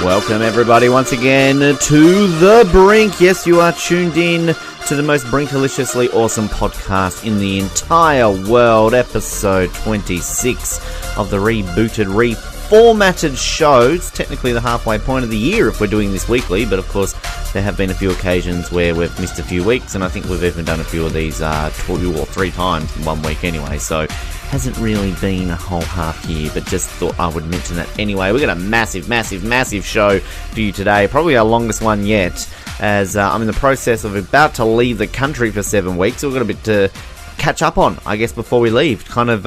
Welcome everybody once again to The Brink. Yes, you are tuned in to the most brinkaliciously awesome podcast in the entire world, episode 26 of the rebooted, reformatted show. It's technically the halfway point of the year if we're doing this weekly, but of course there have been a few occasions where we've missed a few weeks, and I think we've even done a few of these 2 or 3 times in 1 week anyway, so hasn't really been a whole half year, but just thought I would mention that anyway. We've got a massive show for you today, probably our longest one yet, as I'm in the process of about to leave the country for 7 weeks, so we've got a bit to catch up on, I guess, before we leave. Kind of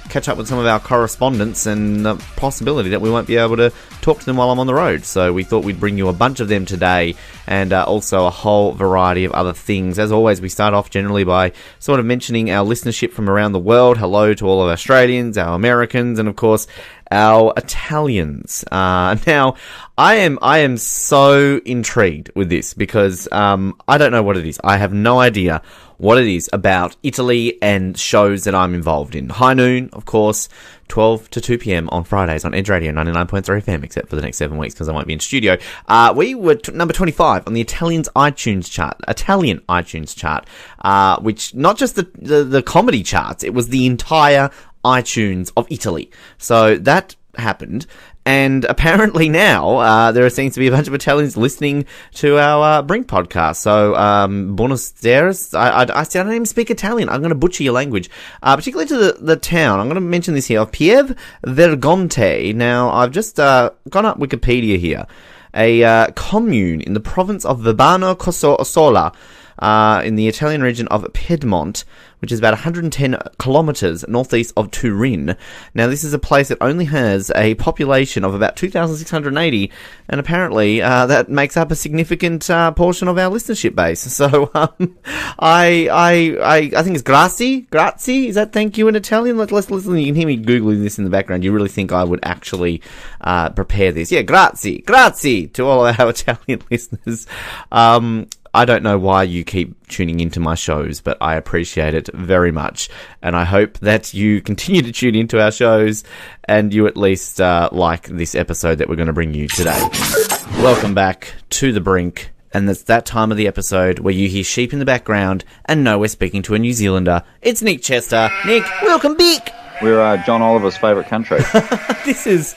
catch up with some of our correspondents and the possibility that we won't be able to talk to them while I'm on the road. So we thought we'd bring you a bunch of them today, and also a whole variety of other things. As always, we start off generally by sort of mentioning our listenership from around the world. Hello to all of our Australians, our Americans, and of course our Italians. Now, I am so intrigued with this because I don't know what it is. I have no idea what it is about Italy and shows that I'm involved in. High Noon, of course, 12 to 2 p.m. on Fridays on Edge Radio 99.3 FM, except for the next 7 weeks because I won't be in studio. We were number 25 on the Italian iTunes chart, which not just the comedy charts, it was the entire iTunes of Italy. So that happened, and apparently now there seems to be a bunch of Italians listening to our Brink podcast. So buenos dias. I don't even speak Italian. I'm going to butcher your language, particularly to the town. I'm going to mention this here of Pieve Vergonte. Now, I've just gone up Wikipedia here. A commune in the province of Verbano Cossola, in the Italian region of Piedmont, which is about 110 kilometres northeast of Turin. Now, this is a place that only has a population of about 2,680, and apparently that makes up a significant portion of our listenership base. So I think it's grazie. Is that thank you in Italian? Let's listen. You can hear me Googling this in the background. You really think I would actually prepare this? Yeah, grazie to all of our Italian listeners. I don't know why you keep tuning into my shows, but I appreciate it very much. And I hope that you continue to tune into our shows and you at least like this episode that we're going to bring you today. Welcome back to The Brink. And it's that time of the episode where you hear sheep in the background and know we're speaking to a New Zealander. It's Nick Chester. Nick, welcome back. We're John Oliver's favourite country. This is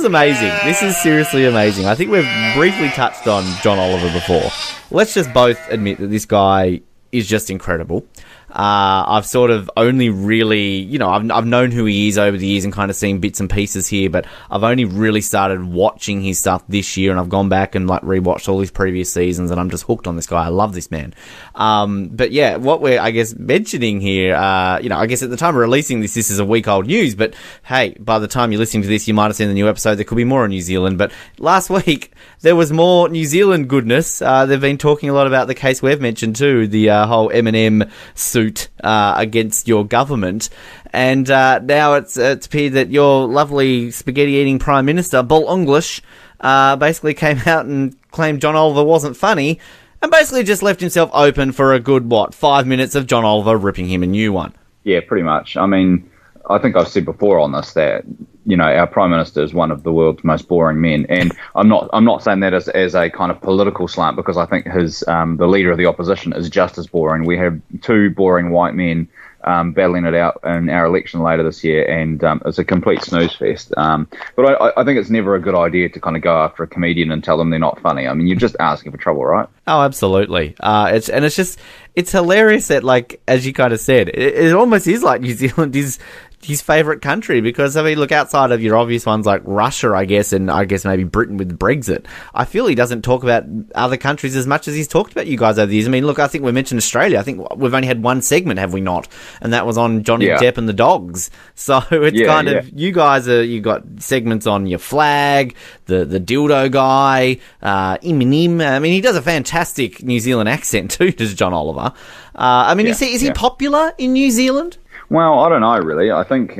amazing. This is seriously amazing. I think we've briefly touched on John Oliver before. Let's just both admit that this guy is just incredible. I've sort of only really, I've known who he is over the years and kind of seen bits and pieces here, but I've only really started watching his stuff this year, and I've gone back and rewatched all his previous seasons, and I'm just hooked on this guy. I love this man. But yeah, what we're, I guess, mentioning here, I guess at the time of releasing this is a week old news, but hey, by the time you're listening to this, you might have seen the new episode. There could be more on New Zealand, but last week there was more New Zealand goodness. They've been talking a lot about the case we've mentioned too, the whole Eminem suit against your government, and now it's appeared that your lovely spaghetti-eating Prime Minister, Bull English, basically came out and claimed John Oliver wasn't funny, and basically just left himself open for a good, 5 minutes of John Oliver ripping him a new one. Yeah, pretty much. I mean, I think I've said before on this that, our Prime Minister is one of the world's most boring men, and I'm not saying that as a kind of political slant, because I think the leader of the opposition is just as boring. We have 2 boring white men battling it out in our election later this year, and it's a complete snooze fest. But I think it's never a good idea to kind of go after a comedian and tell them they're not funny. I mean, you're just asking for trouble, right? Oh, absolutely. It's hilarious that, as you kind of said, it almost is like New Zealand is his favourite country, because, I mean, look, outside of your obvious ones like Russia, I guess, and I guess maybe Britain with Brexit, I feel he doesn't talk about other countries as much as he's talked about you guys over the years. I mean, look, I think we mentioned Australia. I think we've only had one segment, have we not? And that was on Johnny Depp and the dogs. So it's you guys you got segments on your flag, the dildo guy, Eminem. I mean, he does a fantastic New Zealand accent too, does John Oliver. Is he popular in New Zealand? Well, I don't know, really. I think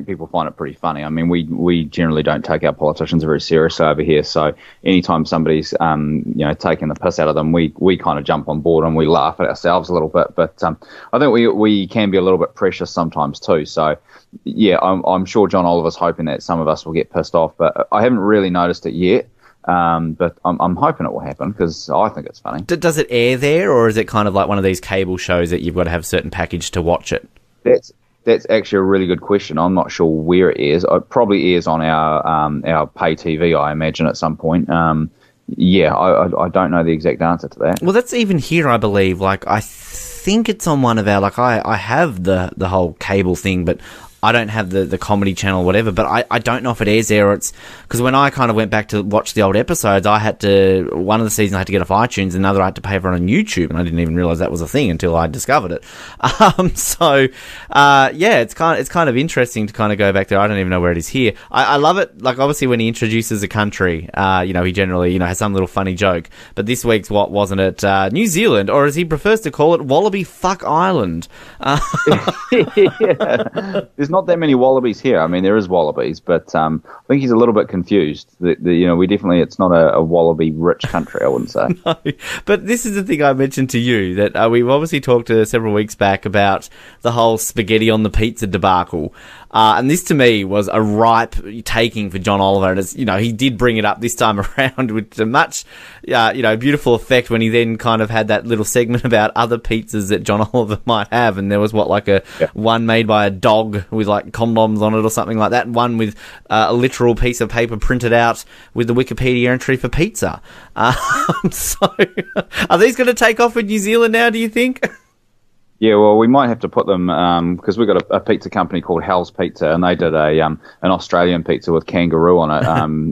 people find it pretty funny. I mean, we generally don't take our politicians very seriously over here. So anytime somebody's taking the piss out of them, we kind of jump on board and we laugh at ourselves a little bit. But I think we can be a little bit precious sometimes too. So yeah, I'm sure John Oliver's hoping that some of us will get pissed off, but I haven't really noticed it yet. But I'm hoping it will happen because I think it's funny. Does it air there, or is it kind of like one of these cable shows that you've got to have a certain package to watch it? That's actually a really good question. I'm not sure where it airs. It probably airs on our pay TV, I imagine, at some point. Yeah, I don't know the exact answer to that. Well, that's even here, I believe. Like, I think it's on one of our, like, I have the whole cable thing, but I don't have the comedy channel or whatever, but I don't know if it airs there or it's... Because when I kind of went back to watch the old episodes, one of the seasons I had to get off iTunes, another I had to pay for it on YouTube, and I didn't even realise that was a thing until I discovered it. Yeah, it's kind of interesting to kind of go back there. I don't even know where it is here. I love it. Like, obviously, when he introduces a country, he generally, has some little funny joke. But this week's, what wasn't it? New Zealand, or as he prefers to call it, Wallaby Fuck Island. Yeah. There's not that many wallabies here. I mean, there is wallabies, but I think he's a little bit confused. It's not a wallaby-rich country, I wouldn't say. No, but this is the thing I mentioned to you, that we've obviously talked several weeks back about the whole spaghetti on the pizza debacle. And this, to me, was a ripe taking for John Oliver. And, he did bring it up this time around with a much, beautiful effect when he then kind of had that little segment about other pizzas that John Oliver might have. And there was, one made by a dog with, like, condoms on it or something like that. And one with a literal piece of paper printed out with the Wikipedia entry for pizza. So, are these going to take off in New Zealand now, do you think? Yeah, well, we might have to put them because we've got a pizza company called Hell's Pizza, and they did an Australian pizza with kangaroo on it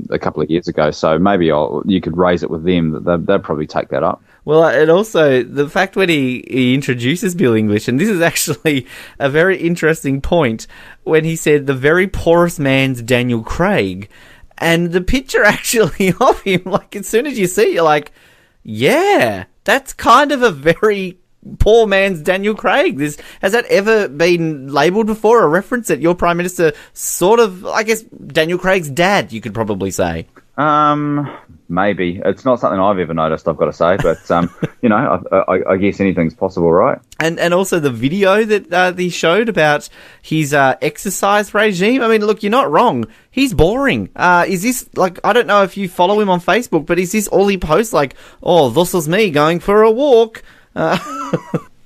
a couple of years ago. So maybe you could raise it with them. They'll probably take that up. Well, and also the fact when he introduces Bill English, and this is actually a very interesting point, when he said the very poorest man's Daniel Craig, and the picture actually of him, like, as soon as you see it, you're like, yeah, that's kind of a very poor man's Daniel Craig. Has that ever been labelled before, a reference that your Prime Minister sort of, I guess, Daniel Craig's dad, you could probably say? Maybe. It's not something I've ever noticed, I've got to say, but, I guess anything's possible, right? And also the video that he showed about his exercise regime. I mean, look, you're not wrong. He's boring. Is this, like, I don't know if you follow him on Facebook, but is this all he posts, like, oh, this is me going for a walk?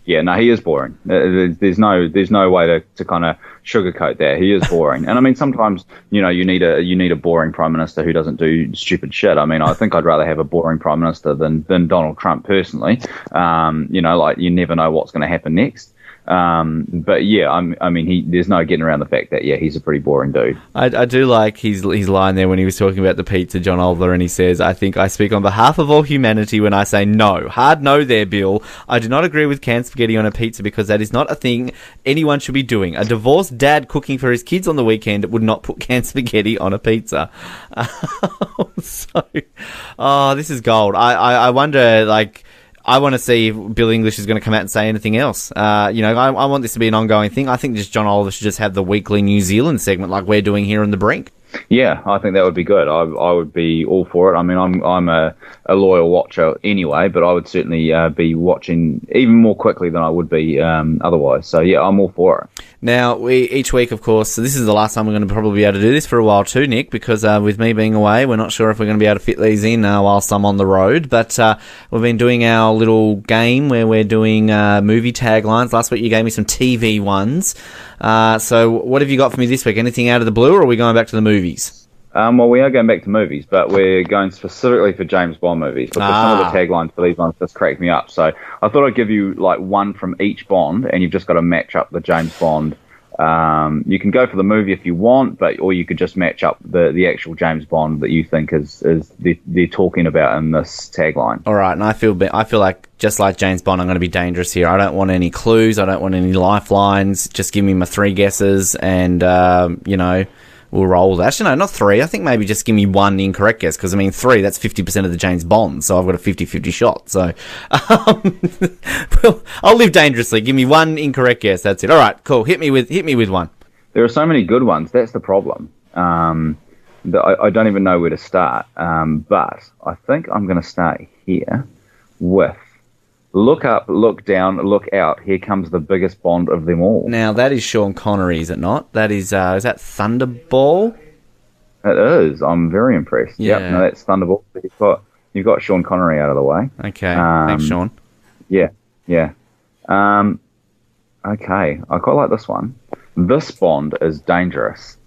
Yeah, no, he is boring. There's no way to kind of sugarcoat that. He is boring, and I mean, sometimes you need a boring prime minister who doesn't do stupid shit. I mean, I think I'd rather have a boring prime minister than Donald Trump personally. Like, you never know what's going to happen next. But yeah, there's no getting around the fact that, yeah, he's a pretty boring dude. I do like his line there when he was talking about the pizza, John Oliver, and he says, I think I speak on behalf of all humanity when I say no. Hard no there, Bill. I do not agree with canned spaghetti on a pizza because that is not a thing anyone should be doing. A divorced dad cooking for his kids on the weekend would not put canned spaghetti on a pizza. This is gold. I wonder, like, I want to see if Bill English is going to come out and say anything else. I want this to be an ongoing thing. I think just John Oliver should just have the weekly New Zealand segment like we're doing here on The Brink. Yeah, I think that would be good. I would be all for it. I mean, I'm a loyal watcher anyway, but I would certainly be watching even more quickly than I would be otherwise. So, yeah, I'm all for it. Now, each week, of course, so this is the last time we're going to probably be able to do this for a while too, Nick, because with me being away, we're not sure if we're going to be able to fit these in whilst I'm on the road. But we've been doing our little game where we're doing movie taglines. Last week you gave me some TV ones. So what have you got for me this week? Anything out of the blue, or are we going back to the movies? Well, we are going back to movies, but we're going specifically for James Bond movies because some of the taglines for these ones just cracked me up. So I thought I'd give you like one from each Bond, and you've just got to match up the James Bond. You can go for the movie if you want, or you could just match up the actual James Bond that you think is they're talking about in this tagline. All right, and I feel like just like James Bond, I'm going to be dangerous here. I don't want any clues. I don't want any lifelines. Just give me my three guesses, and we'll roll that. Actually, no, not 3. I think maybe just give me 1 incorrect guess, because, I mean, 3, that's 50% of the James Bond, so I've got a 50-50 shot. So, well, I'll live dangerously. Give me 1 incorrect guess, that's it. All right, cool. Hit me with 1. There are so many good ones. That's the problem. That I don't even know where to start. But I think I'm going to start here with look up, look down, look out. Here comes the biggest Bond of them all. Now, that is Sean Connery, is it not? That is that Thunderball? It is. I'm very impressed. Yeah. Yep, no, that's Thunderball. You've got Sean Connery out of the way. Okay, thanks, Sean. Yeah. Okay, I quite like this one. This Bond is dangerous.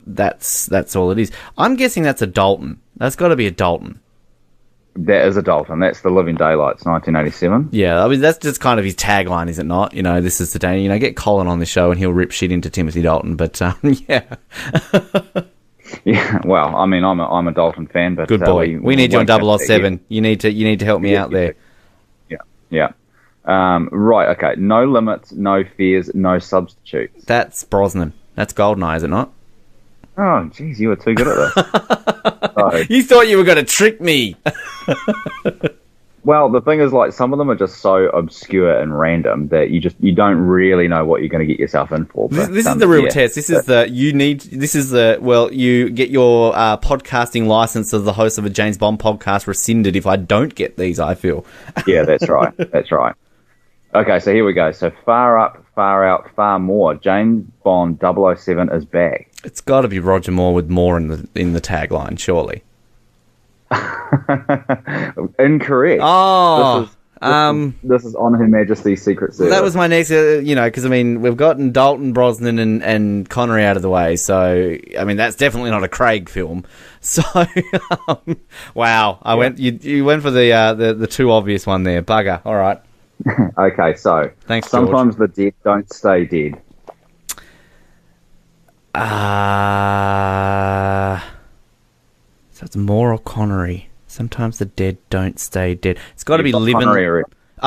That's all it is. I'm guessing that's a Dalton. That's got to be a Dalton. That is a Dalton. That's the Living Daylights, 1987. Yeah, I mean, that's just kind of his tagline, is it not? You know, this is the day. You know, get Colin on the show and he'll rip shit into Timothy Dalton. But yeah. Yeah, well, I mean, I'm a Dalton fan, but good boy. We need you on 007. You need to help me out there. Yeah. Right. Okay. No limits, no fears, no substitutes. That's Brosnan. That's Goldeneye, is it not? Oh, jeez, you were too good at this. So, you thought you were going to trick me. well, the thing is, like, some of them are just so obscure and random that you don't really know what you're going to get yourself in for. But, this is the real test. This is you get your podcasting license as the host of a James Bond podcast rescinded if I don't get these, I feel. Yeah, that's right. That's right. Okay, so here we go. So far up, far out, far more. James Bond 007 is back. It's got to be Roger Moore with more in the tagline, surely. Incorrect. Oh, this is on Her Majesty's Secret Service. That was my next, because I mean we've gotten Dalton, Brosnan, and Connery out of the way, so I mean that's definitely not a Craig film. So, wow, you went for the too obvious one there, bugger. All right. Okay, so thanks, sometimes the dead don't stay dead. So it's Moore or Connery. Sometimes the dead don't stay dead. It's got to be living.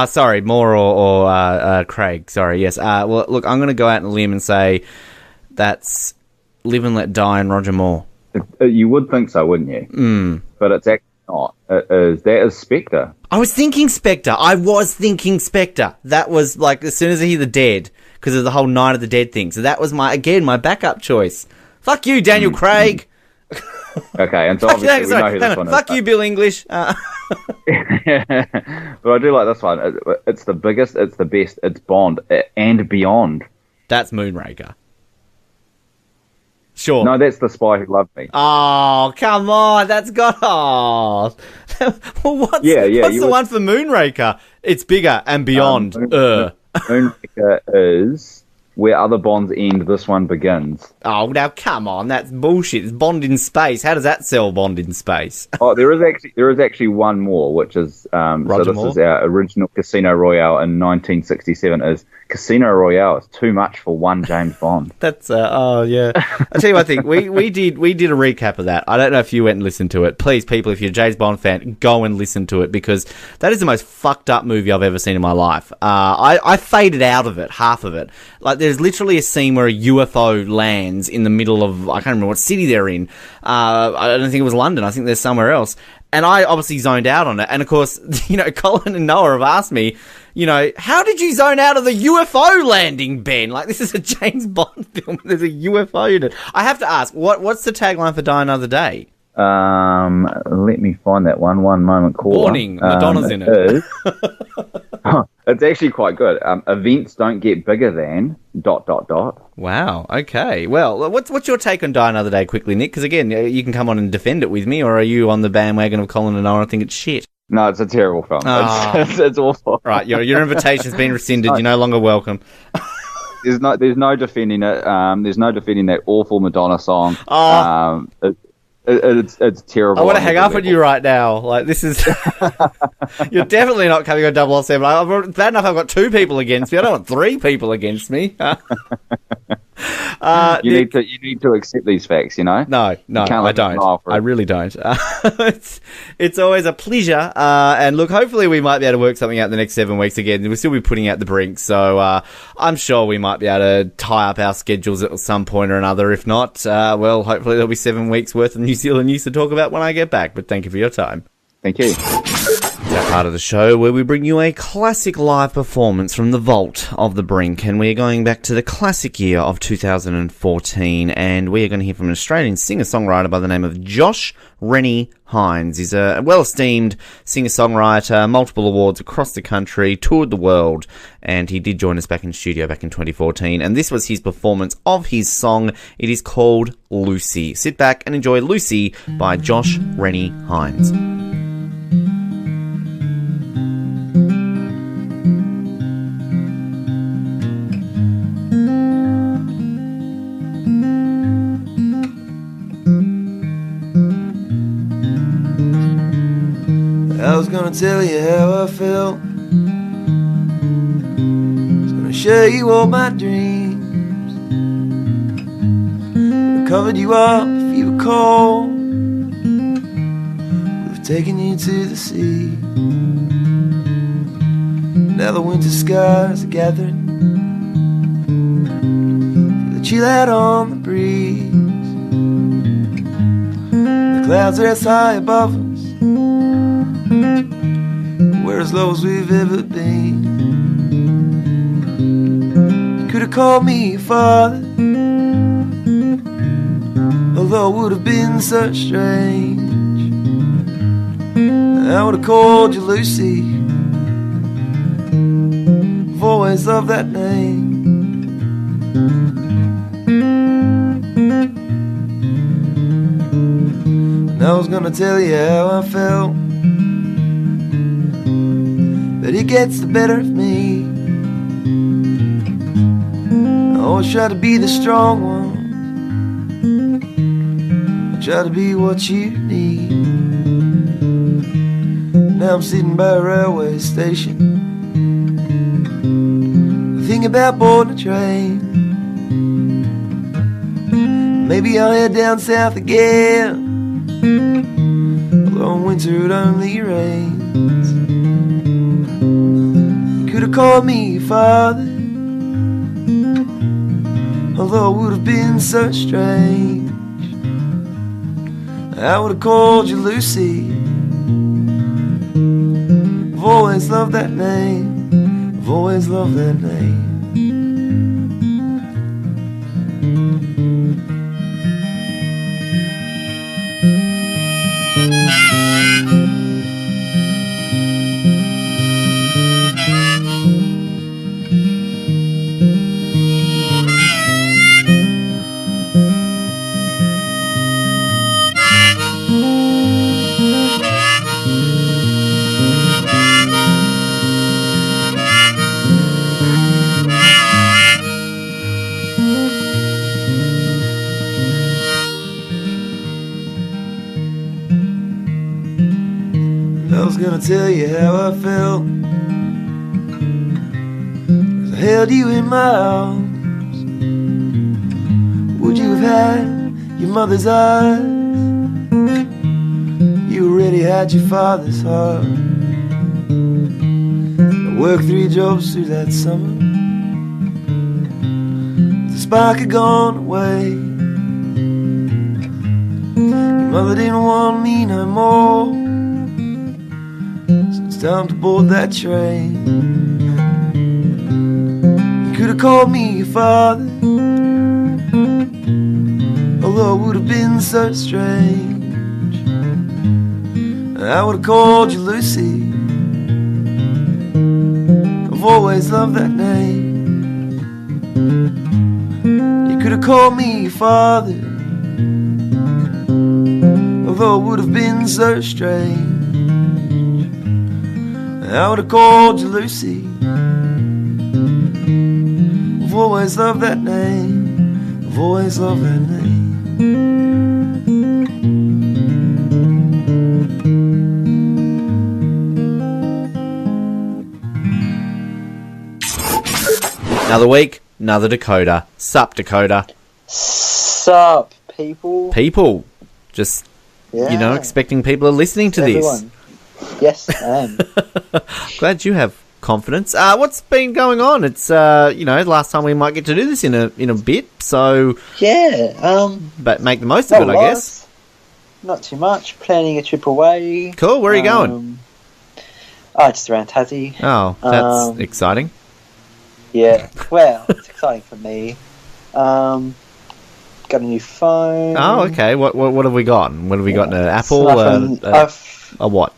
Sorry, Moore or Craig. Sorry, yes. Well, look, I'm going to go out on a limb and say that's Live and Let Die and Roger Moore. You would think so, wouldn't you? Mm. But it's actually not. That is Spectre. I was thinking Spectre. That was like as soon as I hear the dead, because of the whole Night of the Dead thing. So that was my backup choice. Fuck you, Daniel Craig. Okay, and so obviously we know who this one is. Fuck you, Bill English. But I do like this one. It's the biggest, it's the best, it's Bond and beyond. That's Moonraker. Sure. No, that's The Spy Who Loved Me. Oh, come on. That's got... Oh. Well, what's the one for Moonraker? It's bigger and beyond. Moonraker is Where Other Bonds End, This One Begins. Oh, now come on. That's bullshit. It's Bond in Space. How does that sell Bond in Space? Oh, there is actually one more, which is... Roger Moore? Is our original Casino Royale in 1967 is... Casino Royale is too much for one James Bond. That's oh yeah. I'll tell you one thing. We did a recap of that. I don't know if you went and listened to it. Please, people, if you're a James Bond fan, go and listen to it because that is the most fucked up movie I've ever seen in my life. I faded out of it, half of it. Like there's literally a scene where a UFO lands in the middle of I can't remember what city they're in. I don't think it was London. I think they're somewhere else. And I obviously zoned out on it. And of course, Colin and Noah have asked me, how did you zone out of the UFO landing, Ben? Like, this is a James Bond film. There's a UFO in it. I have to ask, what's the tagline for Die Another Day? Let me find that one. One moment, caller. Warning, Madonna's in it. It's actually quite good. Events don't get bigger than ... Wow. Okay. Well, what's your take on Die Another Day quickly, Nick? Because again, you can come on and defend it with me, or are you on the bandwagon of Colin and Noah and think it's shit? No, it's a terrible film. Oh. It's awful. Right, your invitation's been rescinded. You're no longer welcome. There's no defending it. There's no defending that awful Madonna song. Oh. It's terrible. I want to hang up on you right now. Like, this is... You're definitely not coming on 007. Bad enough I've got 2 people against me. I don't want 3 people against me. You need to accept these facts, you know? No, I don't. I really don't. It's always a pleasure. And look, hopefully we might be able to work something out in the next 7 weeks again. We'll still be putting out the Brinks, so I'm sure we might be able to tie up our schedules at some point or another. If not, well, hopefully there'll be 7 weeks worth of New Zealand news to talk about when I get back. But thank you for your time. Thank you. It's that part of the show where we bring you a classic live performance from the vault of the Brink, and we're going back to the classic year of 2014, and we are going to hear from an Australian singer-songwriter by the name of Josh Rennie-Hynes. He's a well-esteemed singer-songwriter, multiple awards across the country, toured the world, and he did join us back in studio back in 2014, and this was his performance of his song. It is called Lucy. Sit back and enjoy Lucy by Josh Rennie-Hynes. I was gonna tell you how I felt. I was gonna show you all my dreams. I covered you up if you were cold. We've taken you to the sea. Now the winter skies are gathering. Feel the chill out on the breeze. The clouds are as high above us. We're as low as we've ever been. You could have called me your father, although it would have been so strange. I would have called you Lucy. I've always loved that name. And I was gonna tell you how I felt, but it gets the better of me. I always try to be the strong one. I try to be what you need. Now I'm sitting by a railway station, thinking about boarding a train. Maybe I'll head down south again, although in winter it only rains. Could have called me your father, although it would have been so strange. I would have called you Lucy. I've always loved that name. I've always loved that name. I was gonna tell you how I felt, 'cause I held you in my arms. Would you have had your mother's eyes? You already had your father's heart. I worked 3 jobs through that summer. The spark had gone away. Your mother didn't want me no more. Time to board that train. You could have called me your father, although it would have been so strange. I would have called you Lucy. I've always loved that name. You could have called me your father, although it would have been so strange. I would have called you Lucy. I've always loved that name. I've always loved that name. Another week, another Dakoda. Sup, Dakoda. Sup, people. People. Just, Yeah. expecting people are listening to Everyone. Yes, I am. this. Glad you have confidence. What's been going on? It's, last time we might get to do this in a bit, so... Yeah, But make the most of it, I guess. Not too much. Planning a trip away. Cool, where are you going? Just around Tassie. Oh, that's exciting. Yeah, well, it's exciting for me. Got a new phone. Oh, okay. What have we got? What have we got? An Apple? A what?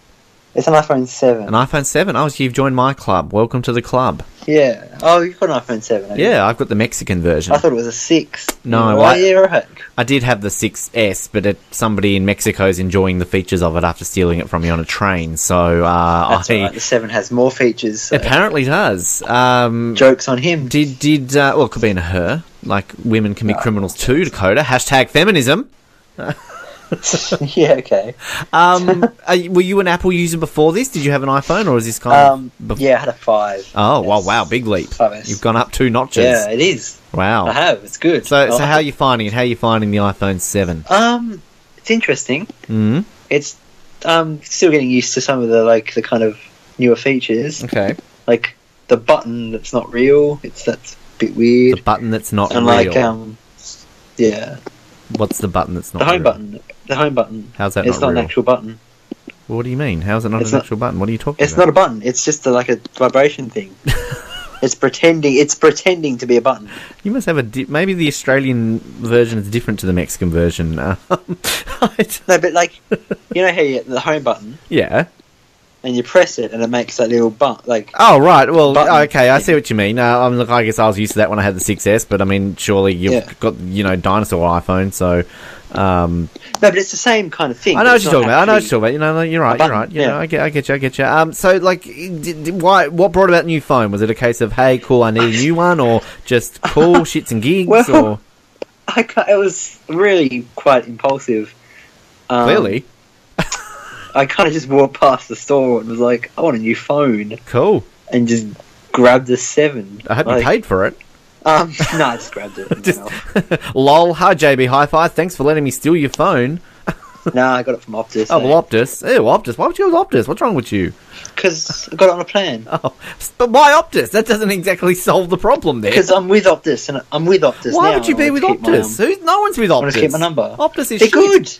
It's an iPhone 7. An iPhone 7? Oh, so you've joined my club. Welcome to the club. Yeah. Oh, you've got an iPhone 7, haven't you? Yeah, I've got the Mexican version. I thought it was a 6. No, right. I did have the 6S, but somebody in Mexico's enjoying the feetures of it after stealing it from me on a train. So That's right. The 7 has more features. So. Apparently does. Jokes on him. It could be in a her. Like, women can be criminals too, Dakoda. Hashtag feminism. Yeah, okay. Were you an Apple user before this? Did you have an iPhone, or is this kind of... Yeah, I had a 5. Oh, wow, big leap. 5S. You've gone up 2 notches. Yeah, it is. Wow. I have, it's good. So how are you finding it? How are you finding the iPhone 7? It's interesting. Mm-hmm. It's still getting used to some of the kind of newer features. Okay. Like the button that's not real. That's a bit weird. The button that's not and real. Yeah. What's the button that's not The home real? button. The home button. How's that It's not not real? an actual button. What do you mean? How's it not an actual button? What are you talking It's about? not a button. It's just like a vibration thing. It's pretending to be a button. You must have maybe the Australian version is different to the Mexican version. No, but you know how the home button, Yeah. and you press it and it makes that little Oh, right. Well, button okay, I thing. see what you mean. Look, I guess I was used to that when I had the 6S, but I mean, surely you've got, dinosaur iPhone, so... No, but it's the same kind of thing. I know what you're talking about. You're right. I get you. So, what brought about a new phone? Was it a case of, hey, cool, I need a new one, or just cool, shits and gigs, or... It was really quite impulsive. Clearly. I kind of just walked past the store and was like, I want a new phone. Cool. And just grabbed the 7. I hope you paid for it. No, I just grabbed it. Lol, hi JB Hi-Fi, thanks for letting me steal your phone. No, I got it from Optus. Oh, well, Optus. Ew, Optus. Why would you go with Optus? What's wrong with you? Because I got it on a plan. Oh, but why Optus? That doesn't exactly solve the problem there. Because I'm with Optus, and I'm with Optus now. Why would you be with Optus? No one's with Optus. I want to keep my number. Optus is They're shit. good.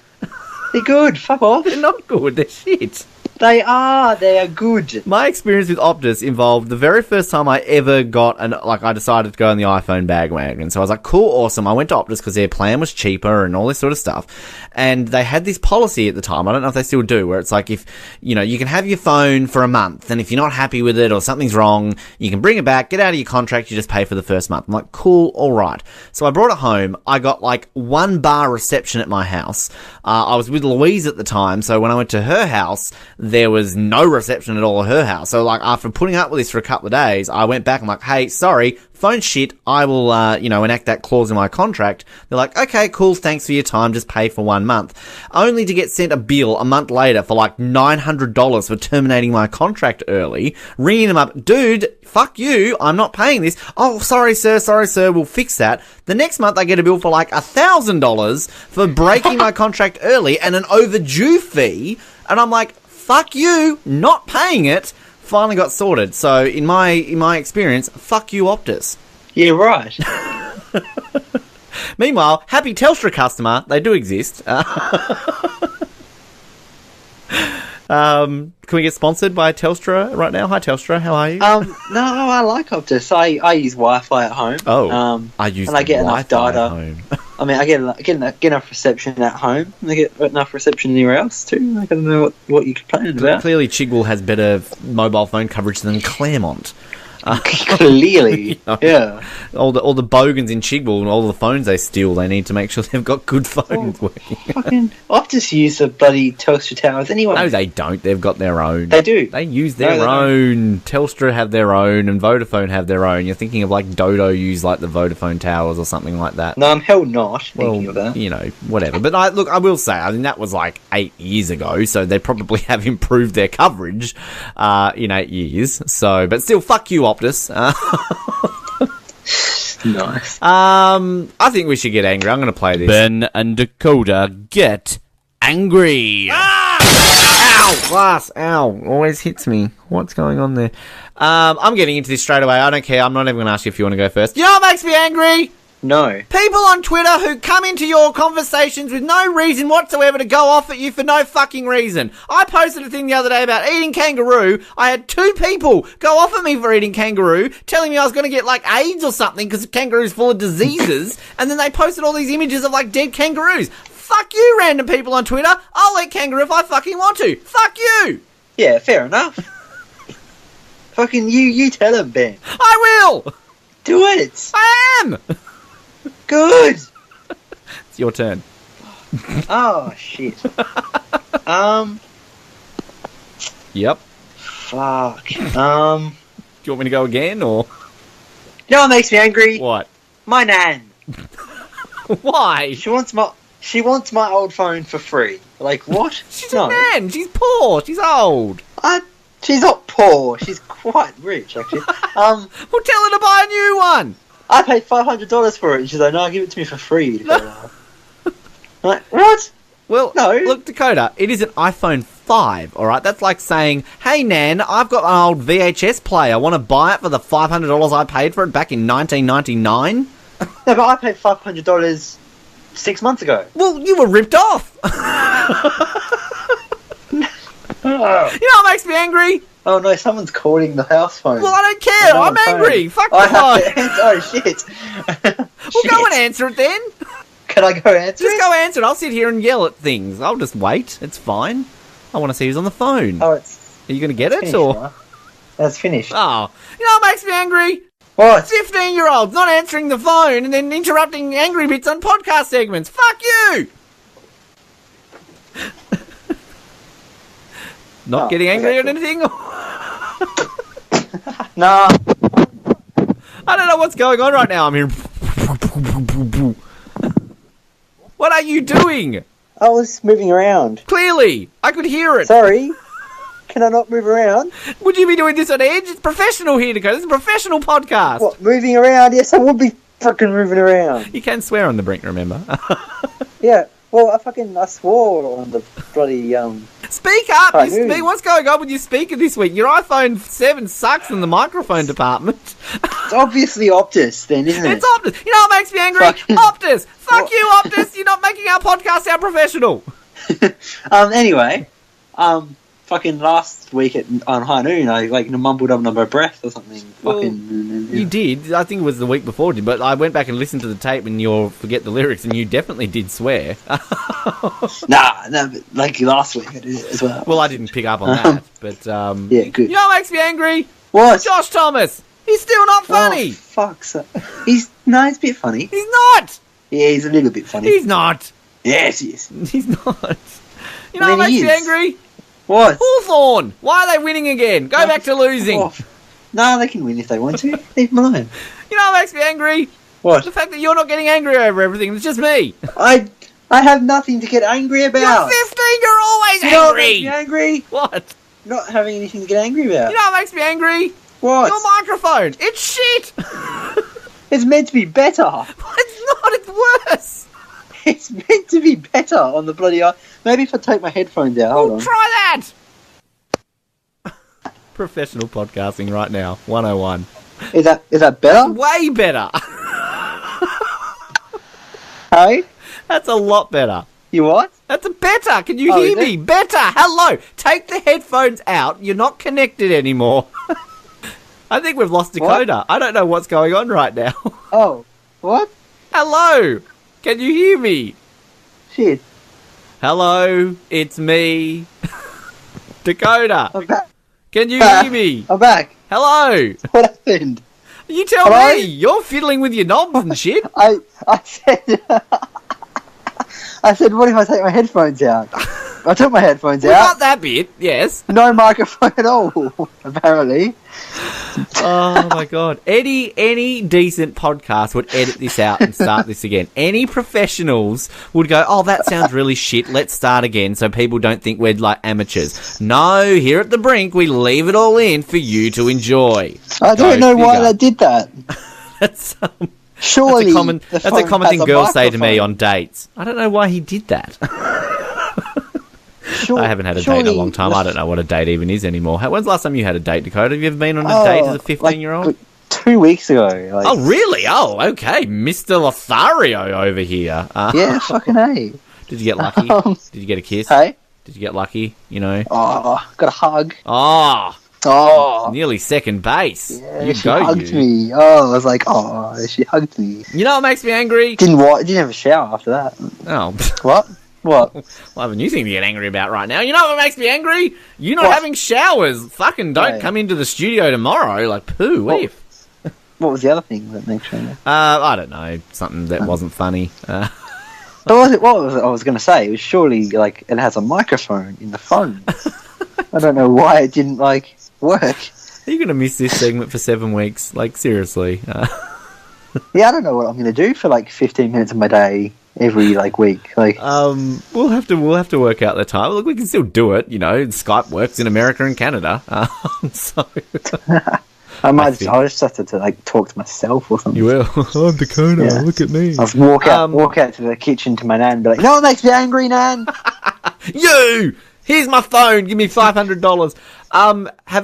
They're good. Fuck off. They're not good. They're shit. They are good. My experience with Optus involved the very first time I ever got I decided to go on the iPhone bandwagon. So I was like, cool, awesome. I went to Optus because their plan was cheaper and all this sort of stuff. And they had this policy at the time, I don't know if they still do, where it's like if, you can have your phone for a month, and if you're not happy with it or something's wrong, you can bring it back, get out of your contract, you just pay for the first month. I'm like, cool, alright. So I brought it home. I got 1 bar reception at my house. I was with Louise at the time, so when I went to her house, there was no reception at all at her house. So, after putting up with this for a couple of days, I went back and I'm like, hey, sorry, phone shit, I will, enact that clause in my contract. They're like, okay, cool, thanks for your time, just pay for 1 month. Only to get sent a bill a month later for $900 for terminating my contract early, ringing them up, dude, fuck you, I'm not paying this. Oh, sorry sir, we'll fix that. The next month I get a bill for $1,000 for breaking my contract early and an overdue fee, and I'm like, fuck you, not paying it. Finally got sorted. So in my experience, fuck you, Optus. Yeah, right. Meanwhile, happy Telstra customer, they do exist. Can we get sponsored by Telstra right now? Hi Telstra, how are you? No, I like Optus. I use Wi-Fi at home. Oh, I use and I get enough Wi-Fi data. at home. I mean, I get enough reception at home. I get enough reception anywhere else too. I don't know what you're complaining about. Clearly, Chigwell has better mobile phone coverage than Claremont. Clearly, yeah. All the bogans in Chigwell and all the phones they steal, they need to make sure they've got good phones working. Fucking Optus use the bloody Telstra towers anyway. No, they don't. They've got their own. They do. They use their own. Telstra have their own, and Vodafone have their own. You're thinking of Dodo use the Vodafone towers or something like that. No, I'm hell not thinking of that. Whatever. But I will say, that was 8 years ago, so they probably have improved their coverage in 8 years. So, but still, fuck you, Optus. Nice. I think we should get angry. I'm going to play this. Ben and Dakoda get angry. Ow! Glass. Ow. Always hits me. What's going on there? I'm getting into this straight away. I don't care. I'm not even going to ask you if you want to go first. You know what makes me angry? No. People on Twitter who come into your conversations with no reason whatsoever to go off at you for no fucking reason. I posted a thing the other day about eating kangaroo. I had 2 people go off at me for eating kangaroo, telling me I was going to get, like, AIDS or something because kangaroo's full of diseases, and then they posted all these images of, like, dead kangaroos. Fuck you, random people on Twitter. I'll eat kangaroo if I fucking want to. Fuck you! Yeah, fair enough. Fucking you tell him, Ben. I will! Do it! I am! Good! It's your turn. Oh, shit. Yep. Fuck. Do you want me to go again, or? You know what makes me angry? What? My nan. Why? She wants my old phone for free. Like, what? She's a man. She's poor. She's old. She's not poor. She's quite rich, actually. Well, tell her to buy a new one. I paid $500 for it, and she's like, no, give it to me for free. I'm like, what? Well, no. Look, Dakoda, it is an iPhone 5, alright? That's like saying, hey, Nan, I've got an old VHS player. Want to buy it for the $500 I paid for it back in 1999? No, but I paid $500 6 months ago. Well, you were ripped off. You know what makes me angry? Oh no, someone's calling the house phone. Well, I don't care. I'm angry. Fuck the phone. Oh shit. Well, go and answer it then. Can I go answer it? Just go answer it. I'll sit here and yell at things. I'll just wait. It's fine. I want to see who's on the phone. Oh, Are you going to get it, finished, or? Right? That's finished. Oh. You know what makes me angry? What? 15-year-olds not answering the phone and then interrupting angry bits on podcast segments. Fuck you! Not getting angry at anything? Nah. I don't know what's going on right now. I'm here. What are you doing? I was moving around. Clearly. I could hear it. Sorry. Can I not move around? Would you be doing this on edge? It's professional here, Dakota. This is a professional podcast. What, moving around? Yes, I would be fucking moving around. You can swear on the brink, remember? Yeah. Well, I swore on the bloody, Speak up! I do. What's going on with your speaker this week? Your iPhone 7 sucks in the microphone department. It's obviously Optus then, isn't it? It's Optus. You know what makes me angry? Optus! Fuck you, Optus! You're not making our podcast sound professional. Anyway, fucking last week on High Noon, I mumbled under my breath or something. Well, you did. I think it was the week before, but I went back and listened to the tape and you'll forget the lyrics, and you definitely did swear. Nah, but like last week I did it as well. Well, I didn't pick up on that, but yeah, good. You know what makes me angry? What? Josh Thomas. He's still not funny. Oh, fuck's sake. He's a bit funny. He's not. Yeah, he's a little bit funny. He's not. Yes, he is. He's not. You know what makes me angry? What? Hawthorn. Why are they winning again? Go back to losing. Oh. No, they can win if they want to. Leave them alone. You know what makes me angry? What? The fact that you're not getting angry over everything. It's just me. I have nothing to get angry about. You're 15. You're always You know what angry. makes me angry? What? Not having anything to get angry about. You know what makes me angry? What? Your microphone. It's shit. It's meant to be better. It's not. It's worse. It's meant to be better on the bloody... Maybe if I take my headphones out. Hold on. Try that. Professional podcasting right now. 101. Is that better? Way better. Hey? That's a lot better. You what? That's better. Can you hear me? Better. Hello. Take the headphones out. You're not connected anymore. I think we've lost Dakoda. I don't know what's going on right now. Oh. What? Hello. Can you hear me? Shit. Hello. It's me. Dakoda. I'm back. Can you hear me? I'm back. Hello. What happened? You tell Hello? me. You're fiddling with your knobs and shit. I said... I said, what if I take my headphones out? I took my headphones We out. got that bit, yes. No microphone at all, apparently. Oh my god. Any decent podcast would edit this out and start this again. Any professionals would go, oh, that sounds really shit, let's start again so people don't think we're like amateurs. No, here at the Brink, we leave it all in for you to enjoy. I don't know why they did that. That's Surely that's a common thing girls say to me on dates. I don't know why he did that. I haven't had a date in a long time. I don't know what a date even is anymore. When's the last time you had a date, Dakota? Have you ever been on a date as a 15-year-old? 2 weeks ago. Oh, really? Oh, okay. Mr. Lothario over here. Yeah, fucking A. Did you get lucky? Did you get a kiss? Hey? Did you get lucky, you know? Oh, got a hug. Oh. Nearly second base. Yeah, she hugged me. Oh, I was like, she hugged me. You know what makes me angry? Didn't have a shower after that. Oh. What? What? Well, I have a new thing to get angry about right now. You know what makes me angry? You not having showers. Fucking don't come into the studio tomorrow. Like, poo, What was the other thing that makes you angry? I don't know. Something that wasn't funny. What was I was going to say? It was surely, it has a microphone in the phone. I don't know why it didn't, work. Are you going to miss this segment for 7 weeks? Seriously. Yeah, I don't know what I'm going to do for, 15 minutes of my day every, week. We'll have to work out the time. Look, we can still do it, Skype works in America and Canada. So... I'll just have to talk to myself or something. You will. I'm Dakota. Yeah. Look at me. I'll walk out to the kitchen to my nan and be like, "No, it makes me angry, Nan." Here's my phone. Give me $500.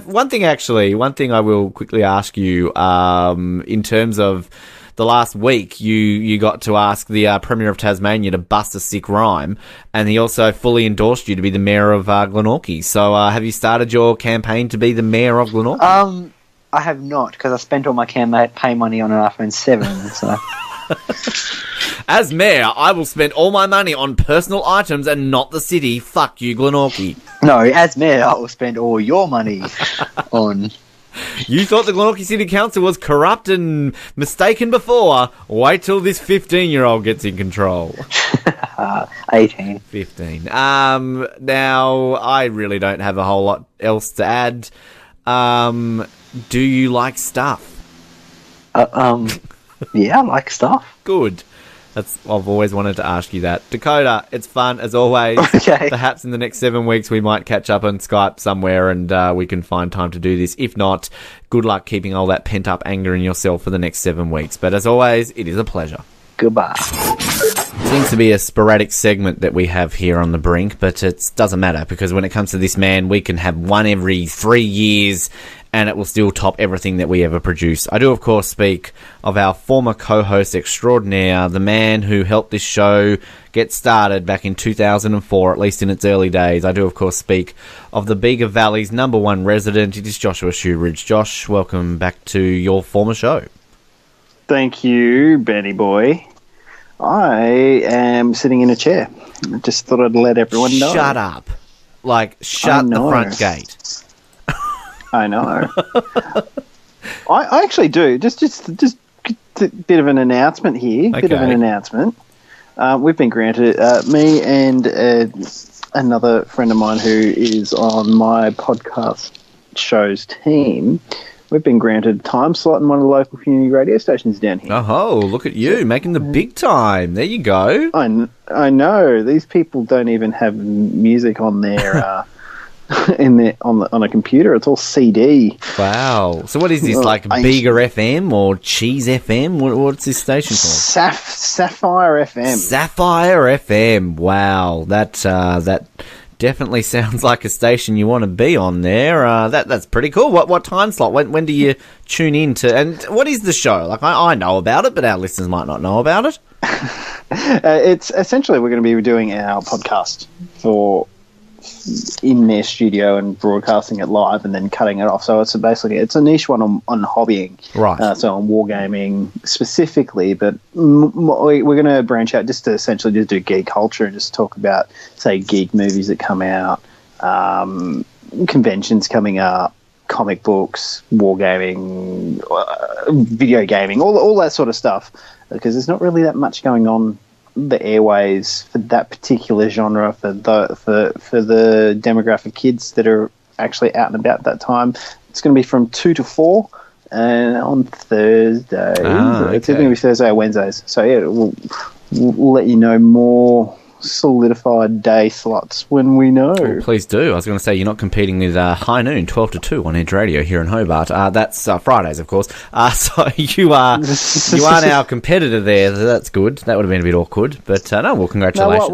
One thing I will quickly ask you. In terms of the last week, you got to ask the Premier of Tasmania to bust a sick rhyme, and he also fully endorsed you to be the Mayor of Glenorchy. So, have you started your campaign to be the Mayor of Glenorchy? I have not, because I spent all my campaign money on an iPhone 7. So. As mayor, I will spend all my money on personal items and not the city. Fuck you, Glenorchy. No, as mayor, I will spend all your money on... You thought the Glenorchy City Council was corrupt and mistaken before. Wait till this 15-year-old gets in control. 18. 15. Now, I really don't have a whole lot else to add. Do you like stuff? Yeah, I like stuff. Good. I've always wanted to ask you that. Dakota, it's fun as always. Okay. Perhaps in the next 7 weeks we might catch up on Skype somewhere and we can find time to do this. If not, good luck keeping all that pent-up anger in yourself for the next 7 weeks. But as always, it is a pleasure. Goodbye. Seems to be a sporadic segment that we have here on the Brink, but it doesn't matter because when it comes to this man, we can have one every 3 years and it will still top everything that we ever produce. I do, of course, speak of our former co-host extraordinaire, the man who helped this show get started back in 2004, at least in its early days. I do, of course, speak of the Bega Valley's #1 resident. It is Joshua Shoeridge. Josh, welcome back to your former show. Thank you, Benny boy. I am sitting in a chair. I just thought I'd let everyone know. Shut up. Shut the front gate. I know. I actually do. Just a bit of an announcement here. Okay. Bit of an announcement. We've been granted, me and another friend of mine who is on my podcast show's team, we've been granted a time slot in one of the local community radio stations down here. Oh, look at you, making the big time. There you go. I know. These people don't even have music on their... on a computer. It's all CD. Wow. So what is this, Bega FM or Cheese FM? What's this station called? Sapphire FM. Sapphire FM. Wow. That definitely sounds like a station you want to be on there. That's pretty cool. What time slot? When do you tune in to? And what is the show? I know about it, but our listeners might not know about it. It's essentially we're going to be doing our podcast in their studio and broadcasting it live and then cutting it off. So it's a niche one on hobbying, right? So on wargaming specifically, but we're going to branch out just to essentially just do geek culture and just talk about, say, geek movies that come out, conventions coming up, comic books, wargaming, video gaming, all that sort of stuff, because there's not really that much going on the airways for that particular genre for the demographic kids that are actually out and about that time. It's going to be from 2 to 4 and on Thursdays. Okay. It's going to be Thursday or Wednesdays. So yeah, we'll let you know more solidified day slots when we know. Oh, please do. I was going to say, you're not competing with High Noon, 12 to 2 on Edge Radio here in Hobart. That's Fridays, of course. So you are now a competitor there. So that's good. That would have been a bit awkward. But no, well, congratulations.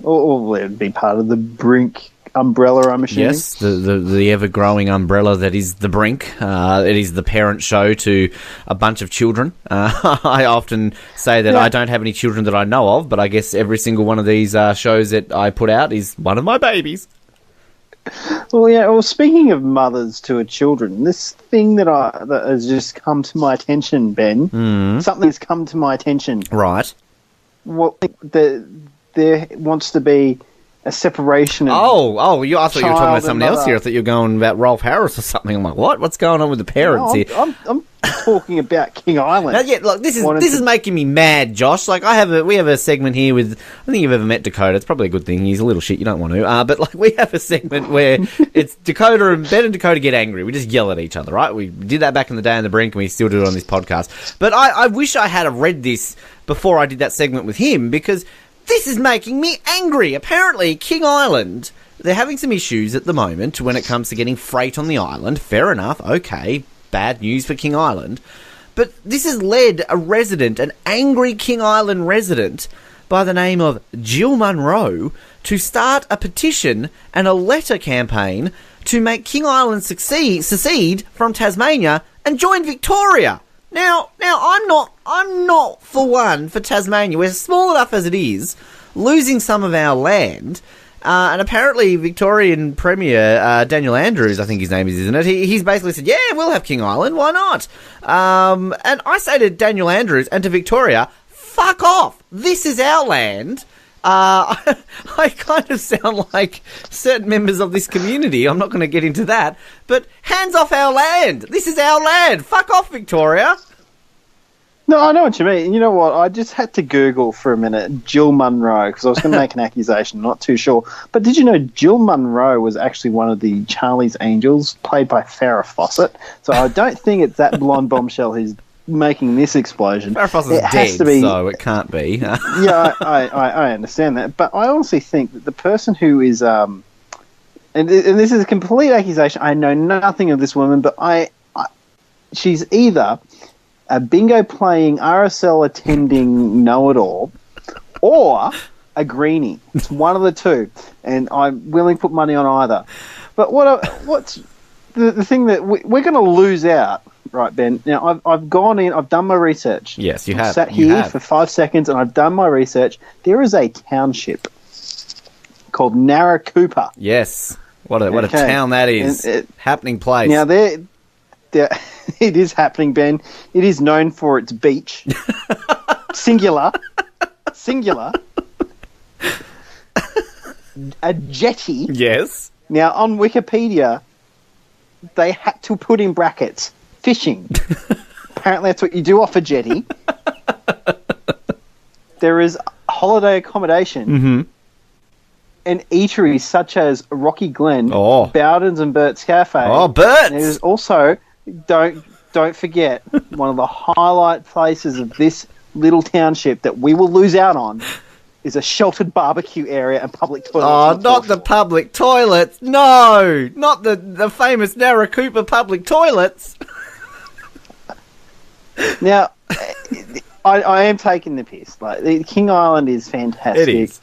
Or it would be part of the Brink umbrella, I'm assuming. Yes, the ever-growing umbrella that is the Brink. It is the parent show to a bunch of children. I often say that I don't have any children that I know of, but I guess every single one of these shows that I put out is one of my babies. Well, yeah. Well, speaking of mothers to children, this thing that has just come to my attention, Ben. Something's come to my attention. Right. Well, there wants to be a separation of I thought you were talking about something else here. I thought you were going about Rolf Harris or something. I'm like, what? What's going on with the parents here? I'm talking about King Island. Now, yeah, look, this is making me mad, Josh. Like, we have a segment here with, I think you've ever met Dakoda. It's probably a good thing. He's a little shit. You don't want to. But like, we have a segment where it's Dakoda and Ben and Dakoda get angry. We just yell at each other, right? We did that back in the day on the Brink, and we still do it on this podcast. But I wish I had read this before I did that segment with him, because this is making me angry. Apparently, King Island, they're having some issues at the moment when it comes to getting freight on the island. Fair enough. Okay. Bad news for King Island. But this has led an angry King Island resident by the name of Jill Munro, to start a petition and a letter campaign to make King Island secede from Tasmania and join Victoria. Now, I'm not for Tasmania. We're small enough as it is, losing some of our land. And apparently Victorian Premier Daniel Andrews, I think his name is, isn't it? He's basically said, yeah, we'll have King Island, why not? And I say to Daniel Andrews and to Victoria, fuck off. This is our land. I kind of sound like certain members of this community. I'm not going to get into that. But hands off our land. This is our land. Fuck off, Victoria. No, I know what you mean. You know what? I just had to Google for a minute Jill Munro, because I was going to make an accusation. I'm not too sure. But did you know Jill Munro was actually one of the Charlie's Angels, played by Farrah Fawcett? So I don't think it's that blonde bombshell who's making this explosion. Farrah Fawcett's dead, so it can't be. Yeah, I understand that. But I honestly think that the person who is... and this is a complete accusation. I know nothing of this woman, but she's either a bingo playing, RSL attending know-it-all, or a greenie. It's one of the two, and I'm willing to put money on either. But what's the thing that we're going to lose out, right, Ben? Now, I've gone in, I've done my research. Yes, you have. I've sat here for 5 seconds, and I've done my research. There is a township called Narracoopa. Yes. What a town that is. Happening place. Now, it is happening, Ben. It is known for its beach. Singular. A jetty. Yes. Now, on Wikipedia, they had to put in brackets, fishing. Apparently that's what you do off a jetty. There is holiday accommodation. Mm-hmm. And eateries such as Rocky Glen, Bowden's and Bert's Cafe. Oh, Bert's! And there's also, don't forget, one of the highlight places of this little township that we will lose out on is a sheltered barbecue area and public toilets. Oh, not the public toilets. No, not the famous Narracoopa public toilets. Now, I am taking the piss. Like, King Island is fantastic. It is.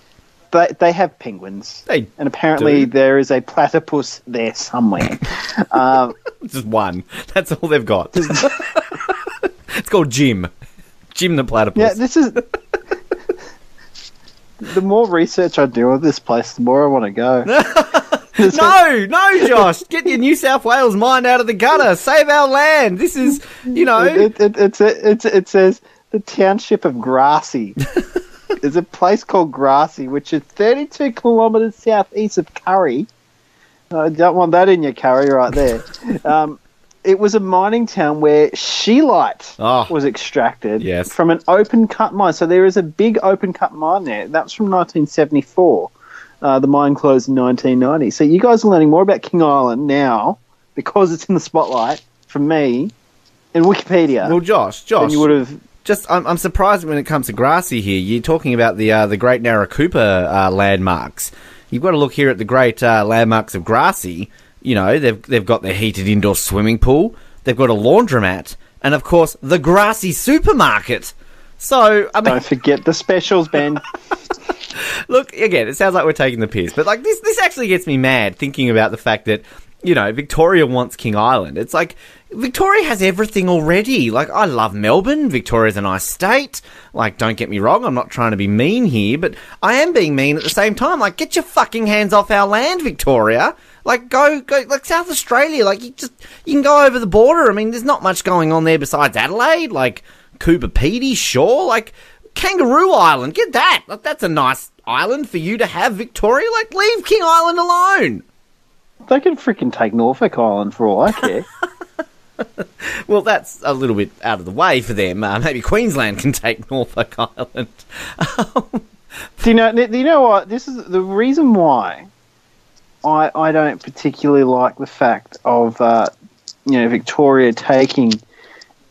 But they have penguins. And apparently there is a platypus there somewhere. Just one. That's all they've got. It's called Jim. Jim the platypus. Yeah, this is... The more research I do of this place, the more I want to go. No, Josh. Get your New South Wales mind out of the gutter. Save our land. This is, It says the township of Grassy. There's a place called Grassy, which is 32 kilometres southeast of Curry. I don't want that in your curry right there. It was a mining town where scheelite was extracted from an open-cut mine. So there is a big open-cut mine there. That's from 1974. The mine closed in 1990. So you guys are learning more about King Island now because it's in the spotlight from me and Wikipedia. Well, Josh, than you would have I'm surprised when it comes to Grassy here. You're talking about the Great Narracoopa landmarks. You've got to look here at the great landmarks of Grassy. You know, they've got their heated indoor swimming pool. They've got a laundromat. And, of course, the Grassy supermarket. So, I mean... Don't forget the specials, Ben. Look, again, it sounds like we're taking the piss. But, like, this actually gets me mad thinking about the fact that, you know, Victoria wants King Island. It's like, Victoria has everything already. Like, I love Melbourne. Victoria's a nice state. Like, don't get me wrong, I'm not trying to be mean here, but I am being mean at the same time. Like, get your fucking hands off our land, Victoria. Like, go, like, South Australia, like, you can go over the border. I mean, there's not much going on there besides Adelaide. Like, Cooper Pedy, sure. Like, Kangaroo Island, get that. Like, that's a nice island for you to have, Victoria. Like, leave King Island alone. They can freaking take Norfolk Island for all I care. Well, that's a little bit out of the way for them. Maybe Queensland can take Norfolk Island. Do you know what? This is the reason why I don't particularly like the fact of Victoria taking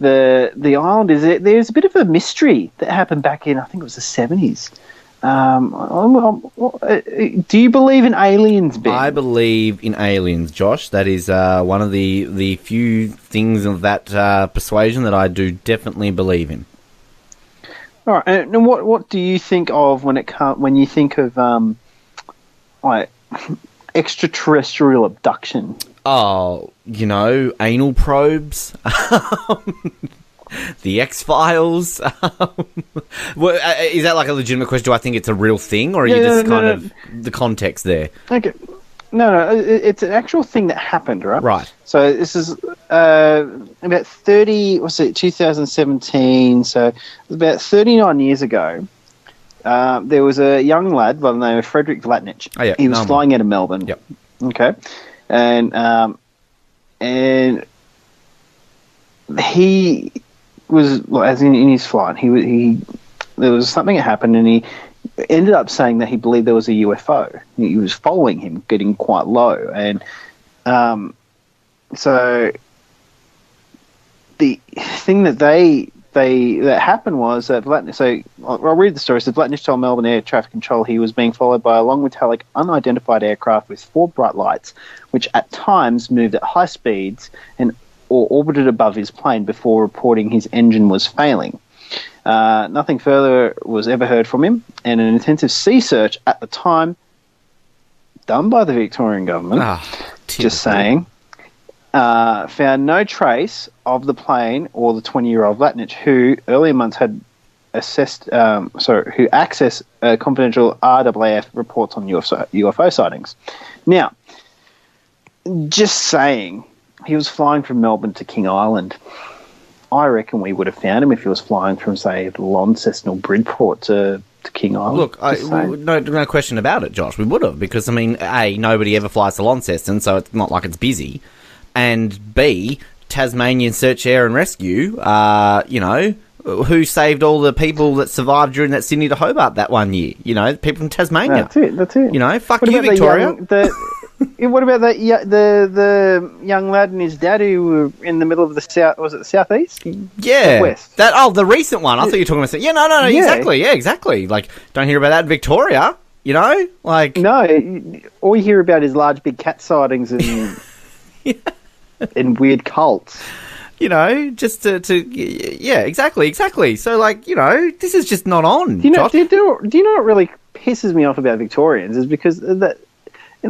the island. Is there's a bit of a mystery that happened back in, I think it was the 70s. Do you believe in aliens, Ben? I believe in aliens, Josh. That is one of the few things of that persuasion that I do definitely believe in. All right, and what do you think of when you think of like extraterrestrial abduction? Oh, you know, anal probes. The X-Files. Is that like a legitimate question? Do I think it's a real thing, or are you just of the context there? Okay. No, it's an actual thing that happened, right? Right. So this is about 2017, so about 39 years ago, there was a young lad by the name of Frederick Vlatnich. Oh, yeah. He was flying out of Melbourne. Yep. Okay. And he was, as in his flight, he there was something that happened, and he ended up saying that he believed there was a UFO. He was following him, getting quite low, and so the thing that that happened was that Vlatnich, so I'll read the story. So Vlatnich told Melbourne Air Traffic Control he was being followed by a long metallic unidentified aircraft with 4 bright lights, which at times moved at high speeds or orbited above his plane before reporting his engine was failing. Nothing further was ever heard from him, and an intensive sea search at the time, done by the Victorian government, found no trace of the plane or the 20-year-old Vlatnich, who earlier months had accessed confidential RAAF reports on UFO sightings. Now, just saying, he was flying from Melbourne to King Island. I reckon we would have found him if he was flying from, say, Launceston or Bridport to King Island. Look, no question about it, Josh. We would have, because, I mean, A, nobody ever flies to Launceston, so it's not like it's busy. And B, Tasmanian Search, Air and Rescue, who saved all the people that survived during that Sydney to Hobart that one year? You know, people from Tasmania. That's it. You know, fuck you, Victoria. What about that? The young lad and his dad who were in the middle of the south? Was it the southeast? Yeah, west. The recent one. I thought you were talking about. Yeah, no, yeah. Exactly. Yeah, exactly. Like, don't hear about that in Victoria. You know, like no. All you hear about is large, big cat sightings and and weird cults. You know, just to yeah, exactly. So, like, you know, this is just not on. Do you know what really pisses me off about Victorians is because that.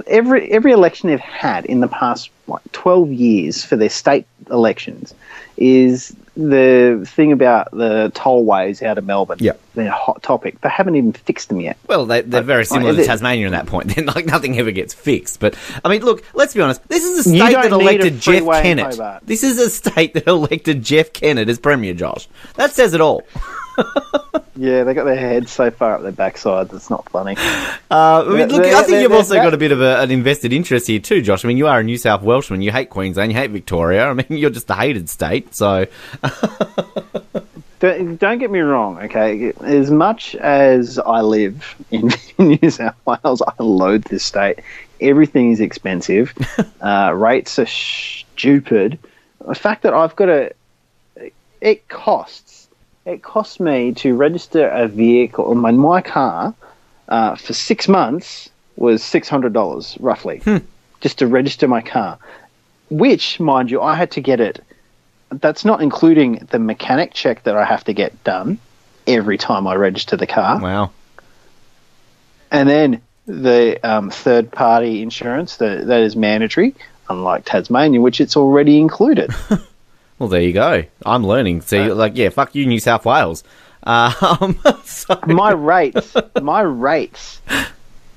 Every election they've had in the past 12 years for their state elections is the thing about the tollways out of Melbourne. Yeah, they're a hot topic. They haven't even fixed them yet. Well, they're very similar to Tasmania in that point. Then, like, nothing ever gets fixed. But I mean, look, let's be honest. This is a state that elected Jeff Kennett. This is a state that elected Jeff Kennett as Premier, Josh. That says it all. Yeah, they got their heads so far up their backsides, it's not funny. I think you've also got a bit of an invested interest here too, Josh. I mean, you are a New South Welshman. You hate Queensland, you hate Victoria. I mean, you're just a hated state, so... Don't get me wrong, okay? As much as I live in New South Wales, I loathe this state. Everything is expensive. Rates are stupid. The fact that I've got it costs it cost me to register a vehicle. My car for 6 months was $600 roughly, just to register my car. Which, mind you, I had to get it. That's not including the mechanic check that I have to get done every time I register the car. Wow. And then the third-party insurance that is mandatory, unlike Tasmania, which it's already included. Well, there you go. I'm learning. See, fuck you, New South Wales. So... My rates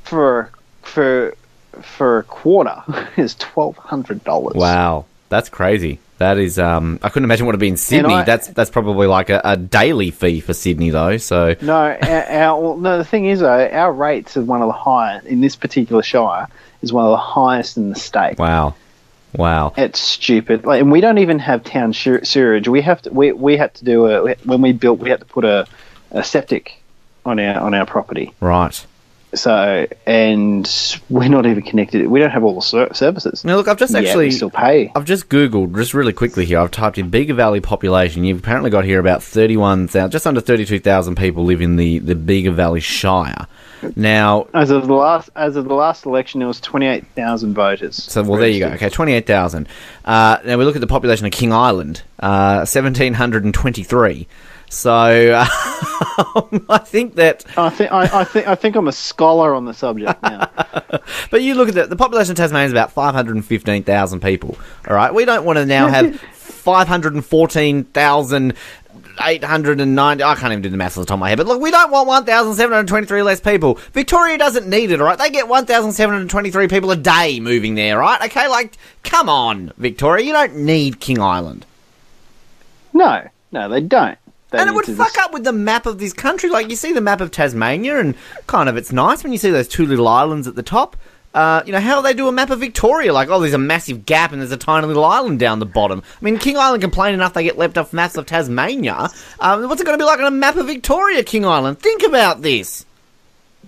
for a quarter is $1,200. Wow, that's crazy. That is, I couldn't imagine what it'd be in Sydney. That's probably like a daily fee for Sydney, though. So no, the thing is, though, our rates are one of the highest in this particular shire. Is one of the highest in the state. Wow, it's stupid. And we don't even have town sewerage. We had to do when we built. We had to put a septic on our property. Right. So, and we're not even connected. We don't have all the services. Now, look, we still pay. I've just Googled, just really quickly here, I've typed in Bega Valley population. You've apparently got here about 31,000, just under 32,000 people live in the Bega Valley Shire. Now, as of the last election, there was 28,000 voters. So, well, there you go. Okay, 28,000. Now we look at the population of King Island, 1,723. So I think that I think I'm a scholar on the subject now. But you look at the population of Tasmania is about 515,000 people. All right, we don't want to now have 514,890. I can't even do the maths off the top of my head. But look, we don't want 1,723 less people. Victoria doesn't need it. All right, they get 1,723 people a day moving there. Right? Okay, come on, Victoria, you don't need King Island. No, they don't. And it would fuck up with the map of this country. Like, you see the map of Tasmania, and kind of it's nice when you see those two little islands at the top. How do they do a map of Victoria? Like, there's a massive gap and there's a tiny little island down the bottom. I mean, King Island complain enough they get left off maps of Tasmania. What's it going to be like on a map of Victoria, King Island? Think about this.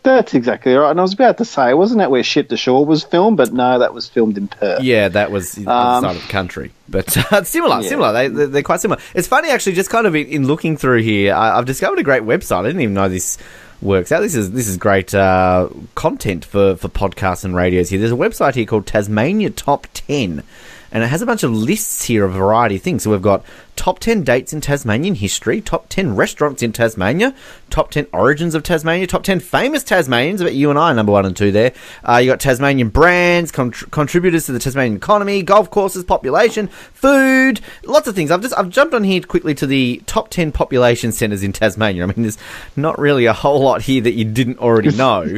That's exactly right. And I was about to say, wasn't that where Ship to Shore was filmed? But no, that was filmed in Perth. Yeah, that was the other side of the country. But similar. They're quite similar. It's funny, actually, just kind of in looking through here, I've discovered a great website. I didn't even know this works out. This is great content for podcasts and radios here. There's a website here called Tasmania Top 10. And it has a bunch of lists here of a variety of things. So we've got top 10 dates in Tasmanian history, top 10 restaurants in Tasmania, top 10 origins of Tasmania, top 10 famous Tasmanians. I bet you and I are number 1 and 2 there. You got Tasmanian brands, contributors to the Tasmanian economy, golf courses, population, food, lots of things. I've jumped on here quickly to the top 10 population centres in Tasmania. I mean, there's not really a whole lot here that you didn't already know.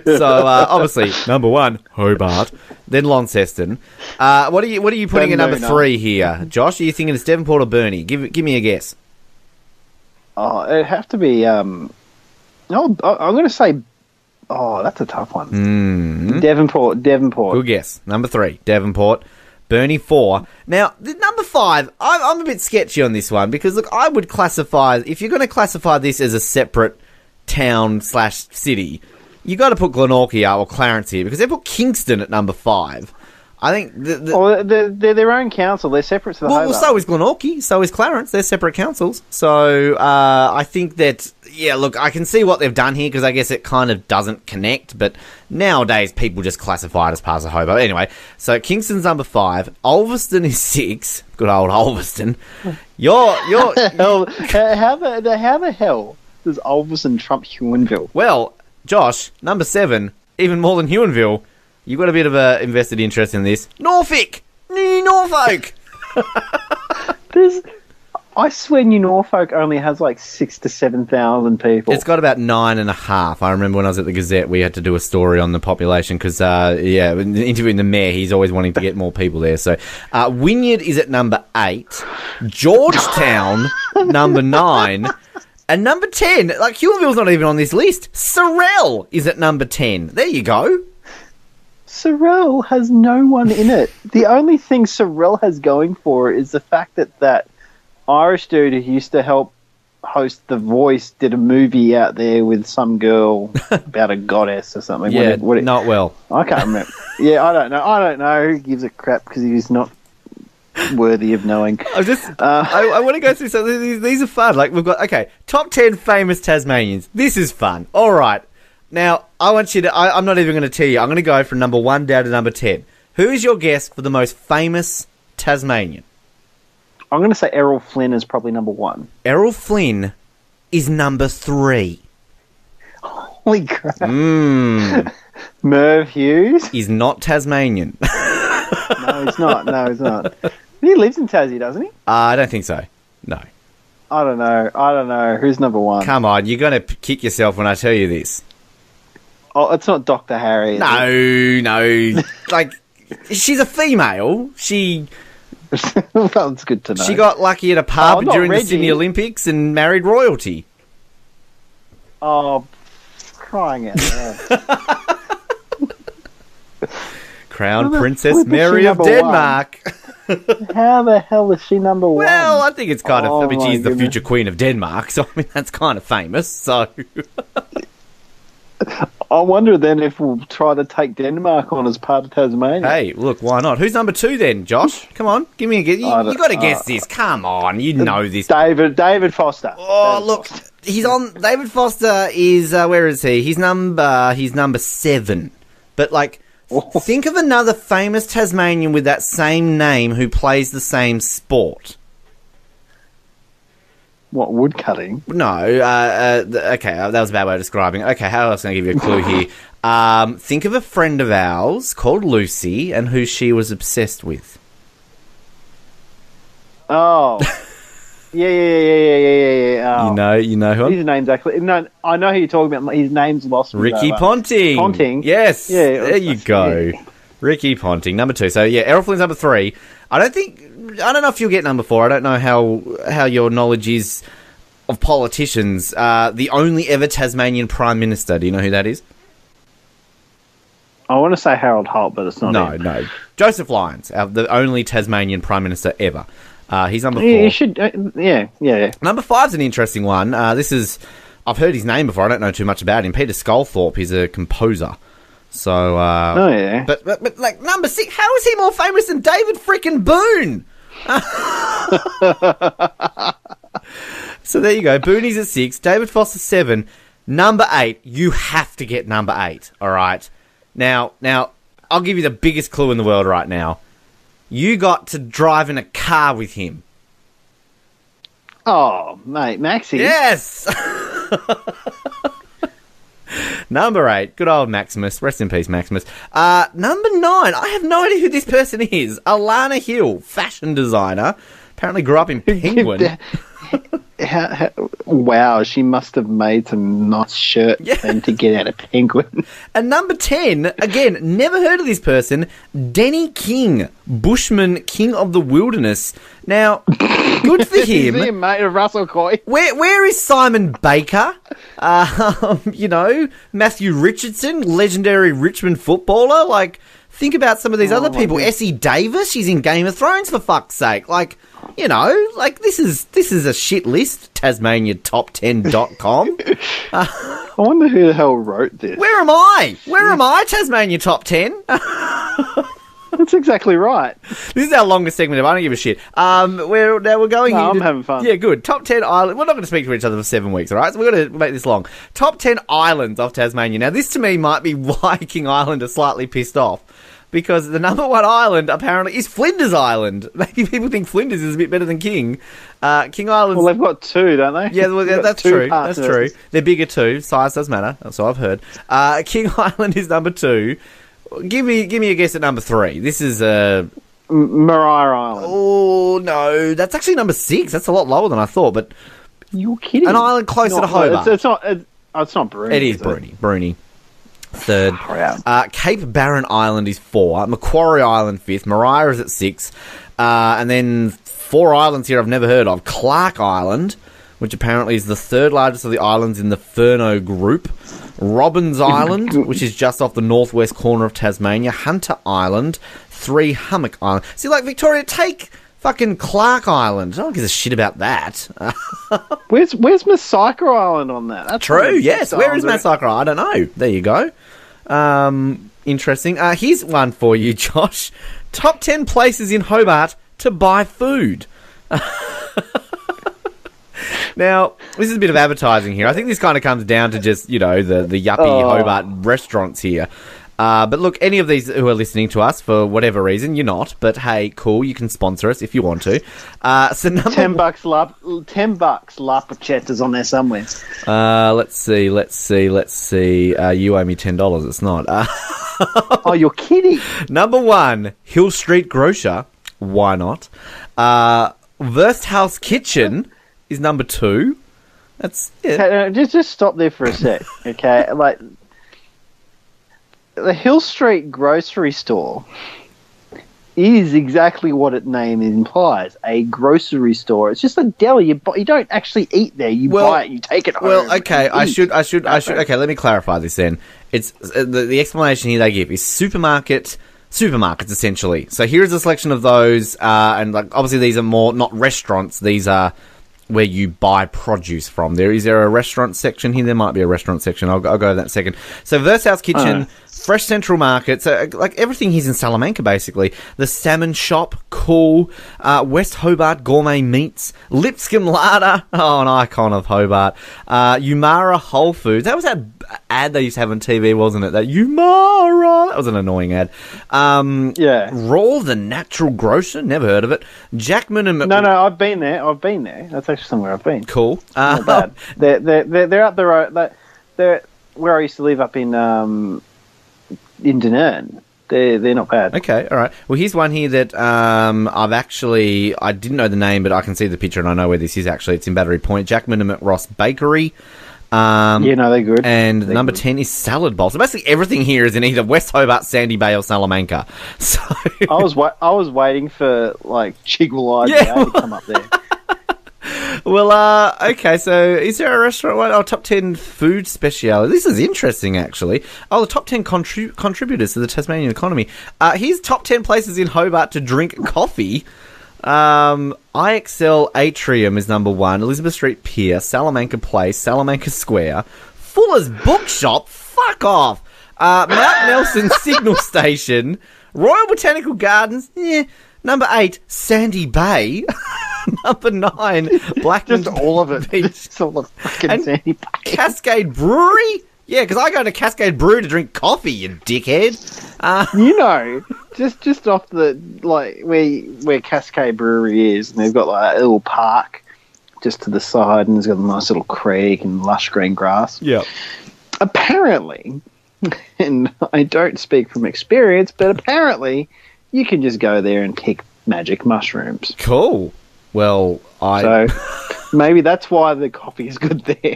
So obviously, number 1, Hobart, then Launceston. What are you putting at number 3 here, Josh? Are you thinking it's Devonport or Burnie? Give me a guess. Oh, it'd have to be. I'm going to say. Oh, that's a tough one. Mm-hmm. Devonport. Good guess. Number 3, Devonport. Burnie 4. Now, the number 5, I'm a bit sketchy on this one because, look, I would classify, if you're going to classify this as a separate town/city, you got to put Glenorchy or Clarence here because they put Kingston at number 5. I think they're their own council. They're separate to the Hobart. Well, so is Glenorchy, so is Clarence. They're separate councils. So I think that, look, I can see what they've done here because I guess it kind of doesn't connect. But nowadays, people just classify it as part of Hobart. Anyway, so Kingston's number 5. Ulverston is 6. Good old Ulverston. How the hell does Ulverston trump Huonville? Well, Josh, number 7, even more than Huonville. You've got a bit of a invested interest in this. Norfolk! New Norfolk! I swear New Norfolk only has like 6,000 to 7,000 people. It's got about 9.5. I remember when I was at the Gazette, we had to do a story on the population because, interviewing the mayor, he's always wanting to get more people there. So, Wynyard is at number 8. Georgetown, number 9. And number 10, like Huonville's not even on this list. Sorell is at number 10. There you go. Sorell has no one in it. The only thing Sorell has going for it is the fact that Irish dude who used to help host The Voice did a movie out there with some girl about a goddess or something. Yeah, not well. I can't remember. Yeah, I don't know. Who gives a crap because he's not worthy of knowing. I want to go through some of these are fun. Like, we've got, top 10 famous Tasmanians. This is fun. All right. Now, I want you to, I'm not even going to tell you. I'm going to go from number 1 down to number 10. Who is your guess for the most famous Tasmanian? I'm going to say Errol Flynn is probably number 1. Errol Flynn is number 3. Holy crap. Merv Hughes? He's not Tasmanian. No, he's not. He lives in Tassie, doesn't he? I don't think so. No. I don't know. Who's number 1? Come on, you're going to kick yourself when I tell you this. Oh, it's not Dr. Harry. No. Like, she's a female. Well, it's good to know. She got lucky at a pub during Reggie. the Sydney Olympics and married royalty. Oh, crying out loud. Crown Princess Mary of Denmark. How the hell is she number 1? Well, I think it's kind of... Oh, I mean, she's my the future queen of Denmark, so I mean, that's kind of famous, so... I wonder then if we'll try to take Denmark on as part of Tasmania. Hey, look, why not? Who's number 2 then, Josh? Come on, give me a guess. You got to guess this. Come on, you know this. David Foster. Oh, David look, Foster. he's on... David Foster is... where is he? He's number 7. But, like... Think of another famous Tasmanian with that same name who plays the same sport. What, woodcutting? No, okay, that was a bad way of describing it. Okay, how else can I give you a clue here? Think of a friend of ours called Lucy and who she was obsessed with. Oh. Yeah. Oh. You know who? His name's actually... No, I know who you're talking about. His name's lost me. Ricky Ponting. Ponting? Yes. Yeah. There you go. Yeah. Ricky Ponting, number 2. So, yeah, Errol Flynn's number 3. I don't know if you'll get number 4. I don't know how your knowledge is of politicians. The only ever Tasmanian Prime Minister. Do you know who that is? I want to say Harold Holt, but it's not him. No. Joseph Lyons, the only Tasmanian Prime Minister ever. He's number 4. Yeah, you should... yeah. Number 5's an interesting one. I've heard his name before. I don't know too much about him. Peter Sculthorpe. He's a composer. So, oh, yeah. But like, number 6, how is he more famous than David frickin' Boone? So there you go. Boonie's at 6. David Foster's 7. Number 8. You have to get number 8. All right. Now, I'll give you the biggest clue in the world right now. You got to drive in a car with him. Oh, mate, Maxie. Yes! Number 8, good old Maximus. Rest in peace, Maximus. Number 9, I have no idea who this person is. Alana Hill, fashion designer. Apparently grew up in Penguin. Wow, she must have made some nice shirts then to get out of Penguin. And number 10, again, never heard of this person, Denny King, Bushman, King of the Wilderness. Now, good for him. Is he a mate of Russell Coy? Where is Simon Baker? Matthew Richardson, legendary Richmond footballer. Like, think about some of these other people. Essie Davis, she's in Game of Thrones, for fuck's sake. Like, this is a shit list. TasmaniaTop10.com. I wonder who the hell wrote this. Where am I? Tasmania Top 10. That's exactly right. This is our longest segment of I don't give a shit. We're going. No, I'm having fun. Yeah, good. Top 10 islands. We're not going to speak to each other for 7 weeks, all right? So we're going to make this long. Top 10 islands of Tasmania. Now, this to me might be why King Island are slightly pissed off. Because the number 1 island, apparently, is Flinders Island. Maybe people think Flinders is a bit better than King. King Island... Well, they've got 2, don't they? Yeah, well, that's true. That's true. They're bigger too. Size does matter. That's what I've heard. King Island is number 2. Give me a guess at number 3. This is... Maria Island. Oh, no. That's actually number 6. That's a lot lower than I thought, but... You're kidding. An island closer to Hobart. It's not Bruni. It is Bruni. 3rd. Cape Barren Island is 4. Macquarie Island 5th. Maria is at 6. And then 4 islands here I've never heard of. Clark Island, which apparently is the 3rd largest of the islands in the Furneaux group. Robbins Island, which is just off the northwest corner of Tasmania. Hunter Island. 3, Hummock Island. See, like, Victoria, take fucking Clark Island. I don't give a shit about that. Where's Massacre Island on that? That's true, yes. Where is Massacre Island? I don't know. There you go. Interesting. Here's one for you, Josh. Top 10 places in Hobart to buy food. Now, this is a bit of advertising here. I think this kind of comes down to just, the yuppie Hobart restaurants here. But look, any of these who are listening to us, for whatever reason, you're not. But hey, cool, you can sponsor us if you want to. So $10 Lapachettas on there somewhere. Let's see. You owe me $10. It's not. Oh, you're kidding. Number 1, Hill Street Grocer. Why not? Verst House Kitchen is number 2. That's just stop there for a sec, okay? Like, the Hill Street grocery store is exactly what its name implies, a grocery store. It's just a deli. You don't actually eat there. You buy it, you take it home. Well, okay, I should. Okay, let me clarify this then. It's the explanation here they give is supermarkets essentially. So here's a selection of those, and like obviously these are more not restaurants. These are where you buy produce from. Is there a restaurant section here? There might be a restaurant section. I'll go to that in a second. So Verst House Kitchen, Fresh Central Market, so like everything here's in Salamanca basically. The Salmon Shop, cool. West Hobart Gourmet Meats, Lipscomb Larder, an icon of Hobart. Umara Whole Foods. That was that ad they used to have on TV, wasn't it? That Umara. That was an annoying ad. Yeah. Raw the Natural Grocer. Never heard of it. Jackman and No, I've been there. That's actually somewhere I've been. Cool. Not bad. They're up the road. They're where I used to live up in Dunedin. They're not bad. Okay, all right. Well, here's one here that I didn't know the name, but I can see the picture and I know where this is actually. It's in Battery Point. Jackman and McRoss Bakery. They're good. And number 10 is Salad Bowl. So basically everything here is in either West Hobart, Sandy Bay, or Salamanca. So I was waiting for like Chigwell IGA to come up there. Well, okay, so is there a restaurant? Top 10 food speciality. This is interesting, actually. The top 10 contributors to the Tasmanian economy. Here's top 10 places in Hobart to drink coffee. IXL Atrium is number 1. Elizabeth Street Pier, Salamanca Place, Salamanca Square, Fuller's Bookshop, fuck off. Mount Nelson Signal Station, Royal Botanical Gardens, Number 8, Sandy Bay. Number 9, Blackman. Just all of it. Beach. It's all of fucking Sandy Bay. Cascade Brewery? Yeah, because I go to Cascade Brewery to drink coffee, you dickhead. Just off the, like, where Cascade Brewery is, and they've got, like, a little park just to the side, and there's got a nice little creek and lush green grass. Yeah. Apparently, and I don't speak from experience, but apparently you can just go there and pick magic mushrooms. Cool. Well, So maybe that's why the coffee is good there.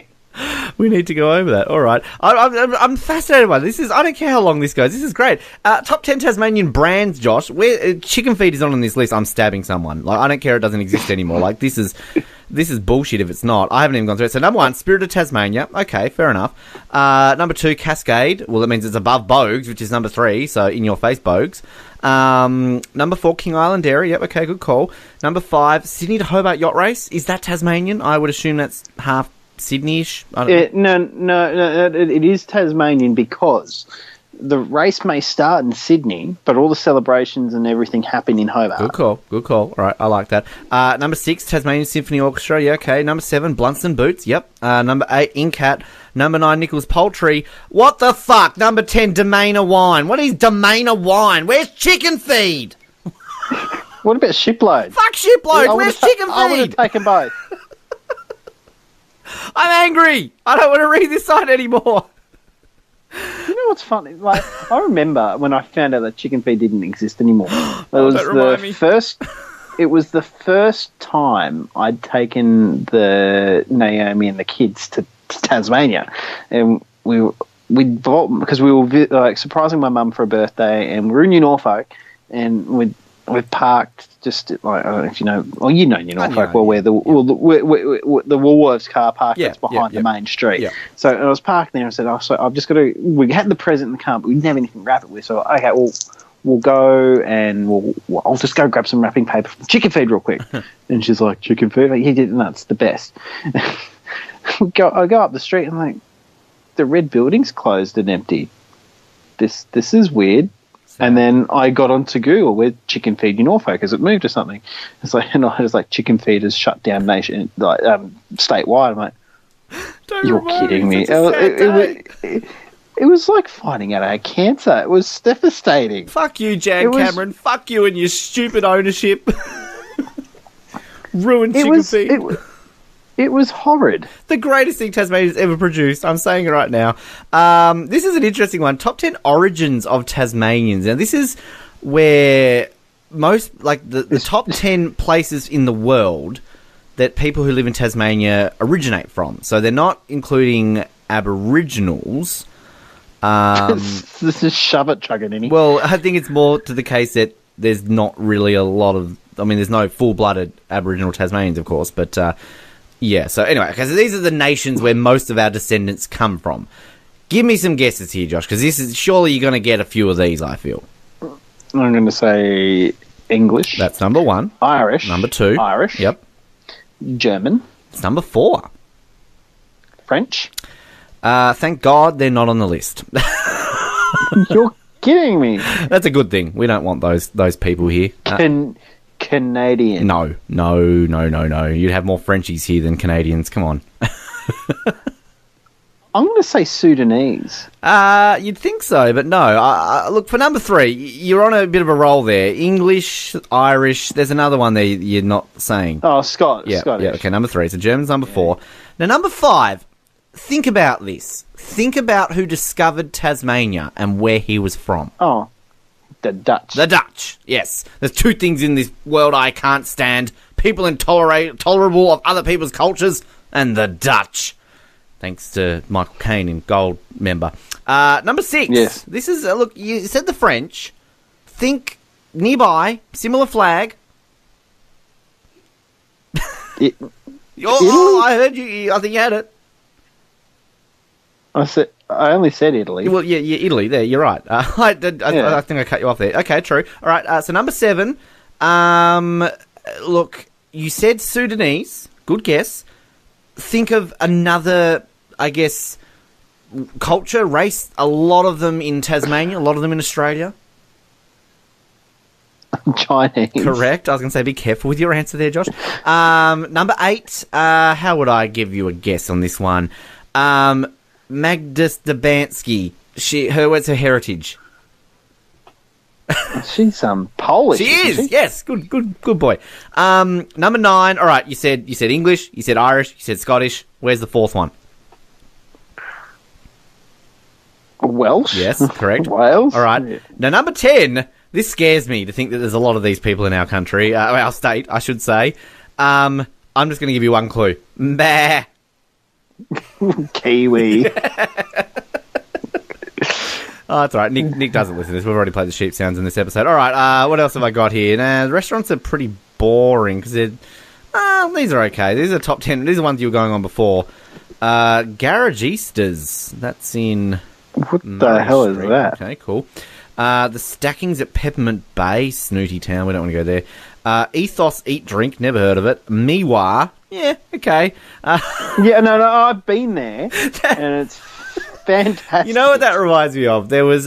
We need to go over that. All right. I'm fascinated by this. I don't care how long this goes. This is great. Top 10 Tasmanian brands, Josh. Where Chicken Feed is on this list, I'm stabbing someone. Like, I don't care. It doesn't exist anymore. Like, this is bullshit if it's not. I haven't even gone through it. So, number 1, Spirit of Tasmania. Okay, fair enough. Number 2, Cascade. Well, that means it's above Bogues, which is number 3. So, in your face, Bogues. Number 4, King Island Dairy. Yep, okay, good call. Number 5, Sydney to Hobart Yacht Race. Is that Tasmanian? I would assume that's half Sydney-ish. I don't know. No, it is Tasmanian because the race may start in Sydney, but all the celebrations and everything happen in Hobart. Good call. All right, I like that. Number 6, Tasmanian Symphony Orchestra. Yeah, okay. Number 7, Blunston Boots. Yep. Number 8, Incat. Number 9, Nichols Poultry. What the fuck? Number 10, Domaina Wine. What is Domaina Wine? Where's Chicken Feed? What about Shipload? Fuck Shipload. Where's Chicken Feed? I would have taken both. I'm angry. I don't want to read this site anymore. You know what's funny? Like, I remember when I found out that Chicken Feed didn't exist anymore. It was the first time I'd taken the Naomi and the kids to Tasmania, and we bought because we were like surprising my mum for a birthday, and we were in New Norfolk, and we parked just like, I don't know if you know, or you know New Norfolk, where the Woolworths car park that's behind the main street. Yeah. So I was parked there and I said, I've just got to. We had the present in the car, but we didn't have anything to wrap it with. So okay, we'll go and I'll just go grab some wrapping paper from Chicken Feed real quick. And she's like, Chicken Feed? Like, that's the best. I go up the street and like, the red building's closed and empty. This is weird. And then I got onto Google where chicken feed in Norfolk has it moved or something. It's like, and I was like, chicken feed has shut down statewide. I'm like, you're kidding me. It was like finding out I had cancer. It was devastating. Fuck you, Jan Cameron. Fuck you and your stupid ownership. Ruined chicken feed. It was horrid. The greatest thing Tasmania's ever produced. I'm saying it right now. This is an interesting one. Top 10 origins of Tasmanians. Now, this is where most, like, the top 10 places in the world that people who live in Tasmania originate from. So they're not including Aboriginals. This is shove it, chug it in. Well, I think it's more to the case that there's not really a lot of... I mean, there's no full-blooded Aboriginal Tasmanians, of course, but... yeah, so anyway, okay, so these are the nations where most of our descendants come from. Give me some guesses here, Josh, because this is surely you're going to get a few of these, I feel. I'm going to say English. That's number 1. Irish. Number 2. Irish. Yep. German. It's number 4. French. Thank God they're not on the list. You're kidding me. That's a good thing. We don't want those people here. Canadian. No. You'd have more Frenchies here than Canadians. Come on. I'm going to say Sudanese. You'd think so, but no. Look, for number 3, you're on a bit of a roll there. English, Irish. There's another one there you're not saying. Oh, Scottish. Yeah, okay, number 3. So German's number 4. Now, number 5, think about this. Think about who discovered Tasmania and where he was from. Oh, the Dutch. The Dutch, yes. There's 2 things in this world I can't stand. People intolerable of other people's cultures, and the Dutch. Thanks to Michael Caine in Gold member. Number 6. Yes. This is, look, you said the French. Think nearby, similar flag. I heard you. I think you had it. I only said Italy. Well, yeah, Italy. There, you're right. I think I cut you off there. Okay, true. All right. So number 7. Look, you said Sudanese. Good guess. Think of another, I guess, culture, race. A lot of them in Tasmania. A lot of them in Australia. Chinese. Correct. I was going to say, be careful with your answer there, Josh. Number 8. How would I give you a guess on this one? Magda Stabansky. What's her heritage? She's Polish. She is. Yes. Good boy. Number 9. All right. You said English. You said Irish. You said Scottish. Where's the 4th one? Welsh. Yes. Correct. Wales. All right. Yeah. Now number 10. This scares me to think that there's a lot of these people in our country, our state, I should say. I'm just going to give you one clue. Bah. Kiwi. Oh, that's all right. Nick doesn't listen to this. We've already played the sheep sounds in this episode. All right, what else have I got here? Now, the restaurants are pretty boring because these are okay. These are top 10. These are ones you were going on before. Garagistas. That's in... What the hell is that? Okay, cool. The Stackings at Peppermint Bay, Snooty Town. We don't want to go there. Ethos Eat Drink. Never heard of it. Miwa. Yeah, okay. Yeah, no, I've been there, and it's fantastic. You know what that reminds me of? There was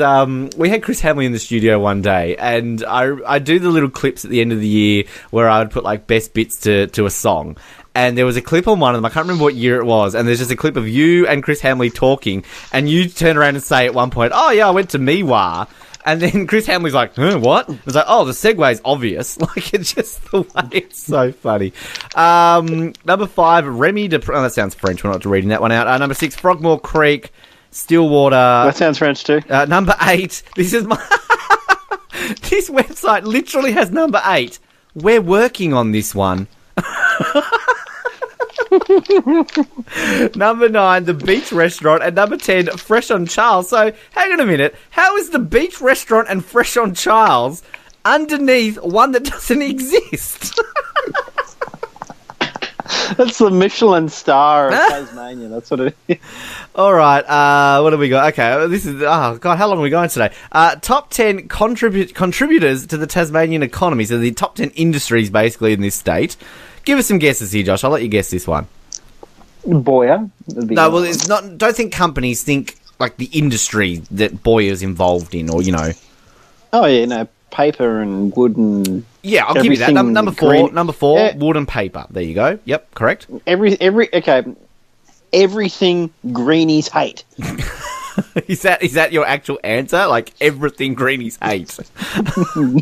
we had Chris Hamley in the studio one day, and I do the little clips at the end of the year where I would put like best bits to a song. And there was a clip on one of them, I can't remember what year it was, and there's just a clip of you and Chris Hamley talking, and you turn around and say at one point, oh yeah, I went to Miwa. And then Chris Hamley's like, what? I was like, oh, the segue's obvious. Like, it's just the way it's so funny. Number 5, Remy de... Oh, that sounds French. We're not reading that one out. Number 6, Frogmore Creek, Stillwater. That sounds French too. Number 8, this is my... This website literally has number 8. We're working on this one. Number 9, the Beach Restaurant, and number 10, Fresh on Charles. So, hang on a minute. How is the Beach Restaurant and Fresh on Charles underneath one that doesn't exist? That's the Michelin star of Tasmania. That's what it is. All right. What have we got? Okay. This is... Oh, God. How long are we going today? Top 10 contributors to the Tasmanian economy. So, the top 10 industries, basically, in this state. Give us some guesses here, Josh. I'll let you guess this one. Boyer. No, well, it's not. Don't think companies. Think like the industry that Boyer's involved in, or you know. Oh yeah, no, paper and wood and Yeah, I'll give you that. everything Number four, green. Yeah. wood and paper. There you go. Yep, correct. Everything greenies hate. Is that your actual answer? Like everything greenies hate.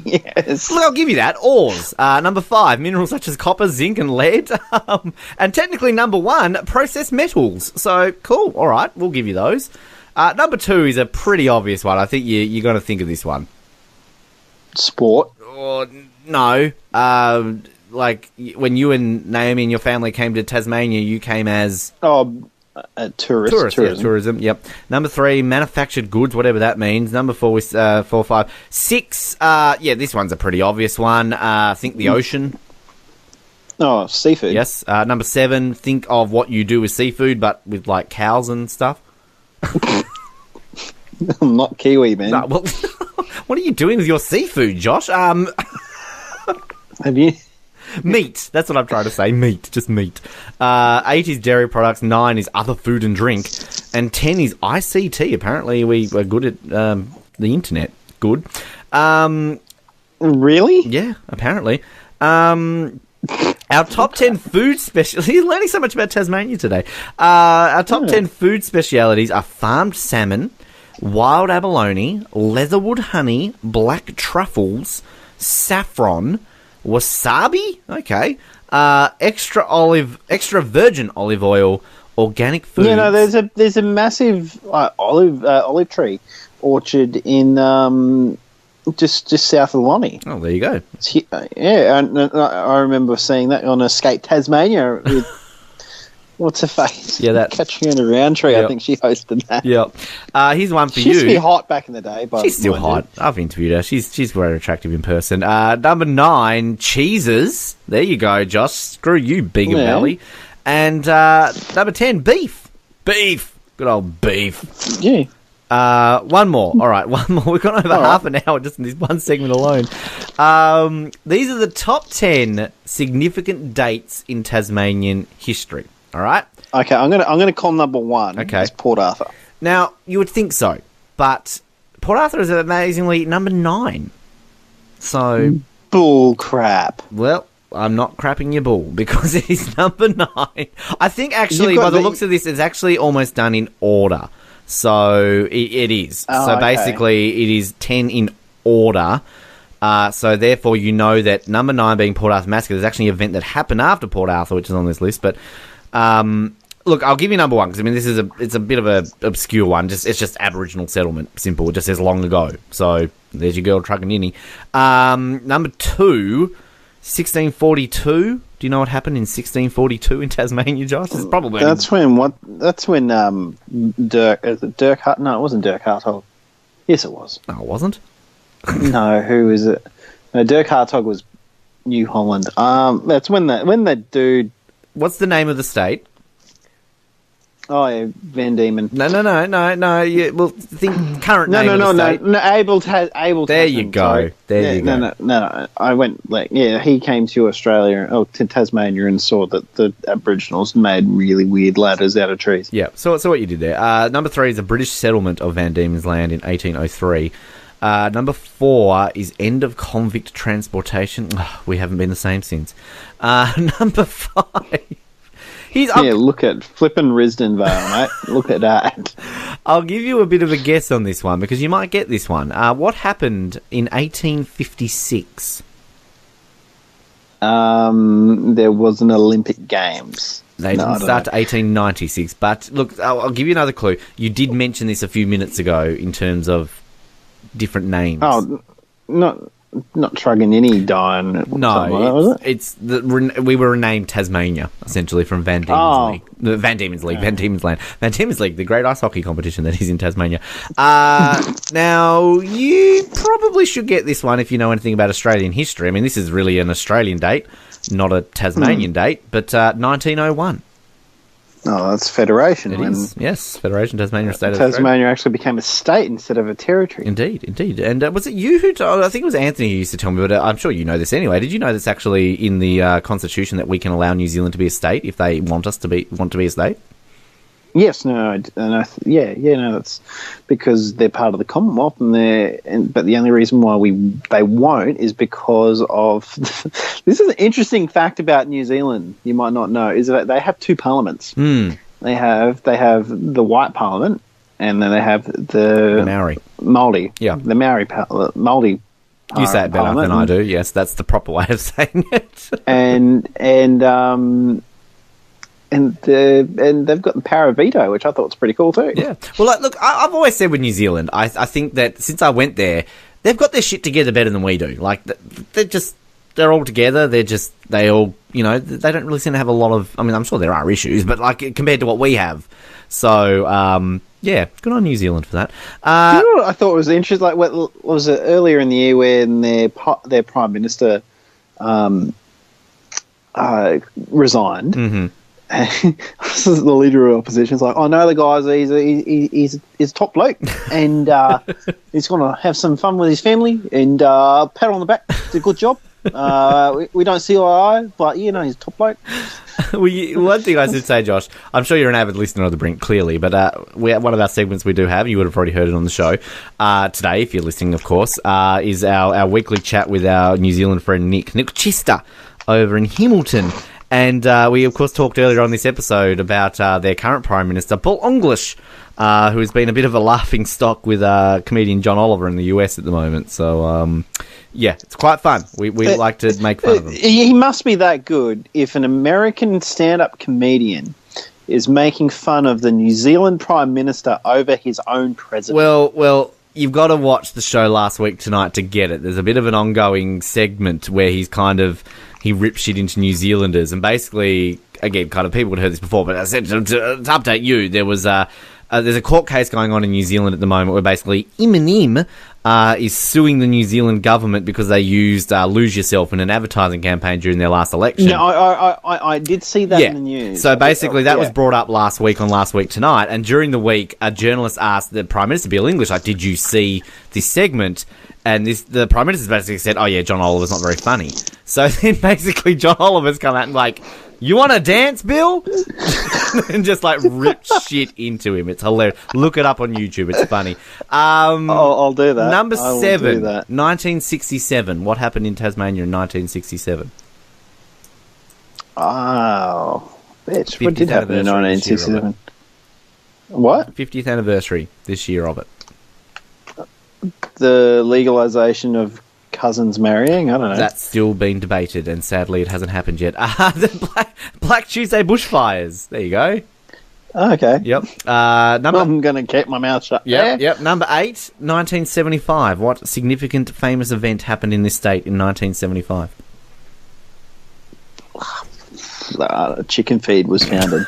Yes. Look, I'll give you that. Ores. Number 5, minerals such as copper, zinc, and lead. And technically number 1, processed metals. So cool. All right, we'll give you those. Number 2 is a pretty obvious one. I think you're going to think of this one. Sport. Oh, no. Like when you and Naomi and your family came to Tasmania, you came as tourism. Yep. Number 3, manufactured goods, whatever that means. Number 4 was 4, 5, 6. Yeah, this one's a pretty obvious one. Think the ocean. Oh, seafood. Yes. Number 7, think of what you do with seafood, but with like cows and stuff. I'm not Kiwi, man. No, well, what are you doing with your seafood, Josh? Have you? Meat. That's what I'm trying to say. Meat. Just meat. 8 is dairy products. 9 is other food and drink. And 10 is ICT. Apparently, we were good at the internet. Good. Really? Yeah, apparently. Our top 10 food specialities. You're learning so much about Tasmania today. Our top 10 food specialities are farmed salmon, wild abalone, leatherwood honey, black truffles, saffron, wasabi, okay, extra virgin olive oil, organic foods. Yeah, no, there's a massive olive tree orchard in just south of Lonnie. Oh, there you go. Yeah, and I remember seeing that on Escape Tasmania with what's her face? Yeah, that Catching in a Round Tree. Yep. I think she hosted that. Yep. Here's one for She you. used to be hot back in the day. But She's still hot. I've interviewed her. She's very attractive in person. Number 9, cheeses. There you go, Josh. Screw you, Big and Belly. And number 10, beef. Beef. Good old beef. Yeah. One more. All right, one more. We've gone over half an hour just in this one segment alone. These are the top 10 significant dates in Tasmanian history. All right? Okay, I'm gonna call number 1. Okay. It's Port Arthur. Now, you would think so, but Port Arthur is amazingly number 9. So, Bull crap. well, I'm not crapping your bull because it is number 9. I think actually, You've got by the the- looks of this, it's actually almost done in order. So it is. Oh, so okay. basically, it is 10 in order. So therefore, you know that number 9 being Port Arthur Massacre, there's actually an event that happened after Port Arthur, which is on this list. But look, I'll give you number 1 because I mean it's a bit of a obscure one. It's just Aboriginal settlement, simple. It just says long ago. So there's your girl Truganini. Number 2, 1642. Do you know what happened in 1642 in Tasmania, Josh? It's probably That's when Dirk Hart? No, it wasn't Dirk Hartog. Yes, it was. No, it wasn't. No, who is it? No, Dirk Hartog was New Holland. That's when that dude. What's the name of the state? Oh, yeah, Van Diemen. No. Yeah, well, think current name of the state. No. Abel. There you go. There you go. No. I went he came to Australia, to Tasmania, and saw that the Aboriginals made really weird ladders out of trees. Yeah. So what you did there. Number 3 is a British settlement of Van Diemen's Land in 1803. Number 4 is end of convict transportation. We haven't been the same since. Number 5. Look at flippin' Risdon Vale, mate. Look at that. I'll give you a bit of a guess on this one because you might get this one. What happened in 1856? There was an Olympic Games. They didn't start to 1896. But look, I'll give you another clue. You did mention this a few minutes ago in terms of different names. Oh, not Truganini dying. No, we were renamed Tasmania essentially from Van Diemen's League. Van Diemen's League, Van Diemen's Land, Van Diemen's League, the great ice hockey competition that is in Tasmania. Now you probably should get this one if you know anything about Australian history. I mean, this is really an Australian date, not a Tasmanian date, but 1901. Oh, that's Federation. It is, yes, Federation, Tasmania, State of Tasmania Australia. actually became a state instead of a territory. Indeed. And was it you who told, I think it was Anthony who used to tell me, but I'm sure you know this anyway. Did you know that's actually in the Constitution that we can allow New Zealand to be a state if they want to be a state? Yes, no, that's because they're part of the Commonwealth, but the only reason why they won't is because of this is an interesting fact about New Zealand. You might not know is that they have two parliaments. They have the white parliament, and then they have the Maori. Māori. Yeah, the Maori Māori. You say it better than I do. Yes, that's the proper way of saying it. and they've got the power of veto, which I thought was pretty cool too. Yeah. Well, look, I've always said with New Zealand, I think that since I went there, they've got their shit together better than we do. Like, they're all together. They all, they don't really seem to have a lot of, I mean, I'm sure there are issues, but like compared to what we have. So, yeah, good on New Zealand for that. You know what I thought was interesting? Like, what was it earlier in the year when their Prime Minister resigned? Mm-hmm. The leader of opposition is like, I know the guy's he's top bloke, and he's going to have some fun with his family, and pat on the back. Did a good job. We don't see eye, but he's a top bloke. One thing I should say, Josh, I'm sure you're an avid listener of the Brink, clearly, but one of our segments we do have, you would have already heard it on the show today, if you're listening, of course, is our weekly chat with our New Zealand friend Nick Chister over in Hamilton. And we, of course, talked earlier on this episode about their current Prime Minister, Paul English, who has been a bit of a laughing stock with comedian John Oliver in the US at the moment. So, yeah, it's quite fun. We like to make fun of him. He must be that good if an American stand-up comedian is making fun of the New Zealand Prime Minister over his own president. Well, you've got to watch the show Last Week Tonight to get it. There's a bit of an ongoing segment where he rips shit into New Zealanders, and basically, again, kind of people would have heard this before, but I said to update you, there's a court case going on in New Zealand at the moment where basically Eminem is suing the New Zealand government because they used Lose Yourself in an advertising campaign during their last election. No, I did see that in the news. So basically that was brought up last week on Last Week Tonight, and during the week a journalist asked the Prime Minister, Bill English, like, did you see this segment? And the Prime Minister's basically said, oh yeah, John Oliver's not very funny. So then basically John Oliver's come out and like, you want to dance, Bill? And just like rip shit into him. It's hilarious. Look it up on YouTube. It's funny. I'll do that. Number 7, 1967. What happened in Tasmania in 1967? Oh, bitch. What did happen in 1967? What? 50th anniversary this year of it. The legalisation of cousins marrying? I don't know. That's still being debated, and sadly it hasn't happened yet. The Black Tuesday bushfires. There you go. Oh, okay. Yep. I'm going to keep my mouth shut. Yep. Number 8, 1975. What significant famous event happened in this state in 1975? Chicken Feed was founded.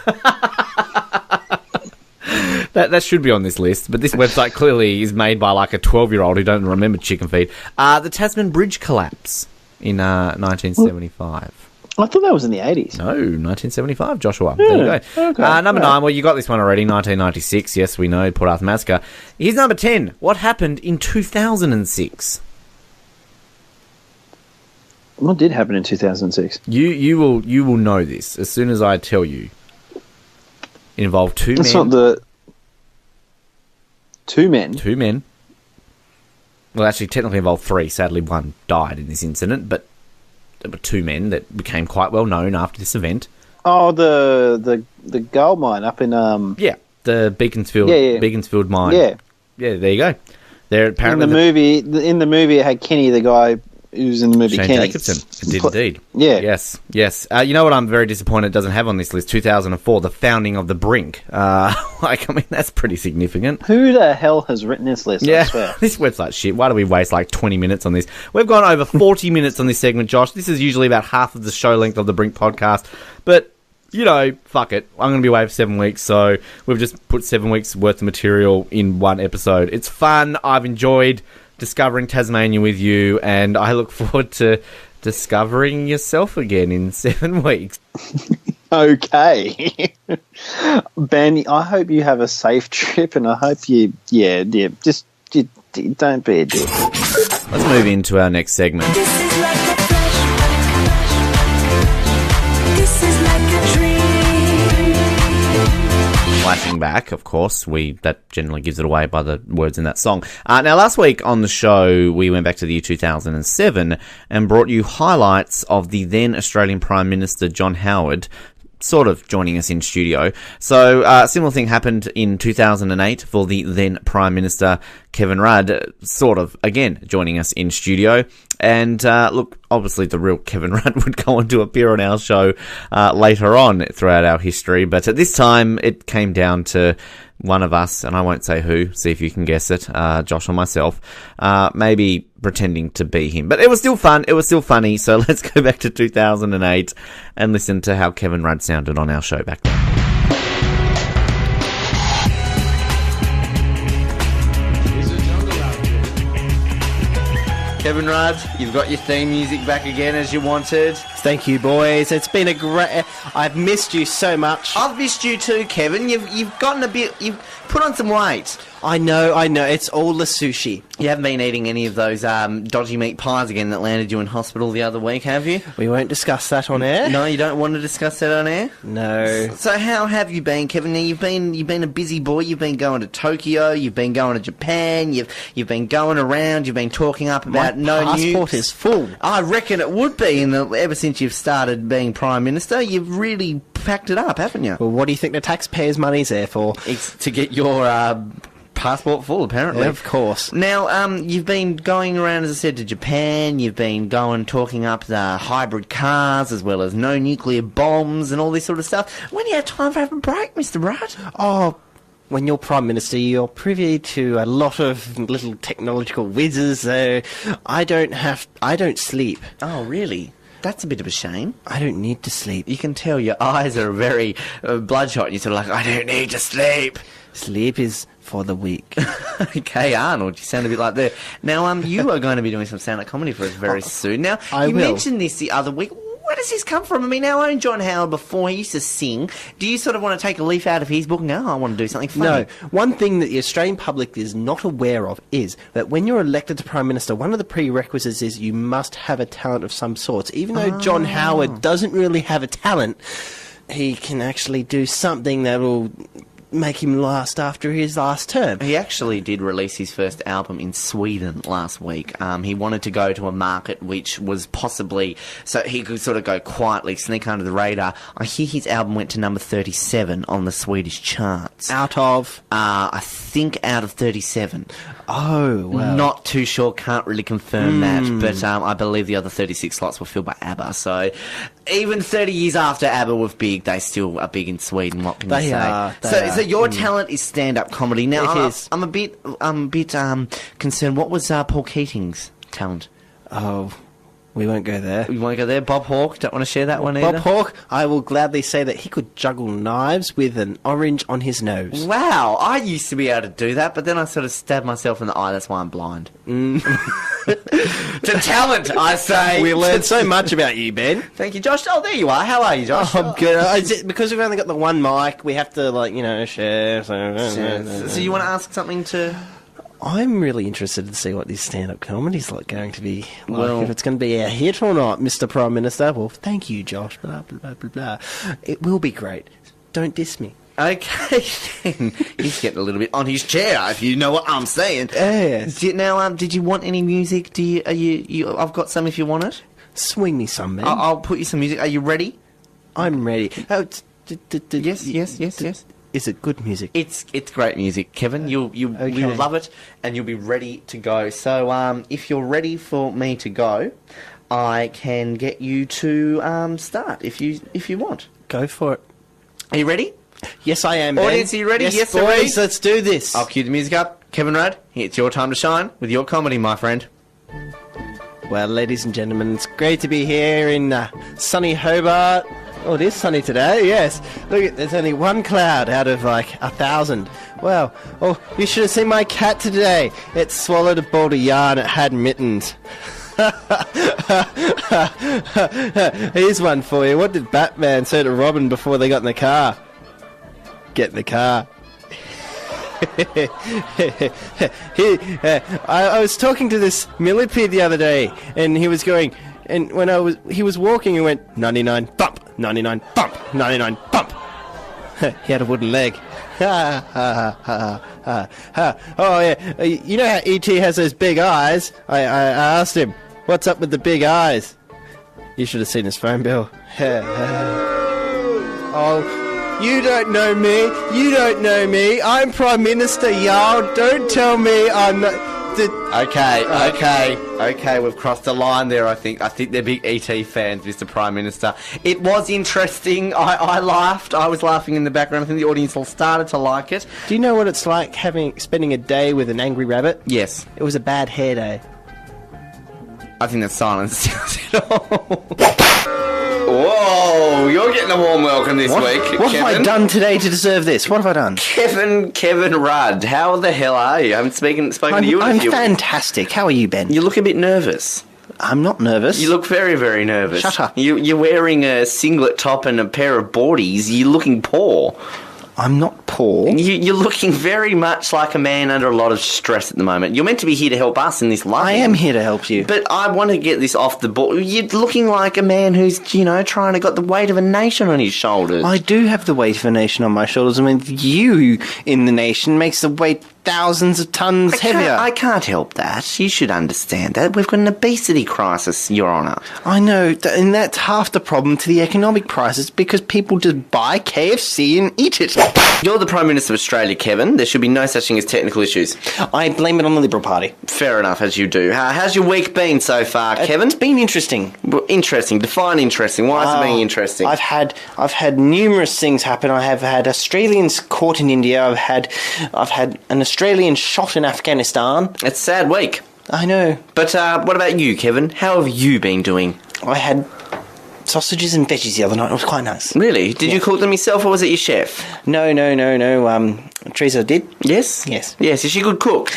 That should be on this list, but this website clearly is made by like a 12-year-old who don't remember Chicken Feed. The Tasman Bridge collapse in 1975. I thought that was in the 80s. No, 1975, Joshua. There you go. Okay. Number 9, well, you got this one already, 1996. Yes, we know, Port Arthur Massacre. Here's number 10. What happened in 2006? What did happen in 2006? You will know this as soon as I tell you. It involved two men. It's not the... Two men? Two men. Well, actually, technically involved 3. Sadly, one died in this incident, but there were 2 men that became quite well known after this event. Oh, the gold mine up in... Yeah, the Beaconsfield Beaconsfield mine. Yeah. Yeah, there you go. There apparently in the movie it had Kenny, the guy who's in the movie, Shane Kenny. Jacobson. It did indeed. Yeah. Yes. You know what I'm very disappointed it doesn't have on this list? 2004, the founding of the Brink. That's pretty significant. Who the hell has written this list? Yeah, I swear. This website's shit. Why do we waste like 20 minutes on this? We've gone over 40 minutes on this segment, Josh. This is usually about half of the show length of the Brink podcast. But, fuck it. I'm going to be away for 7 weeks, so we've just put 7 weeks worth of material in one episode. It's fun. I've enjoyed discovering Tasmania with you, and I look forward to discovering yourself again in 7 weeks. Okay. Ben, I hope you have a safe trip, and I hope you don't be a dick. Let's move into our next segment. This is like a flashback. This is like a dream. flashing back, of course. That generally gives it away by the words in that song. Now, last week on the show, we went back to the year 2007 and brought you highlights of the then Australian Prime Minister John Howard sort of joining us in studio. So, a similar thing happened in 2008 for the then Prime Minister Kevin Rudd, sort of, again, joining us in studio. And, look, obviously the real Kevin Rudd would go on to appear on our show later on throughout our history. But at this time, it came down to one of us, and I won't say who, see if you can guess it, Josh or myself, maybe pretending to be him. But it was still fun, it was still funny, so let's go back to 2008 and listen to how Kevin Rudd sounded on our show back then. Kevin Rudd, you've got your theme music back again as you wanted. Thank you, boys. It's been a great... I've missed you so much. I've missed you too, Kevin. You've gotten a bit... You've put on some weight. I know. It's all the sushi. You haven't been eating any of those dodgy meat pies again that landed you in hospital the other week, have you? We won't discuss that on air. No, you don't want to discuss that on air? No. So how have you been, Kevin? Now, you've been a busy boy. You've been going to Tokyo. You've been going to Japan. You've been going around. You've been talking up about no nukes. My passport is full. I reckon it would be ever since you've started being Prime Minister. You've really packed it up, haven't you? Well, what do you think the taxpayers' money's there for? It's to get your passport full, apparently. Yeah, of course. Now, you've been going around, as I said, to Japan. You've been talking up the hybrid cars, as well as no nuclear bombs and all this sort of stuff. When do you have time for having a break, Mr. Rudd? Oh, when you're Prime Minister, you're privy to a lot of little technological whizzes, so I don't sleep. Oh, really? That's a bit of a shame. I don't need to sleep. You can tell your eyes are very bloodshot, and you're sort of like, I don't need to sleep. Sleep is for the weak. Okay, Arnold, you sound a bit like that. Now, you are going to be doing some stand-up comedy for us very soon. Now, you mentioned this the other week. Where does this come from? I mean, our own John Howard before, he used to sing. Do you sort of want to take a leaf out of his book and go, I want to do something funny? No. One thing that the Australian public is not aware of is that when you're elected to Prime Minister, one of the prerequisites is you must have a talent of some sort. Even though John Howard doesn't really have a talent, he can actually do something that will make him last after his last term. He actually did release his first album in Sweden last week. He wanted to go to a market which was possibly... So he could sort of go quietly, sneak under the radar. I hear his album went to number 37 on the Swedish charts. Out of? I think out of 37. Oh, well. Not too sure, can't really confirm that, but I believe the other 36 slots were filled by ABBA, so even 30 years after ABBA were big, they still are big in Sweden, what can you say? So your talent is stand-up comedy. Now, It is. I'm a bit concerned. What was Paul Keating's talent? Oh, we won't go there. You want to go there? Bob Hawke? Don't want to share that one either? Bob Hawke, I will gladly say that he could juggle knives with an orange on his nose. Wow, I used to be able to do that, but then I sort of stabbed myself in the eye. That's why I'm blind. To talent, I say. We learned so much about you, Ben. Thank you, Josh. Oh, there you are. How are you, Josh? Oh, I'm good. Because we've only got the one mic, we have to, share. So you want to ask something to... I'm really interested to see what this stand-up comedy's going to be like. Well, if it's going to be a hit or not, Mr. Prime Minister. Well, thank you, Josh. Blah, blah, blah, blah, blah. It will be great. Don't diss me. Okay, then. He's getting a little bit on his chair, if you know what I'm saying. Yes. Now, did you want any music? I've got some if you want it. Swing me some, man. I'll put you some music. Are you ready? I'm ready. Oh, Yes. Is it good music? It's great music, Kevin. You'll love it, and you'll be ready to go. So, if you're ready for me to go, I can get you to start if you want. Go for it. Are you ready? Yes, I am. Audience, Ben. are you ready? Yes, we're ready. boys. Let's do this. I'll cue the music up. Kevin Rudd, it's your time to shine with your comedy, my friend. Well, ladies and gentlemen, it's great to be here in sunny Hobart. Oh, it is sunny today, yes. Look, there's only one cloud out of 1,000. Wow. Oh, you should have seen my cat today. It swallowed a ball of yarn. It had mittens. Here's one for you. What did Batman say to Robin before they got in the car? Get in the car. I was talking to this millipede the other day, and he was going... And when he was walking, he went 99 bump, 99 bump, 99 bump. He had a wooden leg. Oh, yeah. You know how E.T. has those big eyes? I asked him, what's up with the big eyes? You should have seen his phone bill. Oh, you don't know me. You don't know me. I'm Prime Minister, y'all. Don't tell me I'm not... Okay, we've crossed the line there, I think. I think they're big E.T. fans, Mr. Prime Minister. It was interesting. I laughed. I was laughing in the background. I think the audience all started to like it. Do you know what it's like spending a day with an angry rabbit? Yes. It was a bad hair day. I think that silence tells it all. Whoa, you're getting a warm welcome this week, What Kevin. have I done today to deserve this? What have I done? Kevin Rudd, how the hell are you? I haven't spoken to you in a I'm few weeks. fantastic. How are you, Ben? You look a bit nervous. I'm not nervous. You look very, very nervous. Shut up. You're wearing a singlet top and a pair of boardies. You're looking poor. I'm not poor. You're looking very much like a man under a lot of stress at the moment. You're meant to be here to help us in this life. I am here to help you. But I want to get this off the board. You're looking like a man who's, trying to got the weight of a nation on his shoulders. I do have the weight of a nation on my shoulders. I mean, you in the nation makes the weight thousands of tons heavier. I can't help that. You should understand that. We've got an obesity crisis, Your Honour. I know, and that's half the problem to the economic crisis, because people just buy KFC and eat it. You're the Prime Minister of Australia, Kevin. There should be no such thing as technical issues. I blame it on the Liberal Party. Fair enough, as you do. How's your week been so far, Kevin? It's been interesting. Well, interesting. Define interesting. Why is it being interesting? I've had numerous things happen. I have had Australians caught in India. I've had an Australian shot in Afghanistan. It's a sad week. I know. But what about you, Kevin? How have you been doing? I had sausages and veggies the other night. It was quite nice. Really? Did you cook them yourself, or was it your chef? No. Teresa did. Yes? Yes. Yes, is she a good cook?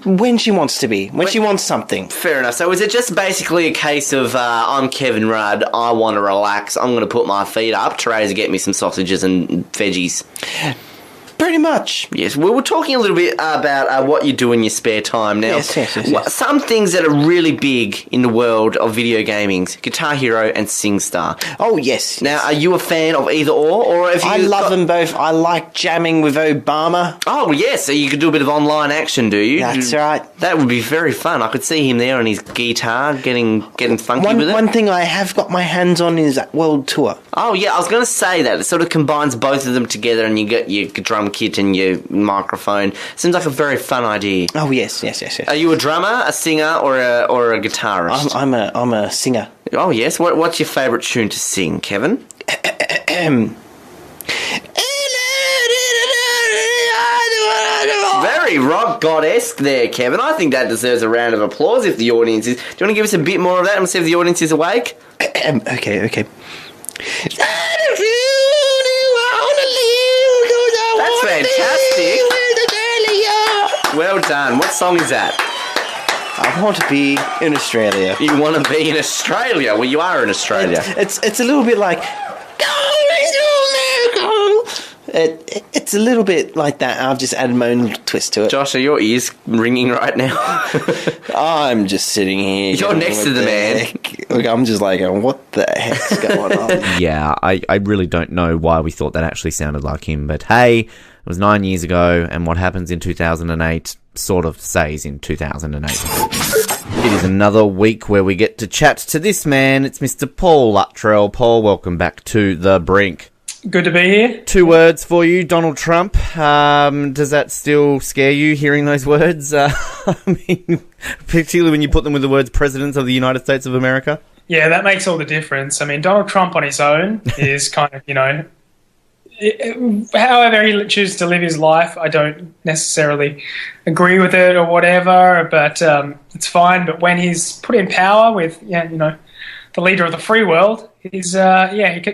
When she wants to be. When she wants something. Fair enough. So is it just basically a case of, I'm Kevin Rudd, I want to relax, I'm going to put my feet up, Teresa get me some sausages and veggies? Pretty much. Yes, we were talking a little bit about what you do in your spare time now. Yes. Some things that are really big in the world of video gaming, Guitar Hero and SingStar. Oh, yes. Now, are you a fan of either or have you... I love them both. I like jamming with Obama. Oh, yes, so you could do a bit of online action, do you? That's right. That would be very fun. I could see him there on his guitar, getting funky with it. One thing I have got my hands on is World Tour. Oh, yeah, I was going to say that. It sort of combines both of them together and you get your drum kit and your microphone. Seems like a very fun idea. Oh, yes. Are you a drummer, a singer, or a guitarist? I'm a singer. Oh, yes. What's your favourite tune to sing, Kevin? Very rock god-esque there, Kevin. I think that deserves a round of applause if the audience is... Do you want to give us a bit more of that and see if the audience is awake? Okay. That's fantastic. Well done. What song is that? I want to be in Australia. You want to be in Australia? Well, you are in Australia. It's a little bit like... It's a little bit like that. I've just added my own little twist to it. Josh, are your ears ringing right now? I'm just sitting here. You're next to the man. Look, I'm just like, what the heck's going on? Yeah, I really don't know why we thought that actually sounded like him. But hey, it was 9 years ago, and what happens in 2008 sort of stays in 2008. It is another week where we get to chat to this man. It's Mr. Paul Luttrell. Paul, welcome back to The Brink. Good to be here. 2 words for you, Donald Trump. Does that still scare you, hearing those words? I mean, particularly when you put them with the words President of the United States of America? Yeah, that makes all the difference. I mean, Donald Trump on his own is kind of, however he chooses to live his life, I don't necessarily agree with it or whatever, but it's fine. But when he's put in power with, the leader of the free world, he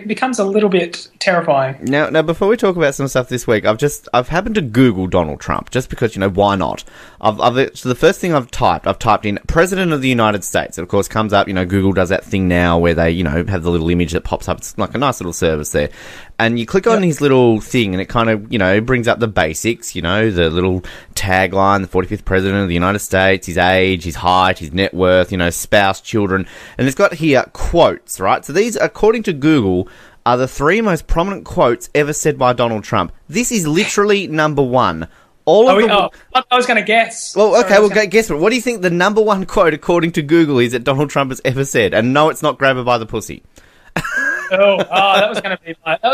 becomes a little bit terrifying. Now, before we talk about some stuff this week, I've happened to Google Donald Trump just because why not? So the first thing I've typed in President of the United States. It of course comes up. Google does that thing now where they have the little image that pops up. It's like a nice little service there, and you click on his little thing, and it kind of brings up the basics. The little tagline: the 45th President of the United States, his age, his height, his net worth, spouse, children, and it's got here quotes. Right, so these, according to Google, are the 3 most prominent quotes ever said by Donald Trump. This is literally number 1. I was going to guess. Well, okay, guess what? What do you think the number 1 quote, according to Google, is that Donald Trump has ever said? And no, it's not grab her by the pussy. That was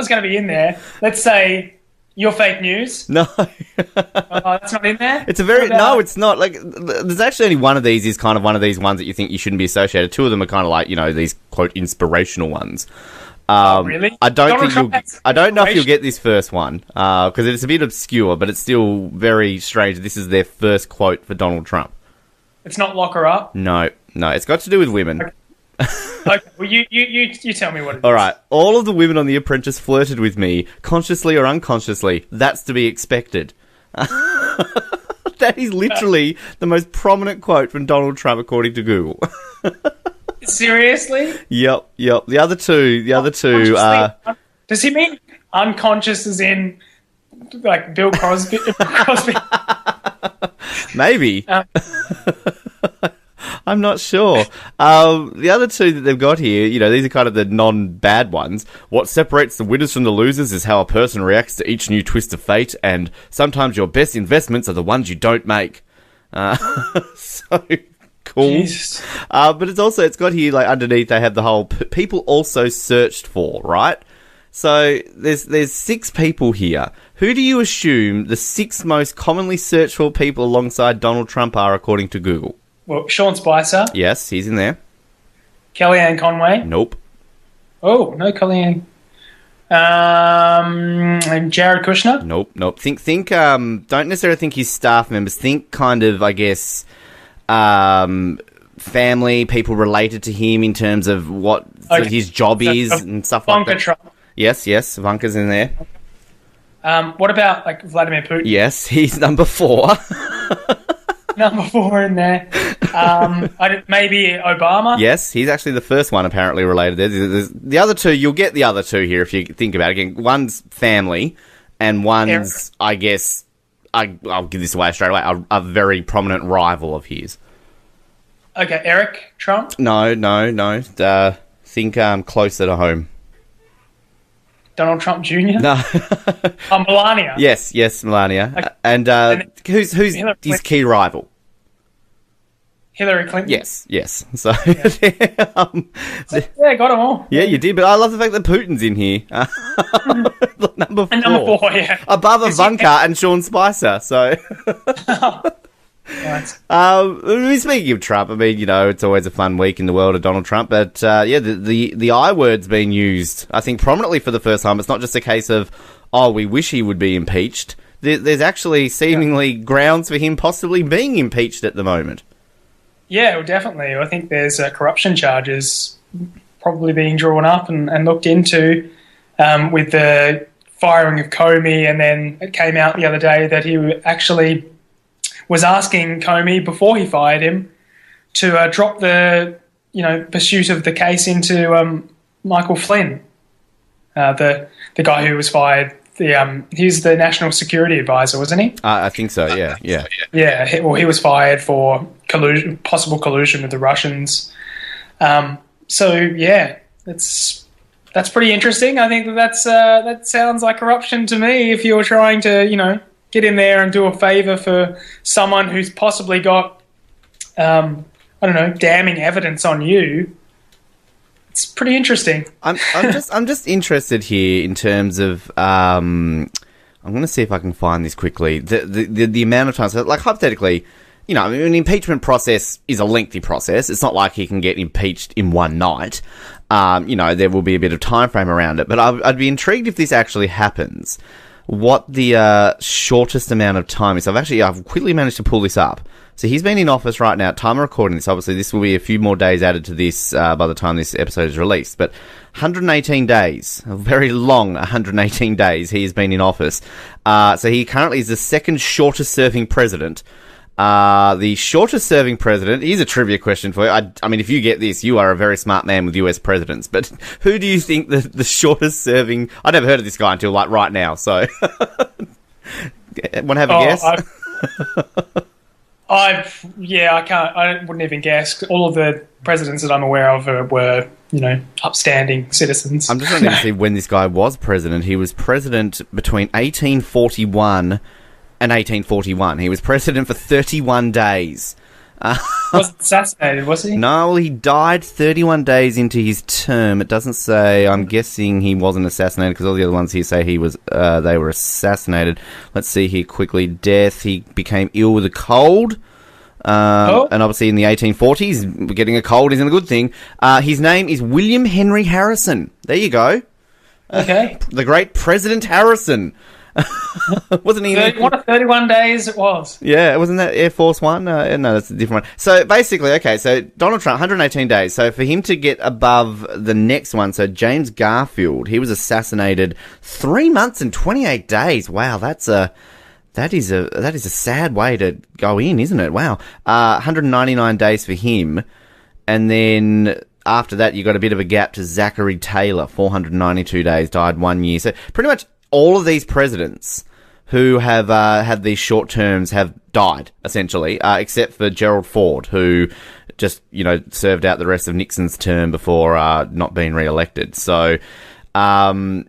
going to be in there. Let's say you're fake news. No. That's not in there? It's no, it's not. Like, there's actually only one of these is kind of one of these ones that you think you shouldn't be associated. 2 of them are kind of like, these, quote, inspirational ones. Really? I don't know if you'll get this first one, because it's a bit obscure, but it's still very strange. This is their first quote for Donald Trump. It's not lock her up? No, it's got to do with women. Okay, well, you tell me what it is. All right. All of the women on The Apprentice flirted with me, consciously or unconsciously. That's to be expected. That is literally the most prominent quote from Donald Trump, according to Google. Seriously? Yep. The other two. Does he mean unconscious as in, like, Bill Cosby? Maybe. I'm not sure. The other 2 that they've got here, these are kind of the non-bad ones. What separates the winners from the losers is how a person reacts to each new twist of fate, and sometimes your best investments are the ones you don't make. So cool. But it's got here, like, underneath they have the whole people also searched for, right? So there's 6 people here. Who do you assume the 6 most commonly searched for people alongside Donald Trump are, according to Google? Well, Sean Spicer. Yes, he's in there. Kellyanne Conway. Nope. Oh, no Kellyanne. And Jared Kushner. Nope. Think. Don't necessarily think his staff members. Think kind of, I guess, family, people related to him in terms of what his job is and stuff like that. Ivanka Trump. Yes, Ivanka's in there. What about, like, Vladimir Putin? Yes, he's number 4. Number 4 in there. Maybe Obama? Yes, he's actually the first one apparently related. There's the other 2, you'll get the other 2 here if you think about it. Again, one's family and one's, Eric. I guess, I'll give this away straight away, a very prominent rival of his. Okay, Eric Trump? No. Think closer to home. Donald Trump Jr.? No. Melania? Yes, Melania. Okay. And who's his key rival? Hillary Clinton? Yes. So, got them all. Yeah, you did, but I love the fact that Putin's in here. Number 4. Number 4, yeah. Above Ivanka and Sean Spicer, so... Right. Speaking of Trump, I mean, it's always a fun week in the world of Donald Trump, but the I word's being used, I think, prominently for the first time. It's not just a case of, we wish he would be impeached. There's actually seemingly grounds for him possibly being impeached at the moment. Yeah, well, definitely. I think there's corruption charges probably being drawn up and looked into with the firing of Comey, and then it came out the other day that he actually was asking Comey, before he fired him, to drop the pursuit of the case into Michael Flynn, the guy who was fired. He's the national security advisor, wasn't he? I think so. Yeah. Yeah. He was fired for possible collusion with the Russians. So yeah, that's pretty interesting. I think that sounds like corruption to me. If you're trying to get in there and do a favour for someone who's possibly got, damning evidence on you. It's pretty interesting. I'm just interested here in terms of, I'm going to see if I can find this quickly. The amount of time, so like hypothetically, an impeachment process is a lengthy process. It's not like he can get impeached in one night. There will be a bit of time frame around it, but I'd be intrigued if this actually happens. What the shortest amount of time is. I've quickly managed to pull this up. So he's been in office right now. Time of recording this, obviously, this will be a few more days added to this by the time this episode is released. But 118 days, a very long 118 days he has been in office. So he currently is the second shortest serving president. The shortest serving president, here's a trivia question for you. I mean, if you get this, you are a very smart man with US presidents. But who do you think the shortest serving... I never heard of this guy until like right now, so... Want to have a guess? I can't. I wouldn't even guess. All of the presidents that I'm aware of were, upstanding citizens. I'm just trying to see when this guy was president. He was president between 1841 and 1841. He was president for 31 days. Wasn't assassinated, was he? No, well, he died 31 days into his term. It doesn't say. I'm guessing he wasn't assassinated because all the other ones here say he was. They were assassinated. Let's see here quickly. Death. He became ill with a cold. And obviously in the 1840s, getting a cold isn't a good thing. His name is William Henry Harrison. There you go. Okay. The great President Harrison. Wasn't he? What a 31 days it was. Yeah, wasn't that Air Force One? No, that's a different one. So basically, okay, so Donald Trump, 118 days. So for him to get above the next one, so James Garfield, he was assassinated 3 months and 28 days. Wow, that is a sad way to go in, isn't it? Wow, 199 days for him, and then after that, you got a bit of a gap to Zachary Taylor, 492 days, died 1 year. So pretty much all of these presidents who have had these short terms have died, essentially, except for Gerald Ford, who just, served out the rest of Nixon's term before not being re-elected. So, and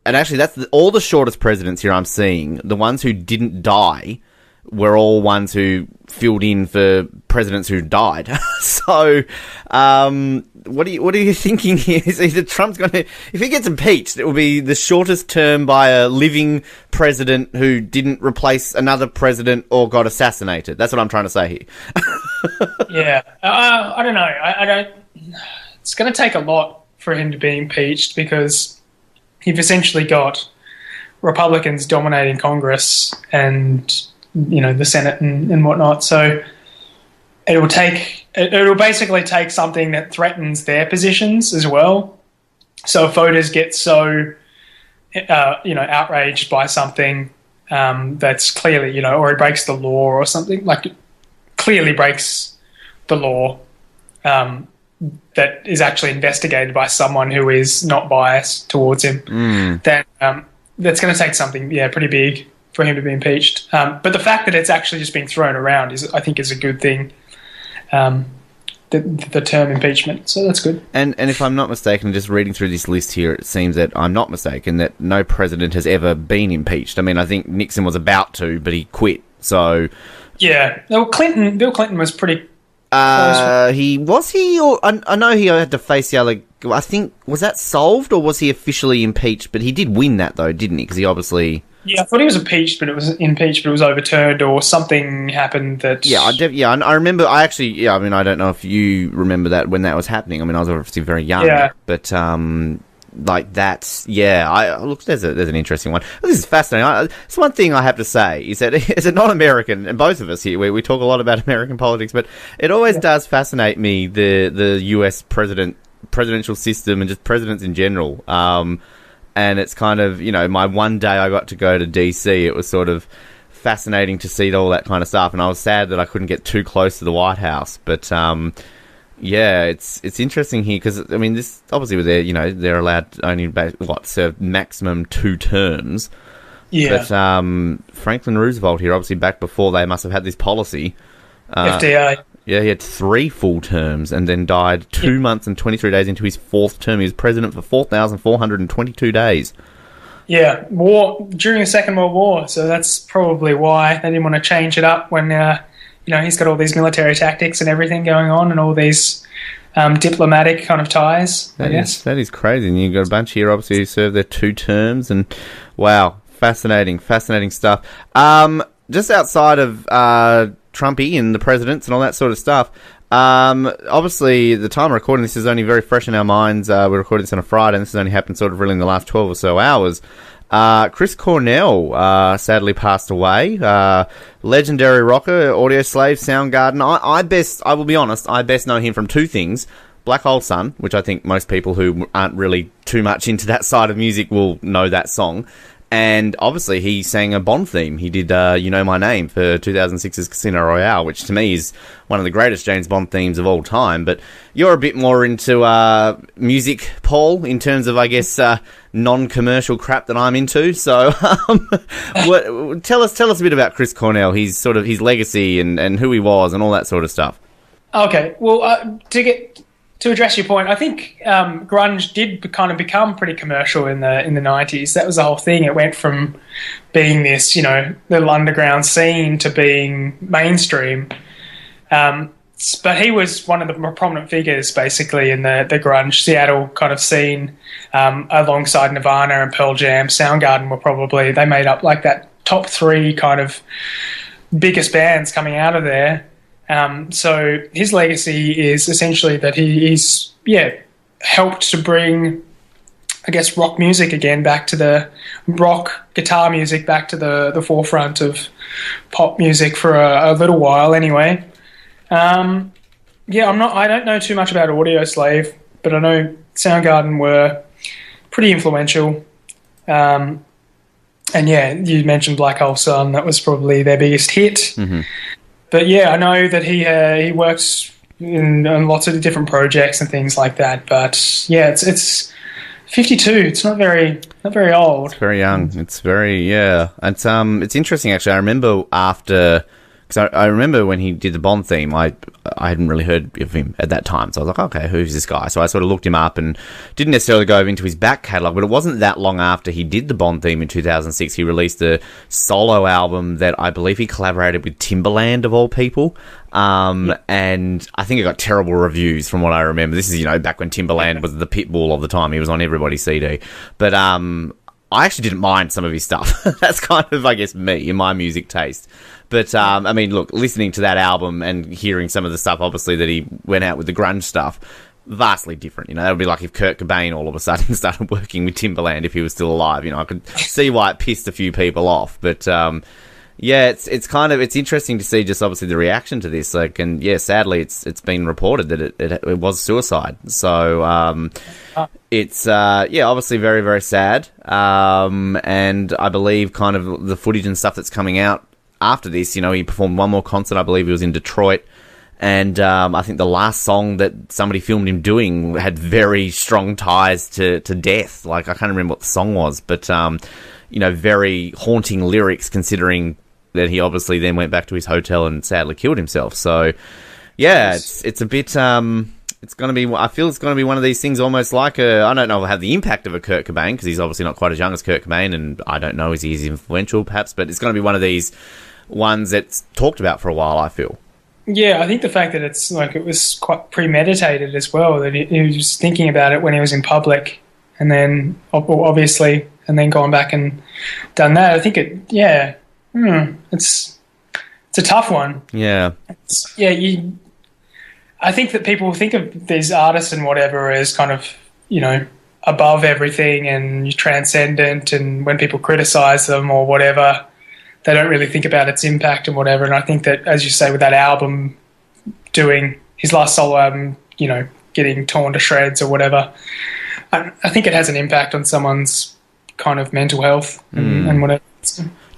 actually, that's all the shortest presidents here I'm seeing. The ones who didn't die were all ones who filled in for presidents who died. So, what are you thinking here? Is either Trump's going to, if he gets impeached, it will be the shortest term by a living president who didn't replace another president or got assassinated. That's what I'm trying to say here. Yeah, I don't know. I don't. It's going to take a lot for him to be impeached because you've essentially got Republicans dominating Congress and the Senate and whatnot. So it will basically take something that threatens their positions as well. So if voters get so outraged by something that's clearly or he breaks the law or something, like clearly breaks the law, that is actually investigated by someone who is not biased towards him, then that's going to take something pretty big for him to be impeached. But the fact that it's actually just being thrown around I think is a good thing. The term impeachment, so that's good. And if I'm not mistaken, just reading through this list here, it seems that I'm not mistaken that no president has ever been impeached. I mean, I think Nixon was about to, but he quit. So yeah, Bill Clinton was pretty. I know he had to face the other. I think, was that solved or was he officially impeached? But he did win that though, didn't he? Because he obviously. Yeah, I thought he was impeached, but it was overturned, or something happened that. Yeah, I remember. I don't know if you remember that when that was happening. I mean, I was obviously very young. Yeah. But like that's look. There's an interesting one. This is fascinating. It's one thing I have to say is that as a non-American, and both of us here, we talk a lot about American politics, but it always does fascinate me the U.S. presidential system and just presidents in general. And it's kind of, my one day I got to go to DC, it was sort of fascinating to see all that kind of stuff. And I was sad that I couldn't get too close to the White House. But, it's interesting here because, I mean, this obviously they're allowed to only, serve maximum 2 terms. Yeah. But Franklin Roosevelt here, obviously back before they must have had this policy. FDA. Yeah, he had 3 full terms and then died 2 months and 23 days into his 4th term. He was president for 4,422 days. Yeah, during the Second World War, so that's probably why they didn't want to change it up when, he's got all these military tactics and everything going on and all these diplomatic kind of ties, I guess. That is crazy. And you've got a bunch here, obviously, who served their 2 terms. And, wow, fascinating stuff. Just outside of Trumpy and the presidents and all that sort of stuff. Obviously, the time of recording this is only very fresh in our minds. We're recording this on a Friday, and this has only happened sort of really in the last 12 or so hours. Chris Cornell sadly passed away. Legendary rocker, Audio Slave, Soundgarden. I will be honest, I best know him from 2 things. Black Hole Sun, which I think most people who aren't really too much into that side of music will know that song. And obviously he sang a Bond theme. He did You Know My Name for 2006's Casino Royale, which to me is one of the greatest James Bond themes of all time. But you're a bit more into music, Paul, in terms of, I guess, non-commercial crap that I'm into. So tell us a bit about Chris Cornell, his legacy and who he was and all that sort of stuff. Okay, well, to address your point, I think grunge did kind of become pretty commercial in the 90s. That was the whole thing. It went from being this, little underground scene to being mainstream. But he was one of the more prominent figures, basically, in the grunge Seattle kind of scene, alongside Nirvana and Pearl Jam. Soundgarden they made up like that top 3 kind of biggest bands coming out of there. So his legacy is essentially that he's helped to bring, I guess, rock music again back to the rock guitar music back to the forefront of pop music for a little while anyway. I don't know too much about Audioslave, but I know Soundgarden were pretty influential. And you mentioned Black Hole Sun. That was probably their biggest hit. Mm-hmm. But I know that he works in lots of different projects and things like that. But it's 52. It's not very old. It's very young. It's very It's interesting actually. I remember because I remember when he did the Bond theme, I hadn't really heard of him at that time. So I was like, okay, who's this guy? So I sort of looked him up and didn't necessarily go into his back catalogue, but it wasn't that long after he did the Bond theme in 2006. He released a solo album that I believe he collaborated with Timbaland, of all people. And I think it got terrible reviews from what I remember. This is, back when Timbaland was the pit bull of the time. He was on everybody's CD. But I actually didn't mind some of his stuff. That's kind of, I guess, me in my music taste. But, look, listening to that album and hearing some of the stuff, obviously, that he went out with the grunge stuff, vastly different. That would be like if Kurt Cobain all of a sudden started working with Timbaland if he was still alive. I could see why it pissed a few people off. But, it's interesting to see just obviously the reaction to this. Sadly, it's been reported that it was suicide. So, it's obviously very, very sad. And I believe kind of the footage and stuff that's coming out after this, he performed one more concert. I believe he was in Detroit. And I think the last song that somebody filmed him doing had very strong ties to death. Like, I can't remember what the song was, but, very haunting lyrics considering that he obviously then went back to his hotel and sadly killed himself. So, it's a bit... It's going to be. I feel it's going to be one of these things, almost like I don't know if it'll have the impact of a Kurt Cobain because he's obviously not quite as young as Kurt Cobain, and I don't know is he as influential perhaps, but it's going to be one of these ones that's talked about for a while. I feel. Yeah, I think the fact that it's like it was quite premeditated as well. That he was thinking about it when he was in public, and then obviously, and then gone back and done that. I think it's a tough one. Yeah. I think that people think of these artists and whatever as kind of, above everything and transcendent, and when people criticize them or whatever, they don't really think about its impact and whatever. And I think that, as you say, with that album, doing his last solo album, getting torn to shreds or whatever, I think it has an impact on someone's kind of mental health and whatever.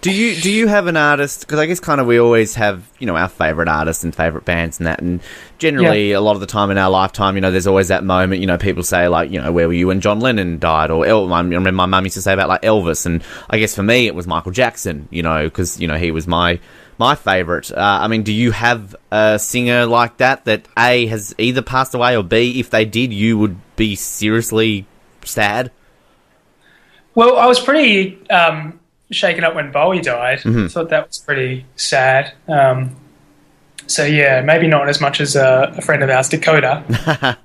Do you have an artist? Because I guess kind of we always have, our favourite artists and favourite bands and that. And generally, a lot of the time in our lifetime, there's always that moment, people say, like, where were you when John Lennon died? Or I remember my mum used to say about, like, Elvis. And I guess for me, it was Michael Jackson, because, he was my favourite. Do you have a singer like that A, has either passed away, or B, if they did, you would be seriously sad? Well, I was pretty... shaken up when Bowie died. Mm-hmm. I thought that was pretty sad. Maybe not as much as a friend of ours, Dakoda.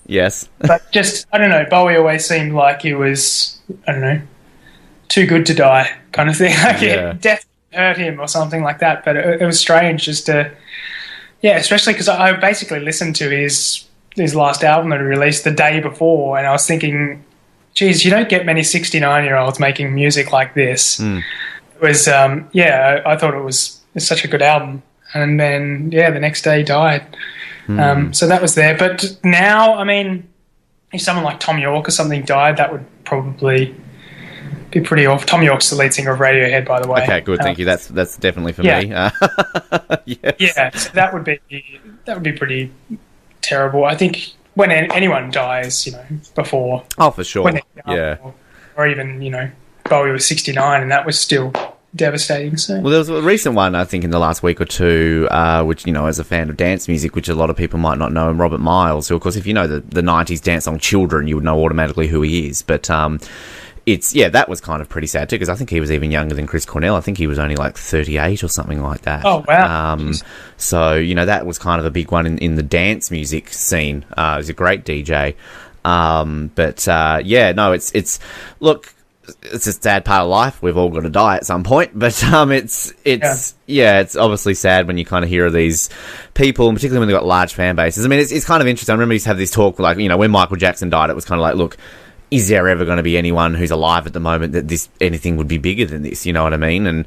Yes. But just, I don't know, Bowie always seemed like he was, too good to die kind of thing. Like death hurt him or something like that. But it was strange just to, especially because I basically listened to his last album that he released the day before, and I was thinking, geez, you don't get many 69-year-olds making music like this. It was, I thought it was such a good album. And then, the next day he died. So that was there. But now, if someone like Tom York or something died, that would probably be pretty off. Tom York's the lead singer of Radiohead, by the way. Okay, good. Thank you. That's definitely for me. Yes. Yeah, so that would be pretty terrible. I think when anyone dies, before. Oh, for sure. Yeah. Or even Bowie was 69, and that was still devastating. So. Well, there was a recent one, I think, in the last week or two, which, as a fan of dance music, which a lot of people might not know, and Robert Miles, who, of course, if you know the 90s dance song Children, you would know automatically who he is. But that was kind of pretty sad, too, because I think he was even younger than Chris Cornell. I think he was only like 38 or something like that. Oh, wow. So, that was kind of a big one in the dance music scene. He was a great DJ. Look, it's a sad part of life. We've all got to die at some point, but it's obviously sad when you kind of hear of these people, and particularly when they've got large fan bases. I mean, it's kind of interesting. I remember we used to have this talk, like, when Michael Jackson died, it was kind of like, look, is there ever going to be anyone who's alive at the moment that anything would be bigger than this? You know what I mean? And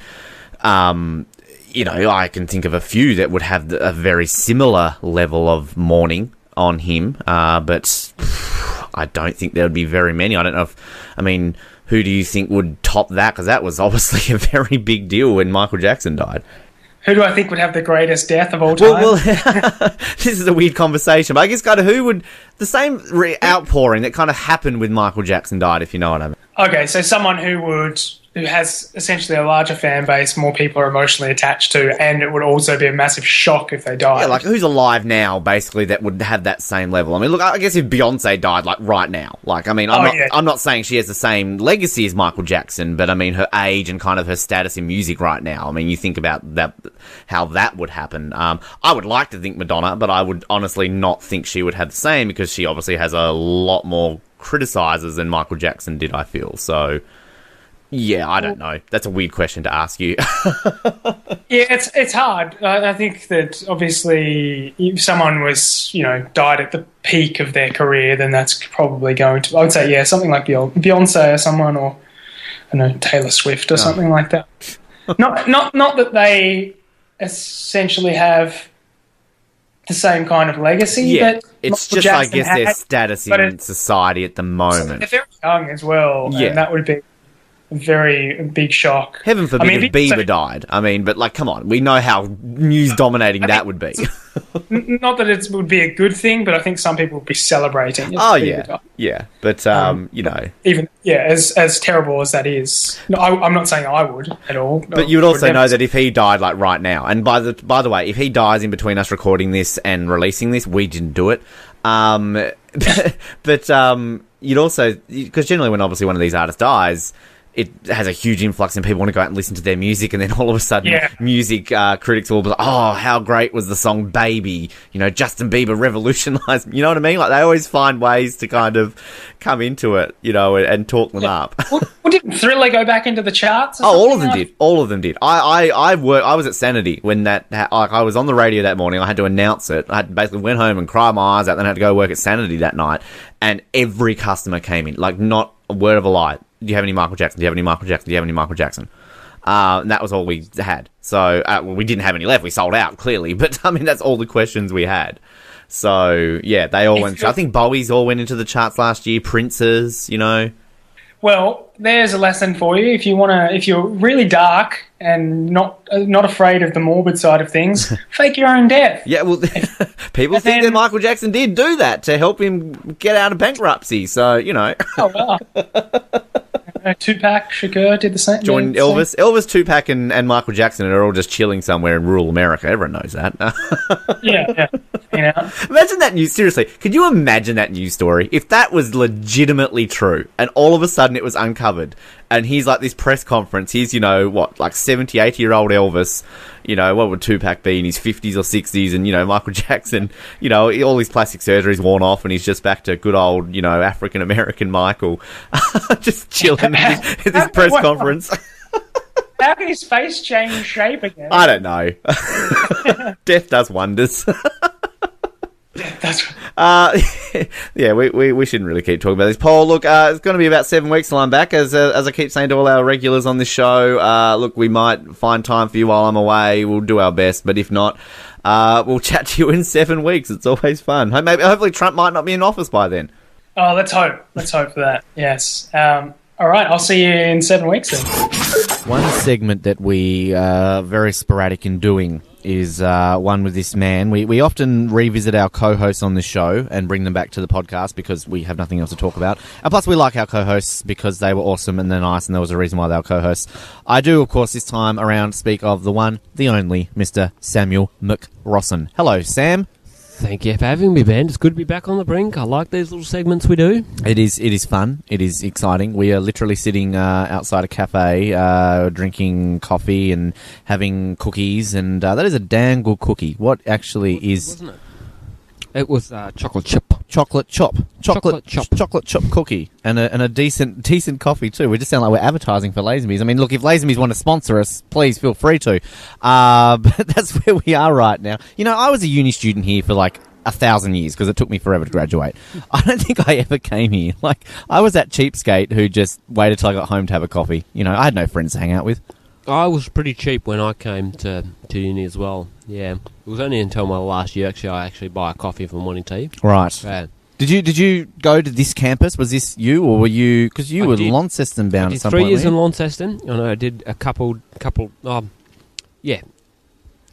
I can think of a few that would have a very similar level of mourning on him, but I don't think there would be very many. I don't know who do you think would top that? Because that was obviously a very big deal when Michael Jackson died. Who do I think would have the greatest death of all time? Well, this is a weird conversation, but I guess kind of who would... The same outpouring that kind of happened with Michael Jackson died, if you know what I mean. Okay, so someone who has essentially a larger fan base, more people are emotionally attached to, and it would also be a massive shock if they died. Yeah, like who's alive now, basically, that would have that same level? I mean, look, I guess if Beyonce died, like, right now, like, I mean, I'm not saying she has the same legacy as Michael Jackson, but I mean, her age and kind of her status in music right now. I mean, you think about that, how that would happen. I would like to think Madonna, but I would honestly not think she would have the same, because she obviously has a lot more criticizers than Michael Jackson did, I feel. So... yeah, I don't know. That's a weird question to ask you. Yeah, it's hard. I think that obviously if someone was, died at the peak of their career, then that's probably going to... I would say, something like Beyonce or someone, or, I don't know, Taylor Swift or something like that. Not that they essentially have the same kind of legacy. Yeah, that it's Michael just, Jackson I guess, their status in society at the moment. They're very young as well, and that would be a very big shock. Heaven forbid if Bieber died. I mean, but, like, come on. We know how news-dominating that would be. Not that it would be a good thing, but I think some people would be celebrating. Oh, yeah. Yeah, but, even, as terrible as that is. No, I'm not saying I would at all. But you would also know that if he died, like, right now, and by the way, if he dies in between us recording this and releasing this, we didn't do it. You'd also... Because generally when, obviously, one of these artists dies... it has a huge influx and people want to go out and listen to their music, and then all of a sudden music critics will be like, oh, how great was the song Baby? Justin Bieber revolutionized, you know what I mean? Like, they always find ways to kind of come into it, and talk them up. Well, didn't Thriller go back into the charts? All of them did. All of them did. I was at Sanity when I was on the radio that morning. I had to announce it. I basically went home and cried my eyes out, then I had to go work at Sanity that night, and every customer came in, like, not a word of a lie. Do you have any Michael Jackson? Do you have any Michael Jackson? Do you have any Michael Jackson? And that was all we had. So, we didn't have any left. We sold out, clearly. But, I mean, that's all the questions we had. So, yeah, they all went... I think Bowie's all went into the charts last year. Prince's, Well, there's a lesson for you. If you're really dark and not afraid of the morbid side of things, fake your own death. Yeah, well, people think that Michael Jackson did do that to help him get out of bankruptcy. So, Oh, wow. Tupac Shakur did the same. Joined Elvis, Tupac, and Michael Jackson are all just chilling somewhere in rural America. Everyone knows that. Yeah. Imagine that news. Seriously, could you imagine that news story if that was legitimately true, and all of a sudden it was uncovered, and he's like this press conference. He's 70, 80-year-old Elvis. What would Tupac be in his 50s or 60s? And, Michael Jackson, all his plastic surgery's worn off and he's just back to good old, African-American Michael. Just chilling at this press conference. How can his face change shape again? I don't know. Death does wonders. That's yeah, we shouldn't really keep talking about this. Paul, look, it's going to be about 7 weeks till I'm back. As I keep saying to all our regulars on this show, look, we might find time for you while I'm away. We'll do our best, but if not, we'll chat to you in 7 weeks. It's always fun. Hopefully Trump might not be in office by then. Oh, let's hope. Let's hope for that. Yes. All right, I'll see you in 7 weeks then. One segment that we are very sporadic in doing is one with this man. We often revisit our co-hosts on the show and bring them back to the podcast because we have nothing else to talk about. And plus, we like our co-hosts because they were awesome and they're nice, and there was a reason why they were co-hosts. I do, of course, this time around speak of the one, the only, Mr. Samuel McRossan. Hello, Sam. Thank you for having me, Ben. It's good to be back on the brink. I like these little segments we do. It is fun. It is exciting. We are literally sitting outside a cafe, drinking coffee and having cookies, and that is a damn good cookie. What actually is... Wasn't it? It was chocolate chip. Chocolate chop cookie, and a decent coffee too. We just sound like we're advertising for Lazenby's. I mean, look, if Lazenby's want to sponsor us, please feel free to. But that's where we are right now. You know, I was a uni student here for like 1,000 years because it took me forever to graduate. I don't think I ever came here. Like, I was that cheapskate who just waited till I got home to have a coffee. You know, I had no friends to hang out with. I was pretty cheap when I came to uni as well. Yeah, it was only until my last year I actually buy a coffee if I'm wanting tea. Right. Yeah. Did you go to this campus? Was this you, or were you? Because you were Launceston bound at some point. I did 3 years in Launceston, and I did a couple. Yeah.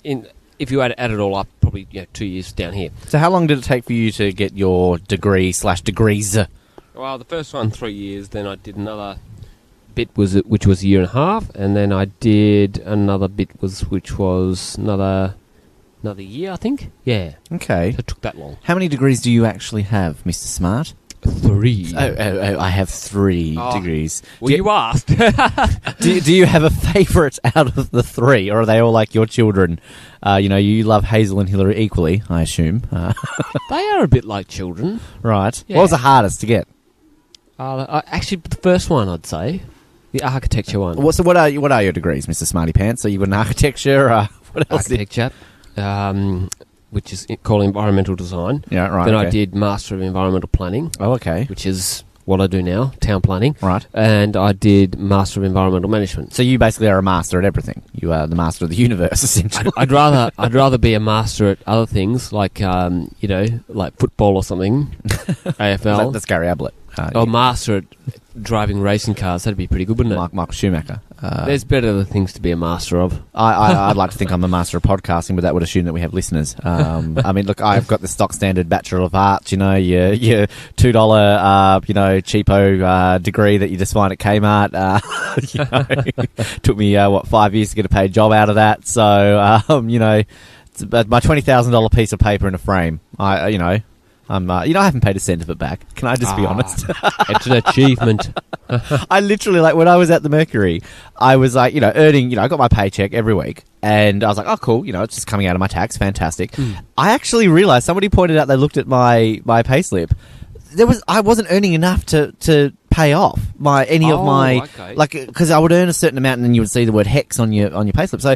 If you add it all up, probably 2 years down here. So how long did it take for you to get your degree/degrees? Well, the first one 3 years. Then I did another bit which was a year and a half, and then I did another bit which was another year, I think. Yeah. Okay. So it took that long. How many degrees do you actually have, Mr. Smart? 3. Oh, I have 3 degrees. Well, you asked. do you have a favourite out of the 3, or are they all like your children? You love Hazel and Hillary equally, I assume. They are a bit like children. Right. Yeah. What was the hardest to get? Actually, the first one, I'd say. The architecture one. So what are your degrees, Mr. Smarty Pants? So you got an architecture, what else? Architecture, which is called environmental design. Yeah, right. Then okay. I did Master of Environmental Planning. Oh, okay. Which is what I do now, town planning. Right. And I did Master of Environmental Management. So you basically are a master at everything. You are the master of the universe, essentially. I'd rather be a master at other things, like like football or something. AFL. That's Gary Ablett. Master at driving racing cars. That'd be pretty good, wouldn't it? Michael Schumacher. There's better things to be a master of. I'd like to think I'm a master of podcasting, but that would assume that we have listeners. I mean, look, I've got the stock standard Bachelor of Arts, your $2, cheapo degree that you just find at Kmart. Took me, 5 years to get a paid job out of that. So, it's about my $20,000 piece of paper in a frame. I haven't paid a cent of it back. Can I just be honest? It's an achievement. I literally, when I was at the Mercury, I was earning, I got my paycheck every week, and I was like, oh, cool, it's just coming out of my tax, fantastic. I actually realised, somebody pointed out, they looked at my payslip, I wasn't earning enough to pay off because I would earn a certain amount, and then you would see the word HEX on your payslip. So,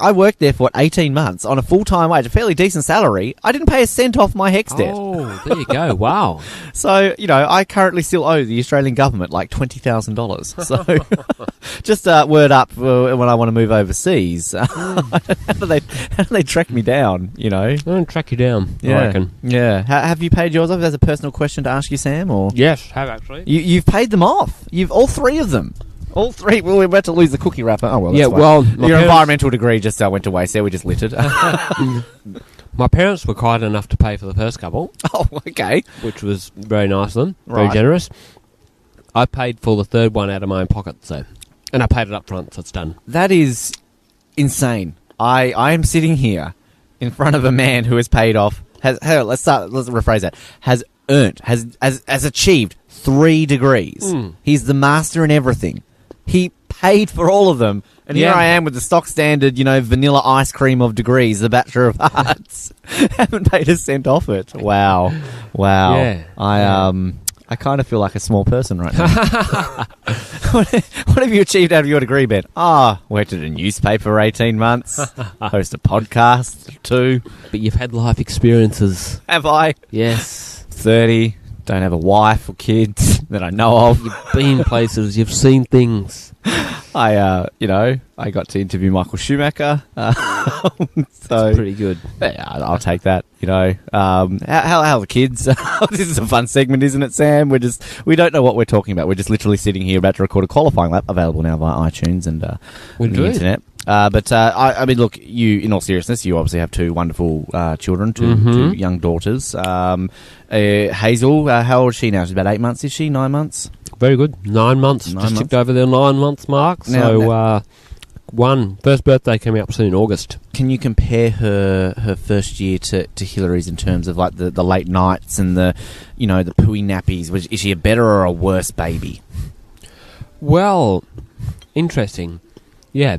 I worked there for 18 months on a full-time wage, a fairly decent salary. I didn't pay a cent off my HEX debt. Oh, there you go. Wow. So, I currently still owe the Australian government like $20,000. So, just word up when I want to move overseas. How do they track me down, They don't track you down, I reckon. Yeah. Have you paid yours off? That's a personal question to ask you, Sam? Or yes, have actually. You've paid them off. All 3 of them. All 3. Well, we're about to lose the cookie wrapper. Oh, well, that's fine. Well... Your environmental degree just went to waste there. We just littered. My parents were kind enough to pay for the first couple. Oh, okay. Which was very nice of them. Right. Very generous. I paid for the third one out of my own pocket, so... And I paid it up front, so it's done. That is insane. I am sitting here in front of a man who has paid off... let's rephrase that. Has achieved 3 degrees. He's the master in everything. He paid for all of them. And here I am with the stock standard, vanilla ice cream of degrees, the Bachelor of Arts. Haven't paid a cent off it. Wow. Yeah. I kind of feel like a small person right now. What have you achieved out of your degree, Ben? Worked at a newspaper for 18 months. Host a podcast, 2. But you've had life experiences. Have I? Yes. 30. Don't have a wife or kids. that I know of. You've been places. You've seen things. I got to interview Michael Schumacher. So That's pretty good. Yeah, I'll take that. How are the kids? This is a fun segment, isn't it, Sam? We don't know what we're talking about. We're just literally sitting here about to record a qualifying lap, available now via iTunes and on the internet. I mean, look, you, in all seriousness, you obviously have two wonderful children, two young daughters. Hazel, how old is she now? She's about 8 months, is she? 9 months? Very good. 9 months. Just tipped over the 9 months mark. So, first birthday coming up soon, August. Can you compare her first year to Hillary's in terms of like the late nights and the pooey nappies? Is she a better or a worse baby? Well, interesting. Yeah.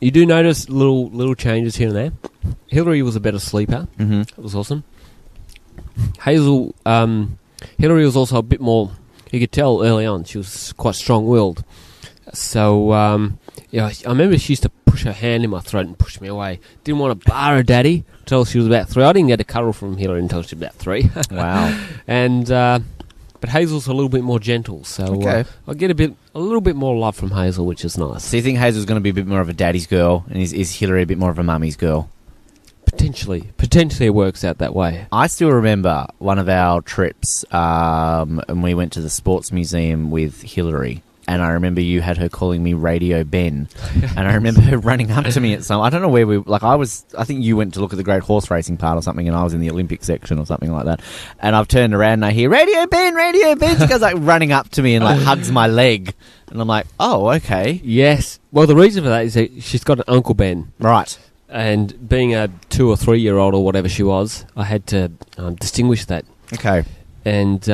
You do notice little changes here and there. Hillary was a better sleeper. Mm-hmm. It was awesome. Hazel, Hillary was also a bit more. You could tell early on she was quite strong-willed. So I remember she used to push her hand in my throat and push me away. Didn't want to bar her daddy until she was about 3. I didn't get a cuddle from Hillary until she was about 3. Wow. And but Hazel's a little bit more gentle, so I get a little bit more love from Hazel, which is nice. So you think Hazel's going to be a bit more of a daddy's girl, and is Hillary a bit more of a mummy's girl? Potentially it works out that way. I still remember one of our trips, and we went to the sports museum with Hillary. And I remember you had her calling me Radio Ben. And I remember her running up to me at I don't know where I think you went to look at the great horse racing part or something, and I was in the Olympic section or something like that. And I've turned around and I hear, Radio Ben, Radio Ben. She goes like running up to me and like hugs my leg. And I'm like, oh, okay. Yes. Well, the reason for that is that she's got an Uncle Ben. Right. And being a 2 or 3 year old or whatever she was, I had to distinguish that. Okay. And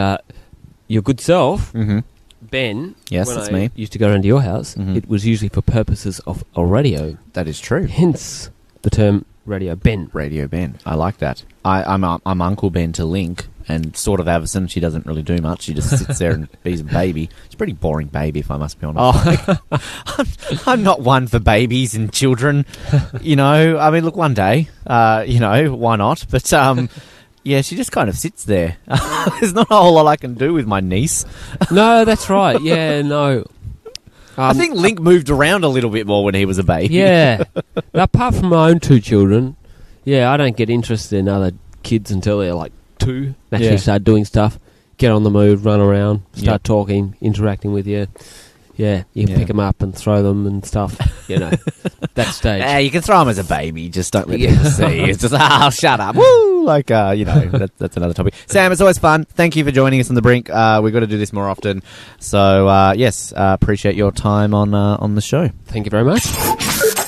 your good self... Mm-hmm. Ben, yes, when that's I me. used to go around to your house, it was usually for purposes of a radio. That is true. Hence the term Radio Ben. Radio Ben. I like that. I'm Uncle Ben to Link, and sort of Avison. She doesn't really do much. She just sits there and be's a baby. She's a pretty boring baby, if I must be honest. I'm not one for babies and children. I mean, look, one day, why not? But yeah, she just kind of sits there. There's not a whole lot I can do with my niece. No, that's right. Yeah, no. I think Link moved around a little bit more when he was a baby. Yeah. Apart from my own 2 children, I don't get interested in other kids until they're like 2. They actually start doing stuff, get on the move, run around, start talking, interacting with you. Yeah, you can pick them up and throw them and stuff, that stage. Yeah, you can throw them as a baby, just don't let people see. It's just, shut up. Woo! That's another topic. Sam, it's always fun. Thank you for joining us on The Brink. We've got to do this more often. So, yes, appreciate your time on the show. Thank you very much.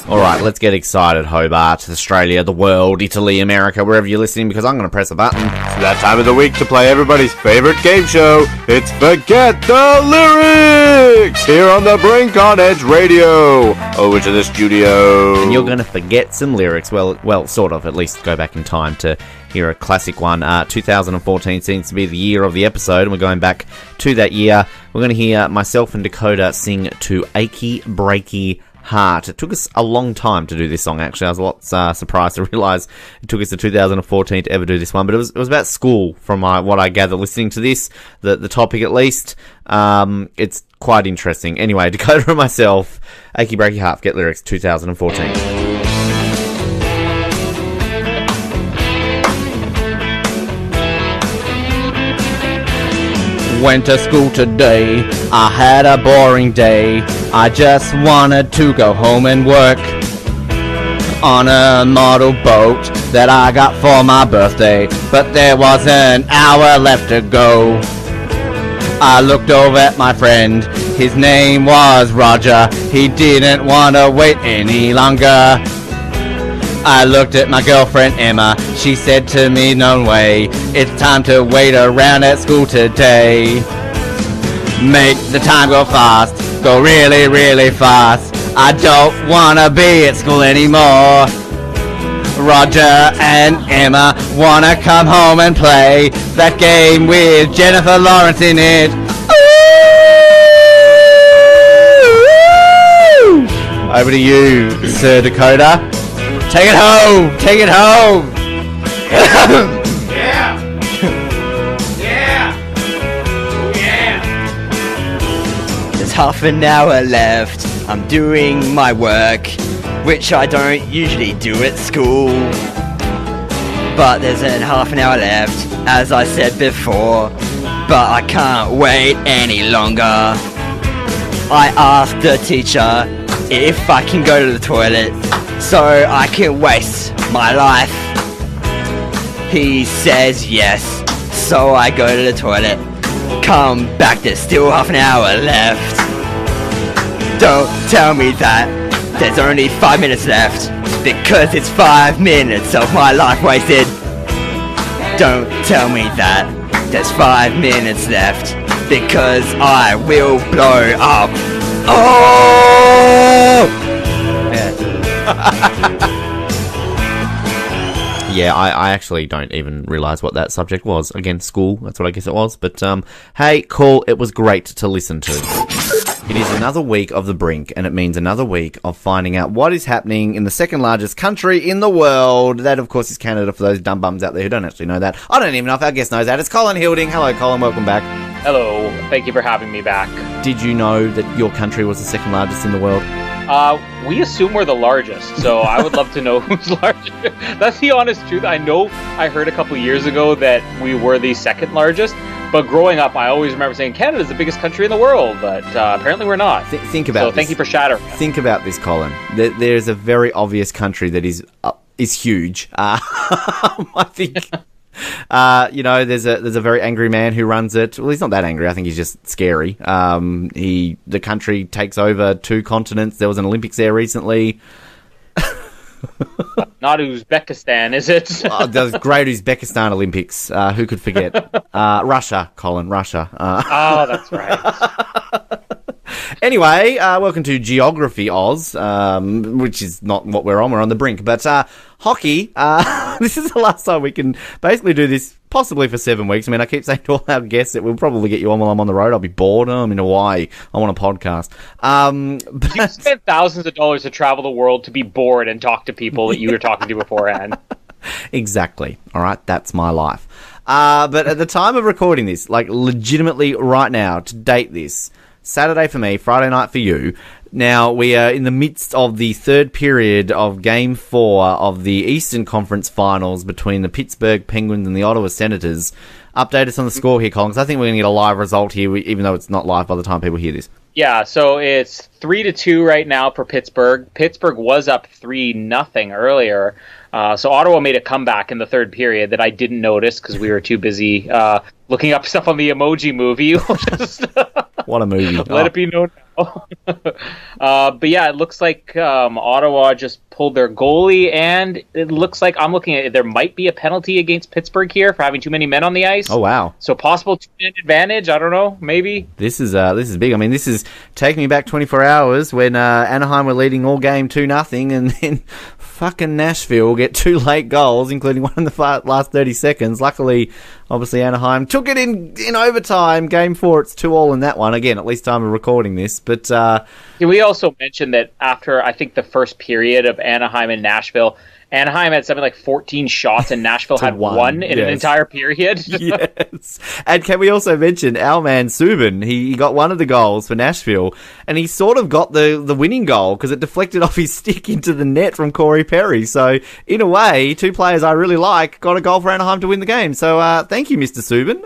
All right, let's get excited, Hobart, Australia, the world, Italy, America, wherever you're listening, because I'm going to press a button. It's that time of the week to play everybody's favorite game show. It's Forget the Lyrics! Here on the Brink on Edge Radio. Over to the studio. And you're going to forget some lyrics. Well, sort of. At least go back in time to hear a classic one. 2014 seems to be the year of the episode, and we're going back to that year. We're going to hear myself and Dakoda sing to Achy Breaky Heart. It took us a long time to do this song, actually. I was a lot surprised to realise it took us to 2014 to ever do this one, but it was about school from what I gather listening to this, the topic at least. It's quite interesting. Anyway, Dakoda and myself, Achy Breaky Heart, Forget Lyrics, 2014. Went to school today, I had a boring day. I just wanted to go home and work on a model boat that I got for my birthday, but there was an hour left to go. I looked over at my friend, his name was Roger. He didn't want to wait any longer. I looked at my girlfriend Emma, she said to me, no way, it's time to wait around at school today. Make the time go fast, go really, really fast. I don't wanna be at school anymore. Roger and Emma wanna come home and play that game with Jennifer Lawrence in it. Ooh! Over to you, Sir Dakoda. Take it home! Take it home! Yeah! Yeah! Yeah! There's half an hour left. I'm doing my work, which I don't usually do at school. But there's half an hour left, as I said before. But I can't wait any longer. I asked the teacher if I can go to the toilet so I can waste my life. He says yes, so I go to the toilet. Come back, there's still half an hour left. Don't tell me that there's only 5 minutes left, because it's 5 minutes of my life wasted. Don't tell me that there's 5 minutes left, because I will blow up. Oh! Yeah, I actually don't even realise what that subject was. Again, school, that's what I guess it was. But, hey, cool, it was great to listen to. It is another week of the Brink, and it means another week of finding out what is happening in the second largest country in the world. That, of course, is Canada, for those dumb bums out there who don't actually know that. I don't even know if our guest knows that. It's Colin Hilding. Hello, Colin. Welcome back. Hello. Thank you for having me back. Did you know that your country was the second largest in the world? We assume we're the largest, so I would love to know who's largest. That's the honest truth. I know I heard a couple years ago that we were the second largest, but growing up, I always remember saying Canada's the biggest country in the world, but apparently we're not. Think about this. Thank you for shattering. Think about this, Colin. There's a very obvious country that is huge. I think... there's a very angry man who runs it. Well, he's not that angry. I think he's just scary. The country takes over 2 continents. There was an Olympics there recently. Not Uzbekistan, is it? The great Uzbekistan Olympics. Who could forget? Russia, Colin. Russia. Oh, that's right. Anyway, welcome to Geography Oz, which is not what we're on. We're on the brink. But hockey, this is the last time we can basically do this, possibly for 7 weeks. I mean, I keep saying to all our guests that we'll probably get you on while I'm on the road. I'll be bored. I'm in Hawaii. I want a podcast. But You spent thousands of dollars to travel the world to be bored and talk to people that you were talking to beforehand. Exactly. All right, that's my life. But at the time of recording this, like legitimately right now, to date this, Saturday for me, Friday night for you. Now, we are in the midst of the third period of Game 4 of the Eastern Conference Finals between the Pittsburgh Penguins and the Ottawa Senators. Update us on the score here, Colin, because I think we're going to get a live result here, even though it's not live by the time people hear this. Yeah, so it's 3-2 right now for Pittsburgh. Pittsburgh was up 3-0 earlier. So Ottawa made a comeback in the third period that I didn't notice because we were too busy looking up stuff on the Emoji Movie. What a movie. Let it be known now. But yeah, it looks like Ottawa just pulled their goalie, and it looks like I'm looking at it, there might be a penalty against Pittsburgh here for having too many men on the ice. Oh, wow. So possible 2-man advantage, I don't know, maybe. This is big. I mean, this is taking me back 24 hours when Anaheim were leading all game 2-0, and then fucking Nashville get 2 late goals, including one in the last 30 seconds. Luckily, obviously, Anaheim took it in overtime. Game 4, it's 2-2 in that one. Again, at least time of recording this. But we also mentioned that after, I think, the first period of Anaheim and Nashville, Anaheim had something like 14 shots and Nashville had one in an entire period. Yes. And can we also mention our man Subban? He got one of the goals for Nashville, and he sort of got the winning goal because it deflected off his stick into the net from Corey Perry. So, in a way, 2 players I really like got a goal for Anaheim to win the game. So, thank you, Mr. Subban.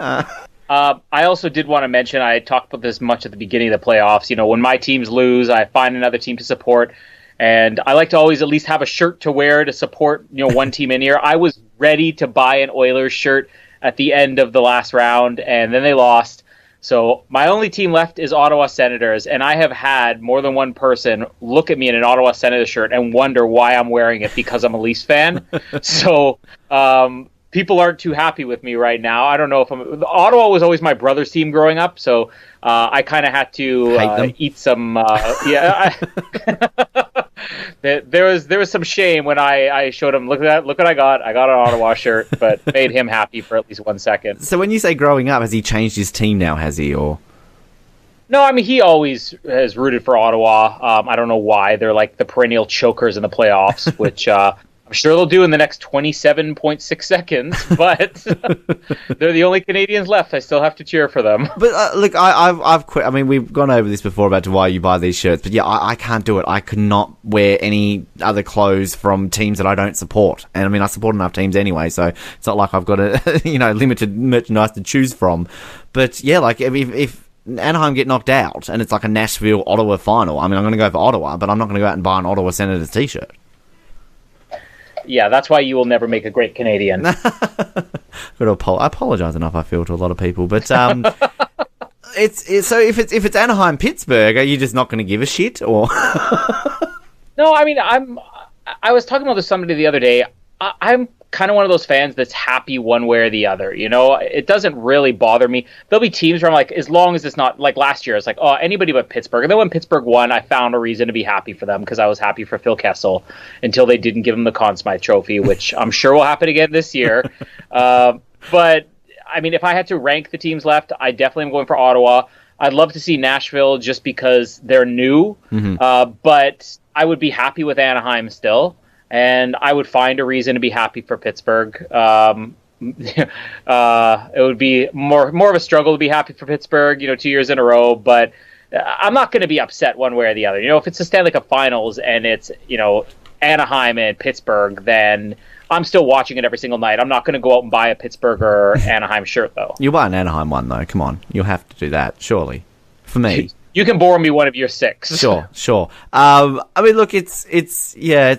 I also did want to mention, I talked about this much at the beginning of the playoffs. You know, when my teams lose, I find another team to support. And I like to always at least have a shirt to wear to support, one team in here. I was ready to buy an Oilers shirt at the end of the last round, and then they lost. So my only team left is Ottawa Senators, and I have had more than one person look at me in an Ottawa Senators shirt and wonder why I'm wearing it because I'm a Leafs fan. So people aren't too happy with me right now. I don't know if Ottawa was always my brother's team growing up, so I kind of had to eat some. There was some shame when I showed him, look what I got. I got an Ottawa shirt, but made him happy for at least 1 second. So when you say growing up, has he changed his team now? Has he or? No, I mean, he always has rooted for Ottawa. I don't know why. They're like the perennial chokers in the playoffs, which I'm sure they'll do in the next 27.6 seconds, but they're the only Canadians left. I still have to cheer for them. But look, I've quit. I mean, we've gone over this before about why you buy these shirts, but yeah, I can't do it. I could not wear any other clothes from teams that I don't support. And I mean, I support enough teams anyway, so it's not like I've got a limited merchandise to choose from. But yeah, like if Anaheim get knocked out and it's like a Nashville-Ottawa final, I mean, I'm going to go for Ottawa, but I'm not going to go out and buy an Ottawa Senators t-shirt. Yeah, that's why you will never make a great Canadian. I apologize enough, I feel, to a lot of people, but it's so if it's Anaheim Pittsburgh, are you just not going to give a shit, or? No, I mean, I was talking about this with somebody the other day. I'm kind of one of those fans that's happy one way or the other. You know, it doesn't really bother me. There'll be teams where I'm like, as long as it's not like last year, it's like, oh, anybody but Pittsburgh. And then when Pittsburgh won, I found a reason to be happy for them because I was happy for Phil Kessel until they didn't give him the Conn Smythe Trophy, which I'm sure will happen again this year. But I mean, if I had to rank the teams left, I definitely am going for Ottawa. I'd love to see Nashville just because they're new, but I would be happy with Anaheim still. And I would find a reason to be happy for Pittsburgh. It would be more of a struggle to be happy for Pittsburgh, 2 years in a row. But I'm not going to be upset one way or the other. If it's the Stanley Cup Finals and it's Anaheim and Pittsburgh, then I'm still watching it every single night. I'm not going to go out and buy a Pittsburgh or Anaheim shirt though. You'll buy an Anaheim one though. Come on, you'll have to do that surely. For me. You can borrow me one of your 6. Sure. I mean, look, it's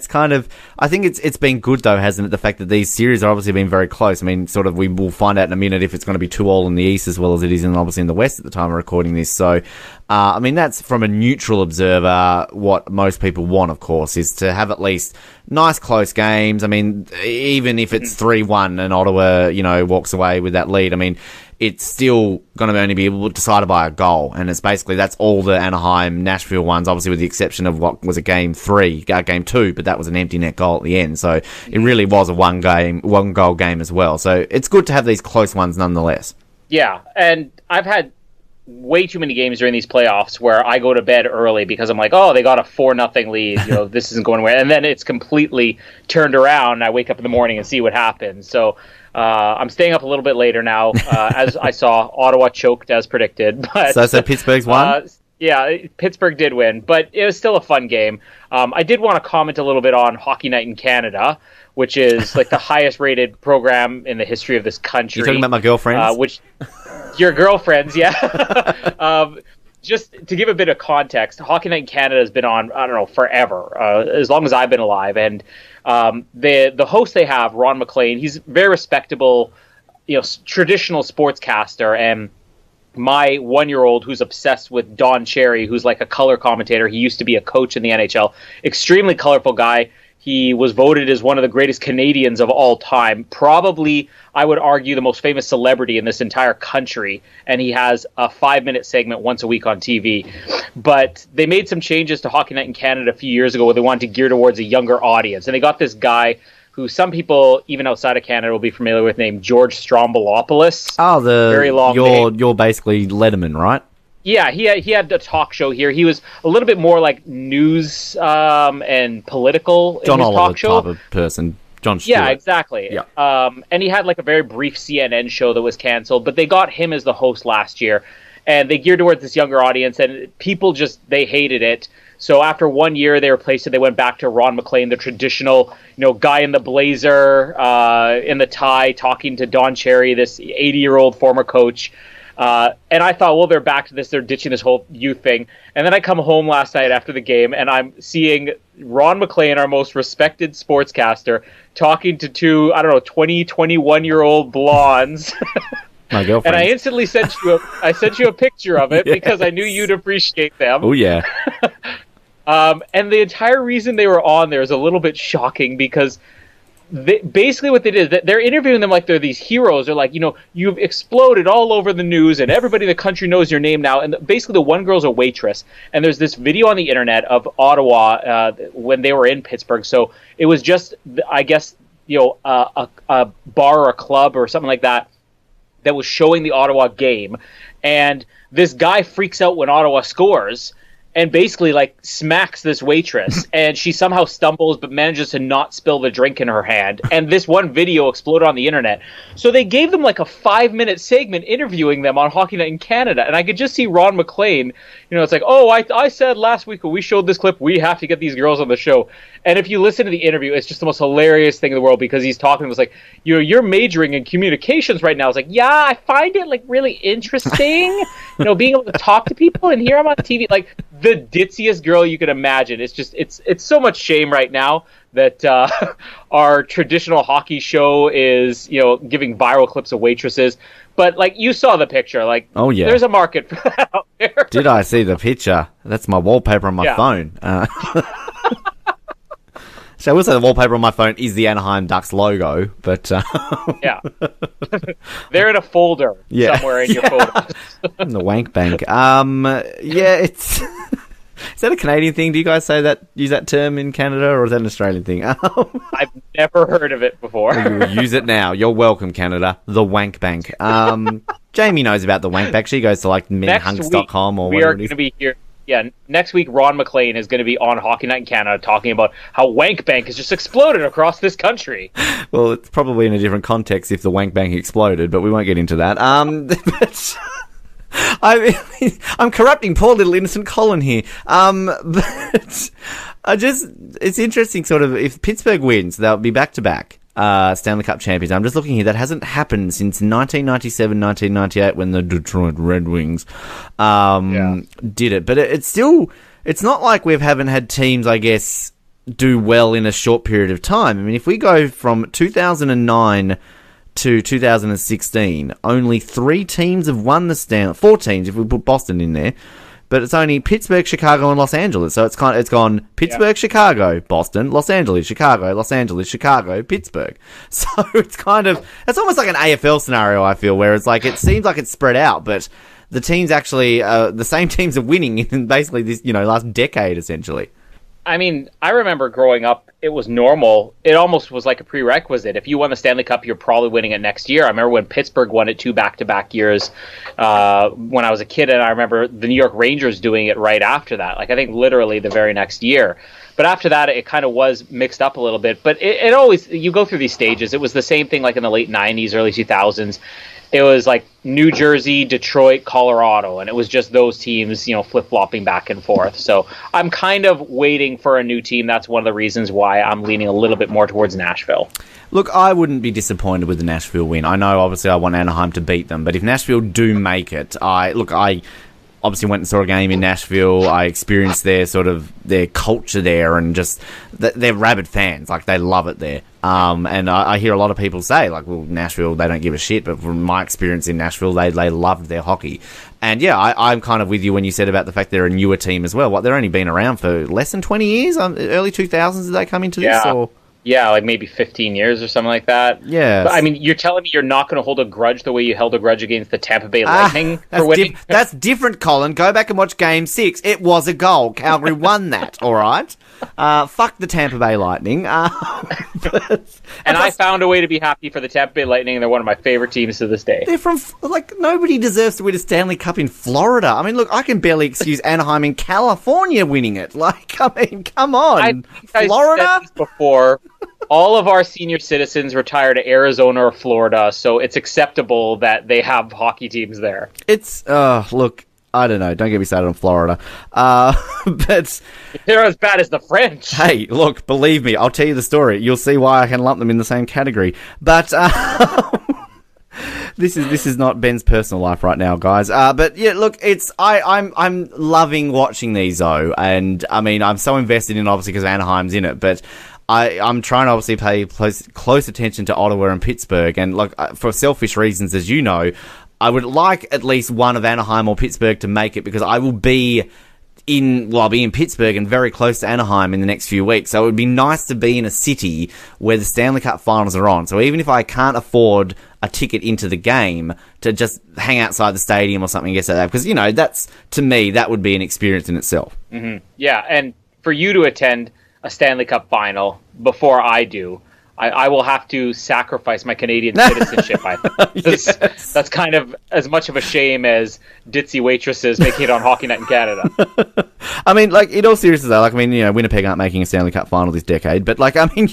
kind of. I think it's been good though, hasn't it? The fact that these series are obviously been very close. I mean, sort of, we will find out in a minute if it's going to be 2-2 in the East as well as it is obviously in the West at the time of recording this. So, I mean, that's from a neutral observer. What most people want, of course, is to have at least nice close games. I mean, even if it's 3-1 and Ottawa, walks away with that lead. I mean, it's still going to only be decided by a goal, and it's basically that's all the Anaheim Nashville ones, obviously with the exception of what was a game 2, but that was an empty net goal at the end. So it really was a one goal game as well. So it's good to have these close ones nonetheless. Yeah, and I've had way too many games during these playoffs where I go to bed early because I'm like, oh, they got a 4-0 lead. This isn't going anywhere, and then it's completely turned around. And I wake up in the morning and see what happens. So. I'm staying up a little bit later now, as I saw Ottawa choked as predicted. But, so Pittsburgh's won? Yeah, Pittsburgh did win, but it was still a fun game. I did want to comment a little bit on Hockey Night in Canada, which is like the highest rated program in the history of this country. You're talking about my girlfriends? Your girlfriends, yeah. Just to give a bit of context, Hockey Night in Canada has been on, I don't know, forever, as long as I've been alive. And the host they have, Ron MacLean, he's very respectable, traditional sportscaster. And my 1-year-old, who's obsessed with Don Cherry, who's like a color commentator, he used to be a coach in the NHL, extremely colorful guy. He was voted as one of the greatest Canadians of all time. Probably, I would argue, the most famous celebrity in this entire country. And he has a 5-minute segment once a week on TV. But they made some changes to Hockey Night in Canada a few years ago where they wanted to gear towards a younger audience. And they got this guy who some people, even outside of Canada, will be familiar with, named George Stroumboulopoulos. Oh, very long name. You're basically Letterman, right? Yeah, he had a talk show here. He was a little bit more like news and political John in his Oliver talk show. Type of person. John Stewart. Yeah, exactly. Yeah. And he had like a very brief CNN show that was canceled, but they got him as the host last year, and they geared towards this younger audience, and people they hated it. So after 1 year, they replaced it. They went back to Ron MacLean, the traditional, guy in the blazer, in the tie, talking to Don Cherry, this 80-year-old former coach. And I thought, well, they're back to this. They're ditching this whole youth thing. And then I come home last night after the game, and I'm seeing Ron MacLean, our most respected sportscaster, talking to two, 20, 21-year-old blondes. My girlfriend. And I instantly sent you a picture of it because I knew you'd appreciate them. Oh, yeah. And the entire reason they were on there is a little bit shocking because basically what they did is they're interviewing them like they're these heroes. They're like, you've exploded all over the news and everybody in the country knows your name now. And basically the one girl's a waitress. And there's this video on the internet of Ottawa when they were in Pittsburgh. So it was just, I guess, a bar or a club or something like that was showing the Ottawa game. And this guy freaks out when Ottawa scores. and basically like smacks this waitress, and she somehow stumbles but manages to not spill the drink in her hand. And this one video exploded on the internet. So they gave them like a 5-minute segment interviewing them on Hockey Night in Canada, and I could just see Ron McLean. It's like, oh, I said last week when we showed this clip, we have to get these girls on the show. And if you listen to the interview, it's just the most hilarious thing in the world, because he's talking. It was like, you're majoring in communications right now. It's like, yeah, I find it like really interesting, being able to talk to people, and here I'm on TV, like the ditziest girl you could imagine. It's just, it's so much shame right now that our traditional hockey show is, giving viral clips of waitresses. But like, you saw the picture, like, oh yeah, there's a market for that out there. Did I see the picture? That's my wallpaper on my phone. So I will say the wallpaper on my phone is the Anaheim Ducks logo, but yeah, they're in a folder somewhere in your photos. In the wank bank. It's is that a Canadian thing? Do you guys use that term in Canada, or is that an Australian thing? I've never heard of it before. You will use it now. You're welcome, Canada. The wank bank. Jamie knows about the wank bank. She goes to like menhunks.com or whatever. We are going to be here. Yeah, next week Ron McLean is going to be on Hockey Night in Canada talking about how Wank Bank has just exploded across this country. Well, it's probably in a different context if the Wank Bank exploded, but we won't get into that. But I'm corrupting poor little innocent Colin here. But it's interesting sort of, if Pittsburgh wins, they'll be back-to-back Stanley Cup champions. I'm just looking here. That hasn't happened since 1997, 1998 when the Detroit Red Wings did it. But it's not like we haven't had teams, I guess, do well in a short period of time. I mean, if we go from 2009 to 2016, only 3 teams have won the Stanley. 4 teams if we put Boston in there. But it's only Pittsburgh, Chicago, and Los Angeles. So it's gone Pittsburgh, Chicago, Boston, Los Angeles, Chicago, Pittsburgh. So it's almost like an AFL scenario, I feel, where it's like, it seems like it's spread out, but the teams actually, the same teams are winning in basically this, last decade, essentially. I mean, I remember growing up, it was normal. It almost was like a prerequisite. If you won the Stanley Cup, you're probably winning it next year. I remember when Pittsburgh won it 2 back-to-back years when I was a kid, and I remember the New York Rangers doing it right after that. Like, I think literally the very next year. But after that, it kind of was mixed up a little bit. But it always, you go through these stages. It was the same thing like in the late 90s, early 2000s. It was like New Jersey, Detroit, Colorado, and it was just those teams, flip-flopping back and forth. So I'm kind of waiting for a new team. That's one of the reasons why I'm leaning a little bit more towards Nashville. Look, I wouldn't be disappointed with the Nashville win. I know, obviously, I want Anaheim to beat them, but if Nashville do make it, I obviously went and saw a game in Nashville. I experienced their culture there, and just they're rabid fans. Like, they love it there. And I hear a lot of people say, like, well, Nashville, they don't give a shit. But from my experience in Nashville, they loved their hockey. And yeah, I'm kind of with you when you said about the fact they're a newer team as well. They're only been around for less than 20 years? Early 2000s did they come into this? Or? Yeah, like maybe 15 years or something like that. Yeah. But I mean, you're telling me you're not going to hold a grudge the way you held a grudge against the Tampa Bay Lightning for winning? That's different, Colin. Go back and watch Game 6. It was a goal. Calgary won that, all right? Fuck the Tampa Bay Lightning. I found a way to be happy for the Tampa Bay Lightning, and they're one of my favorite teams to this day. They're from, nobody deserves to win a Stanley Cup in Florida. I mean, look, I can barely excuse Anaheim in California winning it. Like, I mean, come on. Florida? I've said this before. All of our senior citizens retire to Arizona or Florida, so it's acceptable that they have hockey teams there. It's, look, I don't know. Don't get me started on Florida. But they're as bad as the French. Hey, look, believe me, I'll tell you the story. You'll see why I can lump them in the same category. But this is not Ben's personal life right now, guys. But yeah, look, I'm loving watching these though, and I mean, I'm so invested in, obviously, because Anaheim's in it, but I'm trying to obviously pay close attention to Ottawa and Pittsburgh, and look, for selfish reasons, as you know, I would like at least one of Anaheim or Pittsburgh to make it, because I will be I'll be in Pittsburgh and very close to Anaheim in the next few weeks. So it would be nice to be in a city where the Stanley Cup finals are on. So even if I can't afford a ticket into the game, to just hang outside the stadium or something, guess like that, because, that's, to me, that would be an experience in itself. Mm-hmm. Yeah, and for you to attend a Stanley Cup final before I do, I will have to sacrifice my Canadian citizenship. I think that's kind of as much of a shame as ditzy waitresses making it on Hockey Night in Canada. I mean, like, in all seriousness, though, like, I mean, you know, Winnipeg aren't making a Stanley Cup final this decade, but, like, I mean,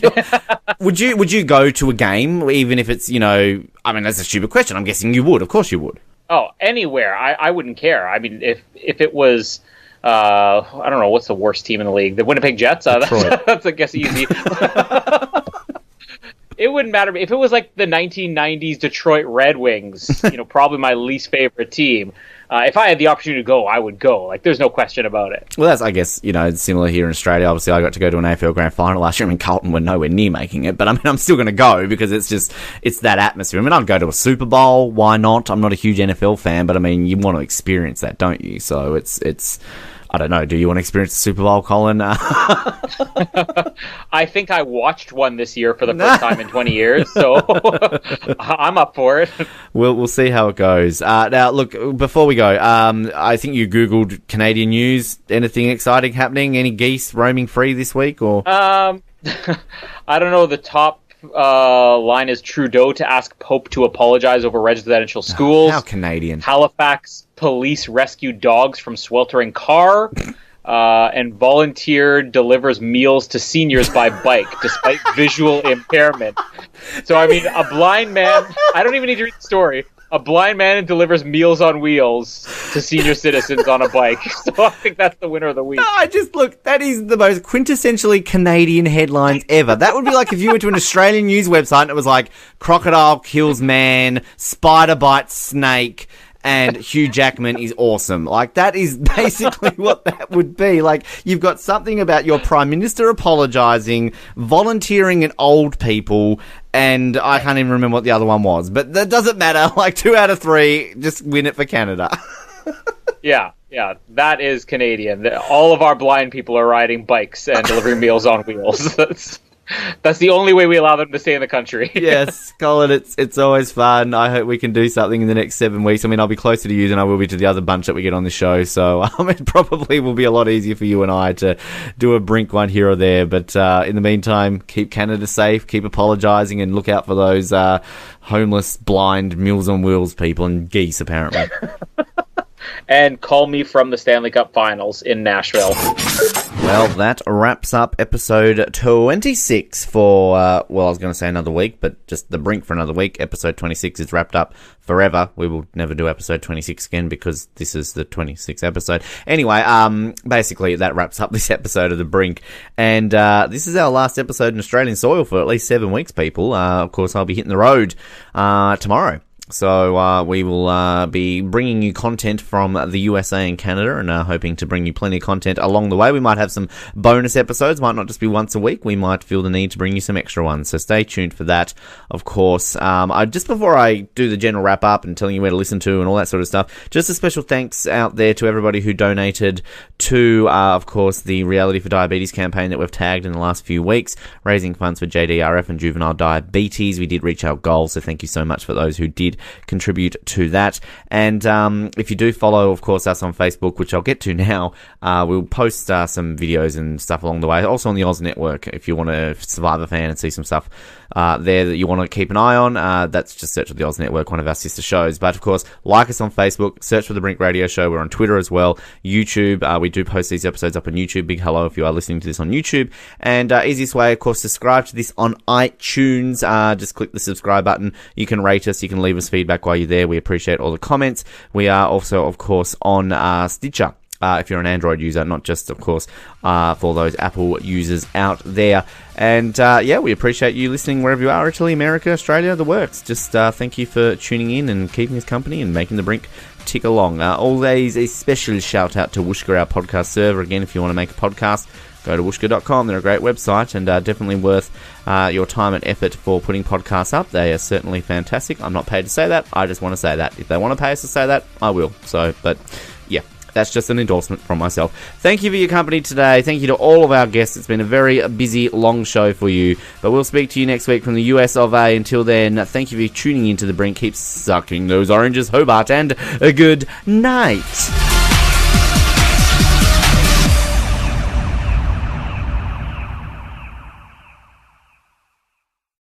would you go to a game, even if it's, you know, I mean, that's a stupid question. I'm guessing you would. Of course you would. Oh, anywhere. I wouldn't care. I mean, if it was, I don't know, what's the worst team in the league? The Winnipeg Jets? That's, I guess, easy. It wouldn't matter if it was like the 1990s Detroit Red Wings, you know, probably my least favorite team. If I had the opportunity to go, I would go. Like, there's no question about it. Well, that's, I guess, you know, similar here in Australia. Obviously, I got to go to an AFL Grand Final last year. I mean, Carlton were nowhere near making it, but I mean, I'm still going to go because it's that atmosphere. I mean, I'd go to a Super Bowl. Why not? I'm not a huge NFL fan, but I mean, you want to experience that, don't you? So it's. I don't know. Do you want to experience the Super Bowl, Colin? I think I watched one this year for the first time in 20 years, so I'm up for it. We'll see how it goes. Now, look, before we go, I think you Googled Canadian news. Anything exciting happening? Any geese roaming free this week? Or I don't know. The top line is Trudeau to ask Pope to apologize over residential schools. How Canadian. Halifax police rescued dogs from sweltering car. And volunteer delivers meals to seniors by bike despite visual impairment. So, I mean, a blind man... I don't even need to read the story. A blind man delivers meals on wheels to senior citizens on a bike. So I think that's the winner of the week. Look, that is the most quintessentially Canadian headlines ever. That would be like if you went to an Australian news website and it was like, crocodile kills man, spider bites snake, and Hugh Jackman is awesome. Like, that is basically what that would be. Like, you've got something about your Prime Minister apologising, volunteering in old people, and I can't even remember what the other one was. But that doesn't matter. Like, 2 out of 3, just win it for Canada. Yeah, that is Canadian. All of our blind people are riding bikes and delivering meals on wheels. That's the only way we allow them to stay in the country. Yes, Colin, it's always fun. I hope we can do something in the next 7 weeks. I mean, I'll be closer to you than I will be to the other bunch that we get on the show. So it probably will be a lot easier for you and I to do a Brink one here or there. But in the meantime, keep Canada safe, keep apologising, and look out for those homeless, blind, Meals on Wheels people and geese, apparently. And call me from the Stanley Cup Finals in Nashville. Well, that wraps up episode 26 for, I was going to say another week, but just the Brink for another week. Episode 26 is wrapped up forever. We will never do episode 26 again because this is the 26th episode. Anyway, basically that wraps up this episode of the Brink. And this is our last episode in Australian soil for at least 7 weeks, people. Of course, I'll be hitting the road tomorrow. So we will be bringing you content from the USA and Canada, and hoping to bring you plenty of content along the way. We might have some bonus episodes, might not just be once a week. We might feel the need to bring you some extra ones, so stay tuned for that, of course. Just before I do the general wrap-up and telling you where to listen to and all that sort of stuff, just a special thanks out there to everybody who donated to, of course, the Reality for Diabetes campaign that we've tagged in the last few weeks, raising funds for JDRF and juvenile diabetes. We did reach our goal, so thank you so much for those who did contribute to that. And if you do follow, of course, us on Facebook, which I'll get to now, we'll post some videos and stuff along the way. Also on the Oz Network, if you want to Survivor fan and see some stuff there that you want to keep an eye on, that's just search for the Oz Network, one of our sister shows. But of course, like us on Facebook, search for the Brink Radio Show. We're on Twitter as well, YouTube. We do post these episodes up on YouTube. Big hello if you are listening to this on YouTube. And easiest way, of course, subscribe to this on iTunes. Just click the subscribe button. You can rate us, you can leave us feedback while you're there. We appreciate all the comments. We are also, of course, on Stitcher. If you're an Android user, not just, of course, for those Apple users out there. And, we appreciate you listening wherever you are, Italy, America, Australia, the works. Just thank you for tuning in and keeping us company and making the Brink tick along. Always a special shout-out to Wooshka, our podcast server. Again, if you want to make a podcast, go to wooshka.com. They're a great website and definitely worth your time and effort for putting podcasts up. They are certainly fantastic. I'm not paid to say that. I just want to say that. If they want to pay us to say that, I will. That's just an endorsement from myself. Thank you for your company today. Thank you to all of our guests. It's been a very busy, long show for you. But we'll speak to you next week from the US of A. Until then, thank you for tuning into the Brink. Keep sucking those oranges, Hobart, and a good night.